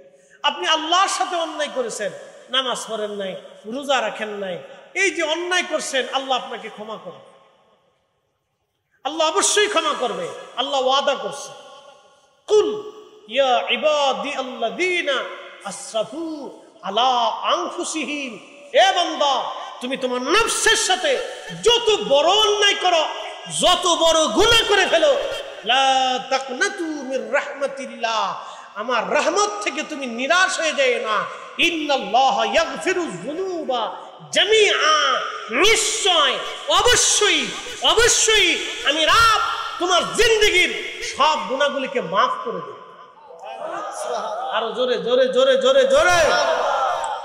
Speaker 1: আপনি আল্লাহর সাথে অন্যায় করেছেন, নামাজ পড়েন নাই, রোজা রাখেন নাই, এই যে অন্যায় করছেন, আল্লাহ আপনাকে ক্ষমা করবে। আল্লাহ অবশ্যই ক্ষমা করবে, আল্লাহ ওয়াদা করছে। কুল ইয়া ইবাদি আল্লাযীনা আসরাফু আলা আনফুসিহিম, এ বান্দা তুমি তোমার নফসের সাথে যত বড় অন্যায় করো, যত বড় গুনাহ করে ফেলো, লা তাকনাতু মির রাহমাতিল্লাহ, আমার রহমত থেকে তুমি নিরাশ হয়ে যায় না। ইন্নাল্লাহা ইয়াগফিরুয যুনুবা জামিআ, নিশ্চয় অবশ্যই আমি রব তোমার জিন্দেগীর সব গুনাহগুলিকে মাফ করে দেব। আরো জোরে জোরে জোরে জোরে জোরে।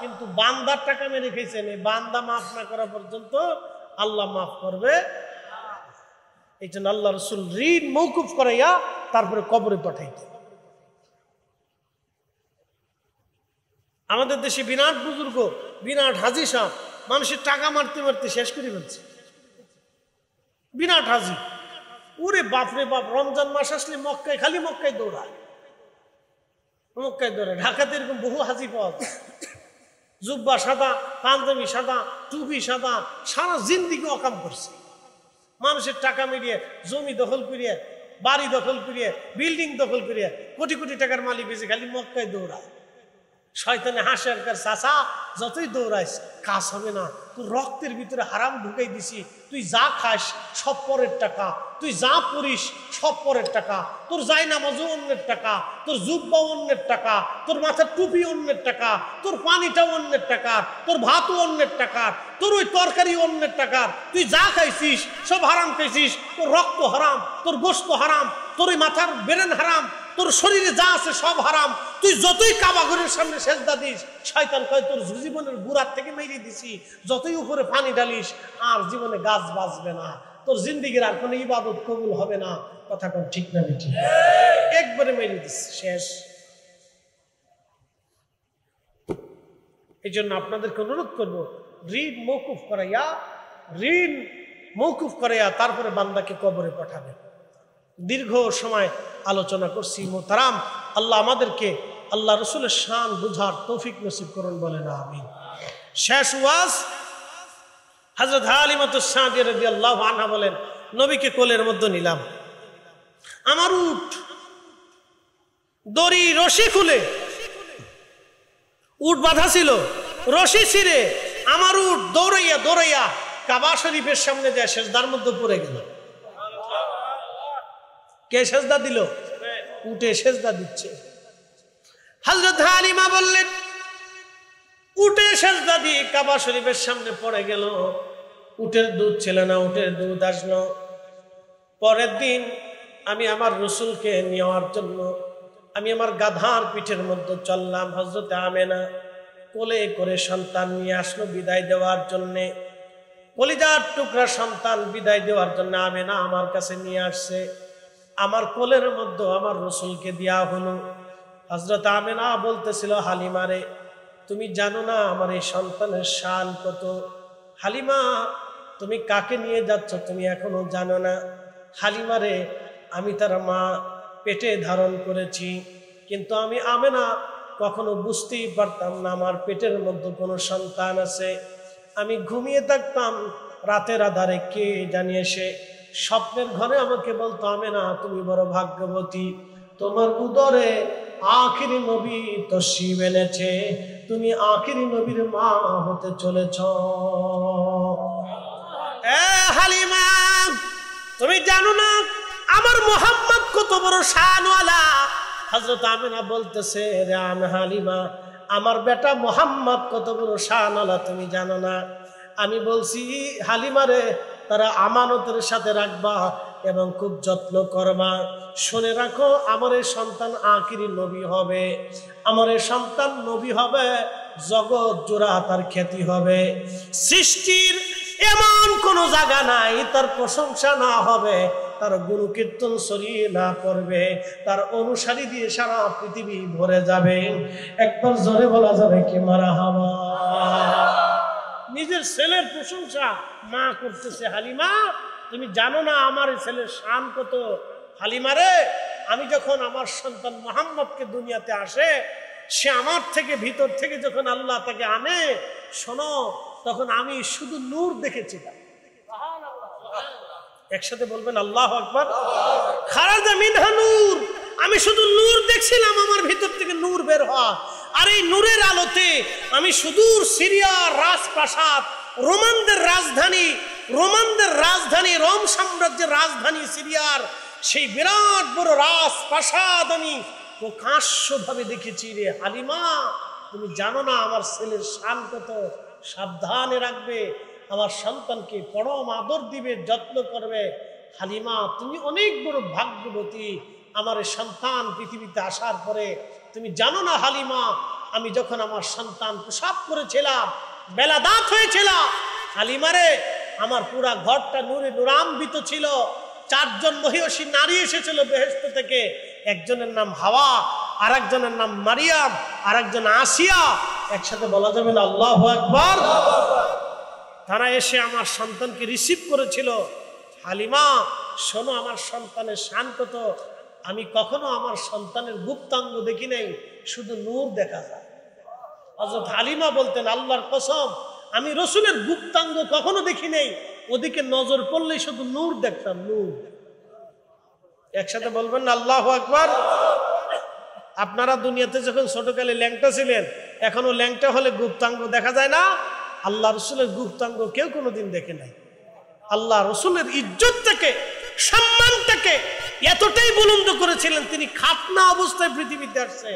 Speaker 1: কিন্তু বান্দার টাকা মেরে খেয়েছেন, এই বান্দা মাফ না করা পর্যন্ত আল্লাহ মাফ করবে। এই জন্য আল্লাহ রসুল ঋণ মওকুফ করাইয়া তারপরে কবরে পাঠাইতে। আমাদের দেশে বিরাট বুজুর্গ, বিরাট হাজি সাহেব মানুষের টাকা মারতে মারতে শেষ করে ফেলছে। বিরাট হাজি, ওরে বাপরে বাপ, রমজান মাস আসলে মক্কায়, খালি মক্কায় দৌড়ায়। ঢাকাতে এরকম বহু হাজি পাওয়া যায়, জুব্বা সাদা, পাঞ্জাবি সাদা, টুপি সাদা, সারা জিন্দিগি অকাম করছে। মানুষের টাকা মেরিয়ে, জমি দখল করিয়ে, বাড়ি দখল করিয়ে, বিল্ডিং দখল করিয়ে কোটি কোটি টাকার মালিক হয়েছে, খালি মক্কায় দৌড়ায়। শয়তানে হাসে আর চাচা, যতই দৌড়াইস কাজ হবে না, তোর রক্তের ভিতরে হারাম ঢুকাই দিছি, তুই যা খাস সব পরের টাকা, তুই যা পড়িস সব পরের টাকা, তোর যাই নামাজও অন্যের টাকা, তোর জুব্বা অন্যের টাকা, তোর মাথার টুপি অন্যের টাকা, তোর পানিটাও অন্যের টাকা, তোর ভাতও অন্যের টাকা, তোর ওই তরকারি অন্যের টাকা, তুই যা খাইছিস সব হারাম খাইছিস, তোর রক্ত হারাম, তোর গোশত হারাম, তোর ওই মাথার ব্রেন হারাম, তোর শরীরে যা আছে সব হারাম। তুই যতই কাবা ঘরের সামনে সেজদা দিস, শয়তান কয় তোর জীবনের গুড়ার থেকে মেরে দিছি, যতই উপরে পানি ঢালিস আর জীবনে গাছ বাঁচবে না, তোর জিন্দিগির আর কোনো ইবাদত কবুল হবে না। কথা কোন ঠিক না ঠিক? একবারে মেরে দিস, শেষ। এই জন্য আপনাদেরকে অনুরোধ করবো, ঋণ মওকুফ করাইয়া তারপরে বান্দাকে কবরে পাঠাবে। দীর্ঘ সময় আলোচনা করছি মোহতারাম, আল্লাহ আমাদেরকে আল্লাহ রসুলের শান বুঝার তৌফিক নসিব করুন, বলে না আমিন। শেষ ওয়াজ হযরত হালিমাতুস সাদিয়া রাদিয়াল্লাহু আনহা বলেন, নবীকে কোলের মধ্যে নিলাম, আমার উট দড়ি রশি খুলে, উট বাঁধা ছিল, রশি ছিঁড়ে আমার উট দৌড়াইয়া কাবা শরীফের সামনে যায় সেজদার মধ্যে পড়ে গেল। কে সেজদা দিল? উটে সেজদা দিচ্ছে। হযরত হালিমা বললেন, উটে সেজদা দিয়ে কাবা শরীফের সামনে পড়ে গেল, উটের দুধ ছিল না, উটের দুধ আসলো। পরের দিন আমি আমার রসুলকে নেওয়ার জন্য আমি আমার গাধার পিঠের মধ্যে চললাম। হযরত আমেনা কোলে করে সন্তান নিয়ে আসলো বিদায় দেওয়ার জন্যে, কলিজার টুকরা সন্তান বিদায় দেওয়ার জন্য আমেনা আমার কাছে নিয়ে আসছে। আমার কোলের মধ্যে আমার রসুলকে দেয়া হলো। হযরত আমেনা বলতেছিল, হালিমারে তুমি জানো না আমার এই সন্তানের শান কত? হালিমা তুমি কাকে নিয়ে যাচ্ছ তুমি এখনো জানো না? হালিমারে আমি তার মা, পেটে ধারণ করেছি, কিন্তু আমি আমেনা কখনো বুঝতেই পারতাম না আমার পেটের মধ্যে কোনো সন্তান আছে। আমি ঘুমিয়ে থাকতাম, রাতের আধারে কে জানি এসে স্বপ্নের ঘরে আমাকে বলতো, আমেনা তুমি বড় ভাগ্যবতী, তোমার উদরে আখিরি নবী তশরিফ এনেছে, তুমি আখিরি নবীর মা হতে চলেছ। হালিমা তুমি জানো না আমার মোহাম্মদ কত বড় শানওয়ালা? হযরত আমেনা বলতেছে, রে হালিমা আমার বেটা মোহাম্মদ কত বড় শানওয়ালা তুমি জানো না? আমি বলছি, হালিমারে তারা আমানতের সাথে রাখবা এবং খুব যত্ন করবা। শুনে রাখো আমার এই সন্তান আখিরি নবী হবে, আমার এই সন্তান নবী হবে, জগৎ জোড়া তার খ্যাতি হবে। সৃষ্টির এমন কোন জায়গা নাই তার প্রশংসা না হবে, তার গুণকীর্তন ছড়িয়ে না করবে, তার অনুসারী দিয়ে সারা পৃথিবী ভরে যাবে। একবার জোরে বলা যাবে কি মারহাবা। নিজের ছেলের প্রশংসা মা করতেছে। হালিমা, তুমি জানো না আমার ছেলের শান কত? হালিমা রে, আমি যখন আমার সন্তান মুহাম্মদকে দুনিয়াতে আসে, সে আমার থেকে ভিতর থেকে যখন আল্লাহ তাকে আনে, শোনো, তখন আমি শুধু নূর দেখেছিলাম। একসাথে বলবেন আল্লাহু আকবার। খারাজা মিনহা নূর, আমি শুধু নূর দেখছিলাম, আমার ভিতর থেকে নূর বের হওয়া। আর এই নূরের আলোতে আমি সুদূর সিরিয়ার রাজপ্রাসাদ, রোমানদের রাজধানী রোম সাম্রাজ্যের রাজধানী সিরিয়ার সেই বিরাট বড় রাজপ্রাসাদ আমি প্রকাশ্যভাবে দেখেছি। রে হালিমা, তুমি জানো না আমার ছেলের শান কত? সাবধানে রাখবে, আমার সন্তানকে পরম আদর দিবে, যত্ন করবে। হালিমা, তুমি অনেক বড় ভাগ্যবতী। আমার সন্তান পৃথিবীতে আসার পরে তুমি জানো না হালিমা, আমি যখন আমার সন্তান প্রসব করেছিলাম, বেলা দাঁত হয়েছিলাম, হালিমারে আমার পুরা ঘরটা নূরে নূরান্বিত ছিল। 4 জন মহিষী নারী এসেছিল বেহেশত থেকে। একজনের নাম হাওয়া, আর একজনের নাম মারিয়াম, আর একজন আসিয়া। একসাথে বলা যাবে না আল্লাহু আকবার। তারা এসে আমার সন্তানকে রিসিভ করেছিল। হালিমা, শোনো, আমার সন্তানের শান কত? আমি কখনো আমার সন্তানের গুপ্তাঙ্গ দেখি নাই, শুধু নূর দেখা যায়। হযরত হালিমা বলতেন, আল্লাহর কসম, আমি রসুলের গুপ্তাঙ্গ কখনো দেখি নাই, ওদিকে নজর পড়লেই শুধু নূর দেখতাম, নূর। একসাথে বলবেন না আল্লাহু আকবার। আপনারা দুনিয়াতে যখন ছোটকালে ল্যাংটা ছিলেন, এখনো ল্যাংটা হলে গুপ্তাঙ্গ দেখা যায় না? আল্লাহ রসুলের গুপ্তাঙ্গ কেউ কোনোদিন দেখে নাই। আল্লাহ রসুলের ইজ্জতটাকে, সম্মানটাকে এতটাই বুলন্দ করেছিলেন, তিনি খাতনা অবস্থায় পৃথিবীতে আসছে।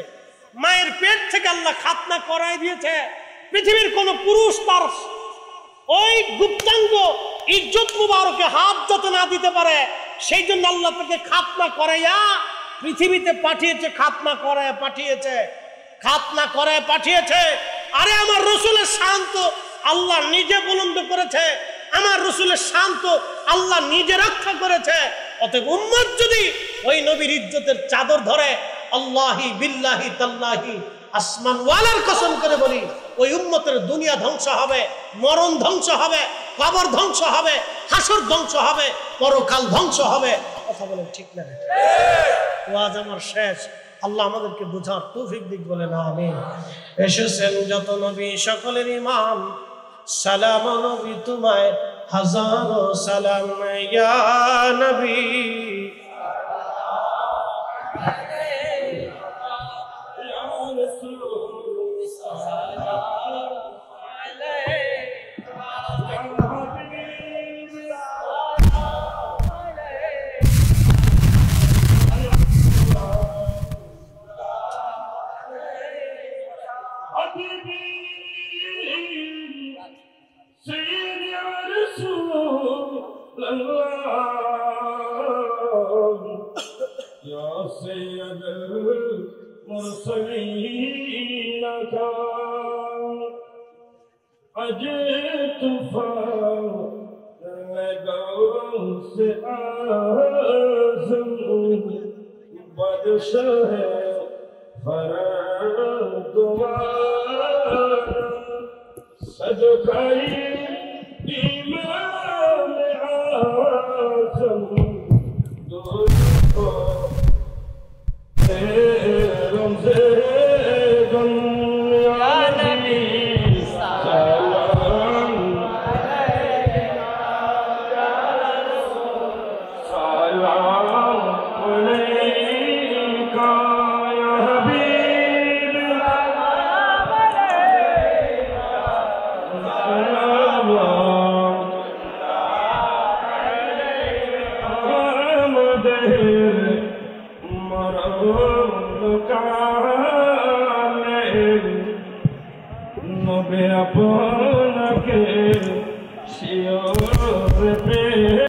Speaker 1: মায়ের পেট থেকে আল্লাহ খাতনা করাই দিয়েছে। পৃথিবীর কোন পুরুষ তার ওই গুপ্তাঙ্গ ইজ্জত মুবারকে হাত যাতে না দিতে পারে, সেই জন্য আল্লাহ তাকে খাতনা করাইয়া পৃথিবীতে পাঠিয়েছে। খাতনা করায় পাঠিয়েছে। আরে আমার রসুলের শান্ত আল্লাহ নিজে বুলন্দ করেছে, আমার রসুলের শান্ত আল্লাহ নিজে রক্ষা করেছে। অতএব উম্মত যদি ওই নবীর ইজ্জতের চাদর ধরে, আল্লাহি বিল্লাহি তাল্লাহি, আসমান ওয়ালার কসম করে বলি, ওই উম্মতের দুনিয়া ধ্বংস হবে, মরণ ধ্বংস হবে, কবর ধ্বংস হবে, হাসর ধ্বংস হবে, পরকাল ধ্বংস হবে। কথা বলেন ঠিক না? ওয়াজ আমার শেষ। আল্লাহ আমাদেরকে বুঝার তৌফিক দিক বলে না আমিন। এসেছেন যত নবী সকলের ইমাম, সালাম নবী তোমায় হাজারো সালাম ইয়া নবী।
Speaker 2: নবে আপনাকে শিওর